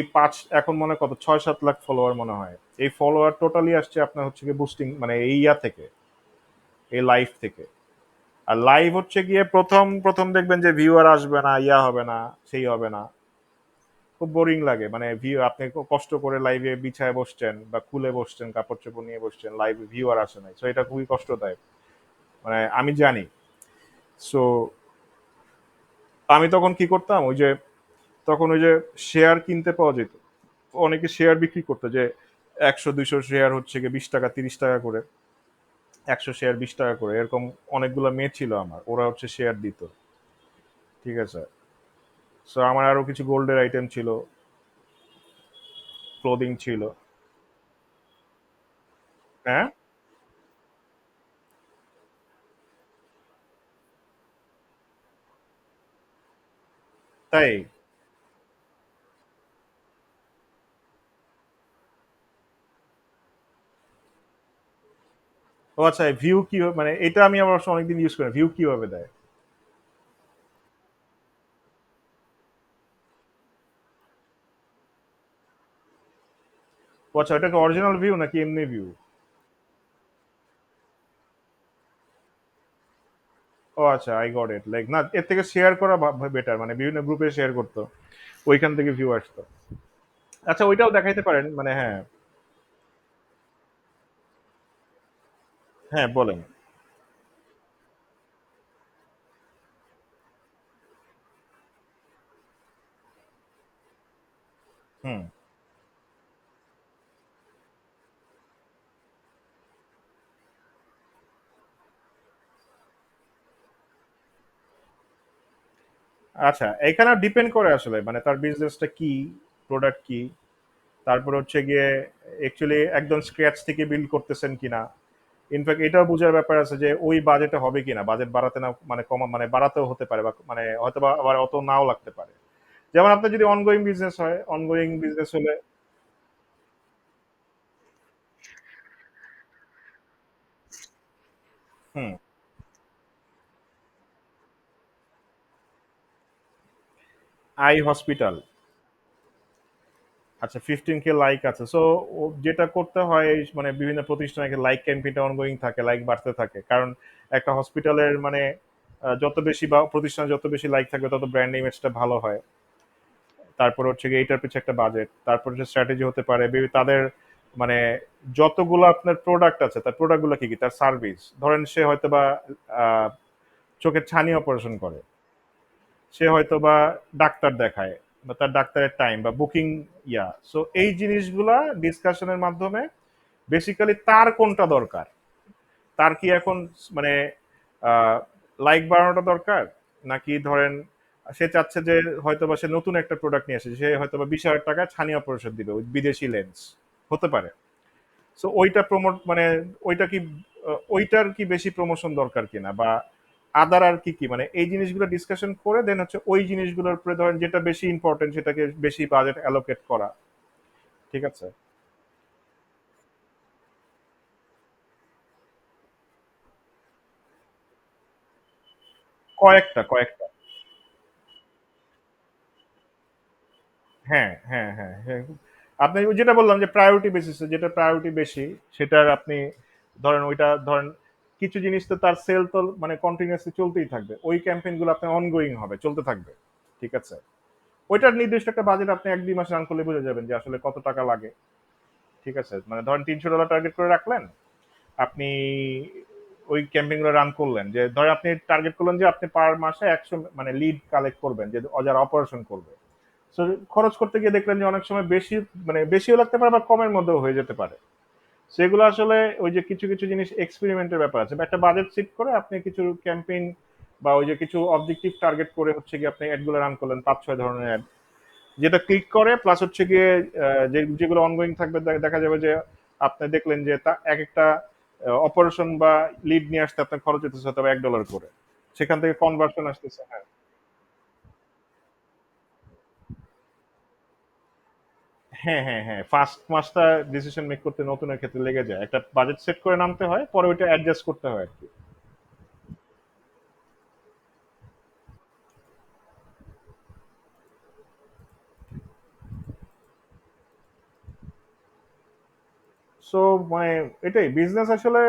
S1: এখন মনে কত 6-7 লাখ ফলোয়ার মনে হয়, এই ফলোয়ার টোটালি আসছে আপনার হচ্ছে কি বুস্টিং মানে এই থেকে, এই লাইভ থেকে। আর লাইভ হচ্ছে গিয়ে প্রথম প্রথম দেখবেন যে ভিউয়ার আসবে না, হবে না, সেই হবে না, খুব বোরিং লাগে, মানে ভিউ আপনি কষ্ট করে লাইভে বিছায় বসছেন বা খুলে বসছেন, কাপড় চোপড় নিয়ে বসছেন, লাইভে ভিউয়ার আসে নাই, সো এটা খুবই কষ্টদায়ক, মানে আমি জানি। সো আমি তখন কি করতাম, ওই যে তখন ওই যে শেয়ার কিনতে পাওয়া যেত, অনেকে শেয়ার বিক্রি করতো, যে 100-200 শেয়ার হচ্ছে গিয়ে 20 টাকা 30 টাকা করে, 100 শেয়ার 20 টাকা করে, এরকম অনেকগুলো মেয়ে ছিল আমার, ওরা হচ্ছে শেয়ার দিত। ঠিক আছে। সো আমার আরো কিছু গোল্ডের আইটেম ছিল, ক্লোদিং ছিল। হ্যাঁ, তাই। ও আচ্ছা, ভিউ কি মানে এটা আমি আবার অবশ্য অনেকদিন ইউজ করি, ভিউ কিভাবে দেয়? ও আচ্ছা, এটা কি অরিজিনাল ভিউ নাকি এমনি ভিউ? ও আচ্ছা, আই গট ইট, লাইক না এর থেকে শেয়ার করা বেটার, মানে বিভিন্ন গ্রুপে শেয়ার করতো, ওইখান থেকে ভিউ আসতো। আচ্ছা, ওইটাও দেখাইতে পারেন, মানে হ্যাঁ। হ্যাঁ, বলেন। হুম। আচ্ছা, এখানে ডিপেন্ড করে আসলে, মানে তার বিজনেসটা কি, প্রোডাক্ট কি, তারপর হচ্ছে গিয়ে অ্যাকচুয়ালি একদম স্ক্র্যাচ থেকে বিল্ড করতেছেন কিনা। ইনফ্যাক্ট এটাও বোঝার ব্যাপার আছে যে ওই বাজেটে হবে কিনা, বাজেট বাড়াতে না মানে কমা মানে বাড়াতেও হতে পারে, বা মানে হয়তো বা আবার অত নাও লাগতে পারে। যেমন আপনার যদি অনগোয়িং বিজনেস হয়, অনগোয়িং বিজনেস হলে। হুম। Eye hospital. আচ্ছা, 15K লাইক আছে, সো যেটা করতে হয় মানে বিভিন্ন প্রতিষ্ঠানে লাইক ক্যাম্পেইনটা অনগোয়িং থাকে, লাইক বাড়তে থাকে, কারণ একটা হসপিটালের মানে যত বেশি বা প্রতিষ্ঠানে যত বেশি লাইক থাকবে তত ব্র্যান্ড ইমেজটা ভালো হয়। তারপর হচ্ছে গিয়ে এইটার পিছনে একটা বাজেট, তারপর হচ্ছে স্ট্র্যাটেজি হতে পারে তাদের মানে যতগুলো আপনার প্রোডাক্ট আছে, তার প্রোডাক্টগুলো কি কি, তার সার্ভিস, ধরেন সে হয়তো বা আহ, চোখের ছানি অপারেশন করে, সে হয়তো বা ডাক্তার দেখায়, বা তার ডাক্তারের টাইম বা বুকিং, সো এই জিনিসগুলা ডিসকাশনের মাধ্যমে বেসিক্যালি তার কোনটা দরকার, তার কি এখন মানে লাইক বাড়ানোটা দরকার, নাকি ধরেন সে চাচ্ছে যে হয়তো বা সে নতুন একটা প্রোডাক্ট নিয়ে আসে, সে হয়তো বা 20,000 টাকায় ছানি অপারেশন দিবে ওই বিদেশি লেন্স, হতে পারে। সো ওইটা প্রমোট মানে ওইটা কি ওইটার কি বেশি প্রমোশন দরকার কিনা, বা আদার আর কি কি, মানে এই জিনিসগুলো ডিসকাশন করে দেন হচ্ছে ওই জিনিসগুলোর উপরে ধরেন যেটা বেশি ইম্পর্টেন্ট সেটাকে বেশি বাজেট অ্যালোকেট করা। ঠিক আছে। কয়েকটা কয়েকটা। হ্যাঁ, হ্যাঁ, হ্যাঁ, হ্যাঁ। আপনি যেটা বললাম যে প্রায়োরিটি বেসিসে, যেটা প্রায়োরিটি বেশি সেটার আপনি ধরেন, ওইটা ধরেন কিছু জিনিস তো তার সেল তো মানে কন্টিনিউয়াসলি চলতেই থাকবে, ওই ক্যাম্পেইন গুলো আপনার অনগোয়িং হবে, চলতে থাকবে। ঠিক আছে। ওইটার নির্দিষ্ট একটা বাজেট আপনি 1-2 মাস রান করলে বুঝে যাবেন যে আসলে কত টাকা লাগে। ঠিক আছে, মানে ধরেন $300 টার্গেট করে রাখলেন আপনি, ওই ক্যাম্পেইন গুলো রান করলেন, যে ধরেন আপনি টার্গেট করলেন যে আপনি পার মাসে 100 মানে লিড কালেক্ট করবেন, যে যারা অপারেশন করবে। So, খরচ করতে গিয়ে দেখলেন যে অনেক সময় বেশি, মানে বেশিও লাগতে পারে বা কমের মধ্যেও হয়ে যেতে পারে। সেগুলো আসলে ওই যে কিছু কিছু জিনিস এক্সপেরিমেন্টের ব্যাপার আছে, বা একটা বাজেট সেট করে আপনি কিছু ক্যাম্পেইন বা ওই যে কিছু অবজেক্টিভ টার্গেট করে হচ্ছে গিয়ে আপনি অ্যাডগুলো রান করলেন 5-6 ধরনের অ্যাড, যেটা ক্লিক করে প্লাস হচ্ছে গিয়ে যেগুলো অনগোয়িং থাকবে দেখা যাবে যে আপনি দেখলেন যে তা এক একটা অপারেশন বা লিড নিয়ে আসতে আপনার খরচ হতেছে হয়তো $1 করে, সেখান থেকে কনভার্সন আসতেছে। হ্যাঁ, হ্যাঁ, হ্যাঁ, হ্যাঁ, ফার্স্ট মাসটা ডিসিশন মেক করতে নতুনের ক্ষেত্রে লেগে যায়, একটা বাজেট সেট করে নামতে হয়, পরে ওইটা অ্যাডজাস্ট করতে হয় আর কি। সো মানে এটাই বিজনেস আসলে।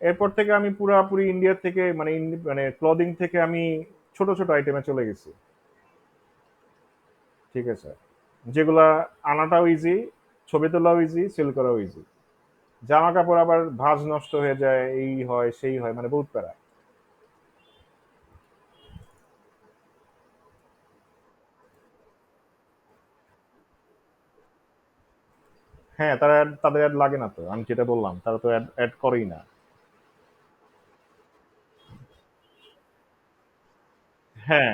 S1: এরপর থেকে আমি পুরাপুরি ইন্ডিয়া থেকে মানে মানে ক্লদিং থেকে আমি ছোট ছোট আইটেমে চলে গেছি। ঠিক আছে, যেগুলা আনাটাও ইজি, ছবি তোলাও ইজি, সেল করাও ইজি। জামা কাপড় আবার ভাঁজ নষ্ট হয়ে যায়, এই হয় সেই হয়, মানে বহুত প্যারা। হ্যাঁ, তারা তাদের অ্যাড লাগে না তো, আমি যেটা বললাম তারা তো অ্যাড অ্যাড করেই না। হ্যাঁ,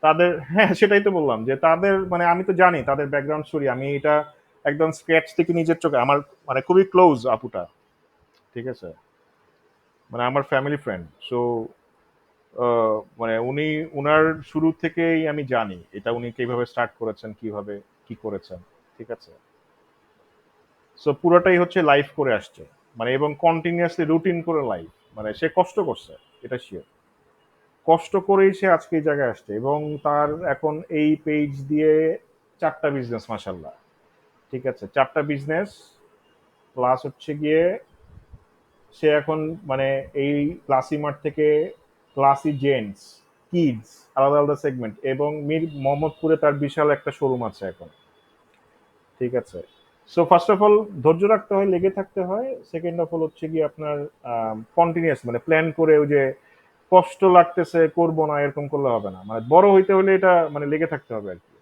S1: তাদের, হ্যাঁ সেটাই তো বললাম যে তাদের মানে আমি তো জানি তাদের ব্যাকগ্রাউন্ড স্টোরি, আমি এটা একদম স্ক্র্যাচ থেকে নিজের চোখে আমার মানে খুবই ক্লোজ আপুটা। ঠিক আছে, মানে আমার ফ্যামিলি ফ্রেন্ড। সো মানে উনি উনার শুরু থেকেই আমি জানি এটা উনি কিভাবে স্টার্ট করেছেন, কিভাবে কি করেছেন। ঠিক আছে, সো পুরোটাই হচ্ছে লাইভ করে আসছে, মানে এবং কন্টিনিউয়াসলি রুটিন করে লাইভ, মানে সে কষ্ট করছে, এটা শিওর। কষ্ট করেই সে আজকে এই জায়গায় আসছে, এবং তার এখন এই পেজ দিয়ে 4টা বিজনেস মাসাল্লাহ। ঠিক আছে, 4টা বিজনেস প্লাস হচ্ছে গিয়ে সে এখন মানে এই ক্লাসি মার্ট থেকে ক্লাসি জেন্টস, কিডস, আলাদা আলাদা সেগমেন্ট, এবং মির মোহাম্মদপুরে তার বিশাল একটা শোরুম আছে এখন। ঠিক আছে, সো ফার্স্ট অফ অল ধৈর্য রাখতে হয়, লেগে থাকতে হয়। সেকেন্ড অফ অল হচ্ছে কি আপনার কন্টিনিউয়াস মানে প্ল্যান করে, ওই যে কষ্ট লাগতেছে করবো না এরকম করলে হবে না, মানে বড় হইতে হলে এটা মানে লেগে থাকতে হবে আর কি।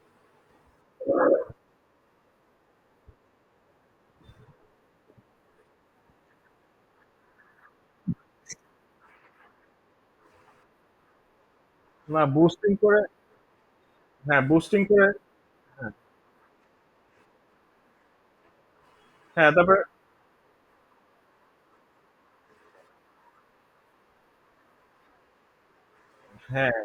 S1: না বুস্টিং করে, হ্যাঁ বুস্টিং করে, হ্যাঁ, হ্যাঁ তারপরে, হ্যাঁ,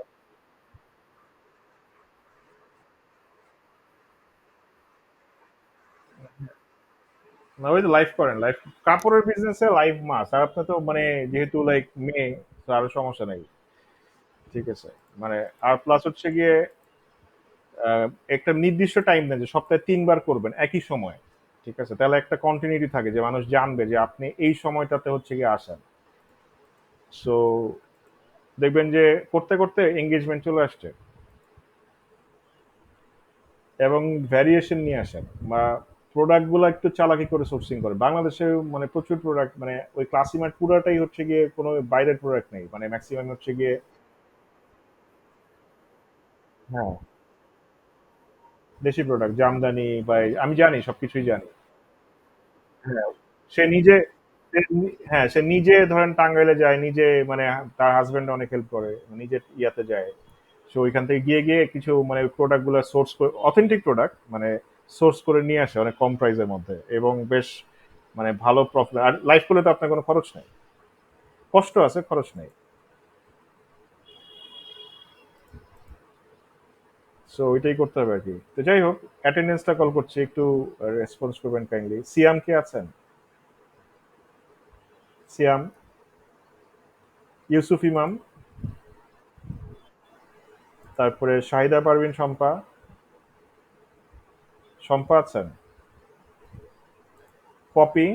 S1: না ওই তো লাইভ করেন, লাইভ কাপড়ের বিজনেসে লাইভ মাস, আর আপনি তো মানে যেহেতু লাইক মেয়ে, তো আরো সমস্যা নেই। ঠিক আছে, মানে আর প্লাস হচ্ছে গিয়ে আহ, একটা নির্দিষ্ট টাইম দেন যে সপ্তাহে 3 বার করবেন একই সময়। ঠিক আছে, তাহলে একটা কন্টিনিউটি থাকে যে মানুষ জানবে যে আপনি এই সময়টাতে হচ্ছে গিয়ে আসেন। সো দেখবেন যে করতে করতে এঙ্গেজমেন্ট চলে আসছে, এবং ভ্যারিয়েশন নিয়ে আসেন, বা প্রোডাক্ট গুলো একটু চালাকি করে সোর্সিং করে। বাংলাদেশে মানে প্রচুর প্রোডাক্ট, মানে ওই ক্লাসিমার্ট পুরাটাই হচ্ছে গিয়ে কোনো বাইরের প্রোডাক্ট নেই, মানে ম্যাক্সিমাম হচ্ছে গিয়ে। হ্যাঁ, দেশি প্রোডাক্ট, জামদানি বা আমি জানি সবকিছুই জানি। হ্যাঁ, সে নিজে, হ্যাঁ সে নিজে ধরেন টাঙ্গাইলে যায়, নিজে মানে তার হাজবেন্ড অনেক হেল্প করে, নিজে ইয়াতে যায়। সো ওইখান থেকে গিয়ে গিয়ে কিছু মানে প্রোডাক্ট গুলো সোর্স করে, অথেন্টিক প্রোডাক্ট মানে সোর্স করে নিয়ে আসে অনেক কম প্রাইসের মধ্যে, এবং বেশ মানে ভালো প্রফিট। আর লাইফ করলে তো আপনার কোনো খরচ নেই, কষ্ট আছে খরচ নেই। সো ওইটাই করতে হবে আর কি। তো যাই হোক, অ্যাটেন্ডেন্সটা কল করছি, একটু রেসপন্স করবেন কাইন্ডলি। সিয়াম কে আছেন? সিয়াম, ইউসুফ ইমাম, তারপরে শাহিদা পারভিন শম্পা, শম্পা আছেন, পপি,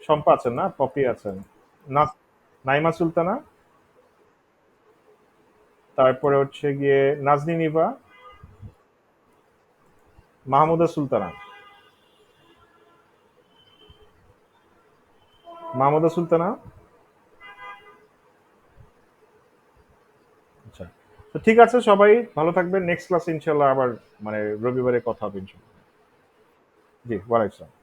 S1: শম্পা আছেন না, পপি আছেন, নাইমা সুলতানা, তারপরে হচ্ছে গিয়ে নাজনীন নিভা, মাহমুদা সুলতানা, মাহমুদা সুলতানা। আচ্ছা, তো ঠিক আছে, সবাই ভালো থাকবেন, নেক্সট ক্লাস ইনশাল্লাহ আবার মানে রবিবারে কথা হবে ইনশাল্লাহ। জি, ওয়ালাইকুম আসসালাম।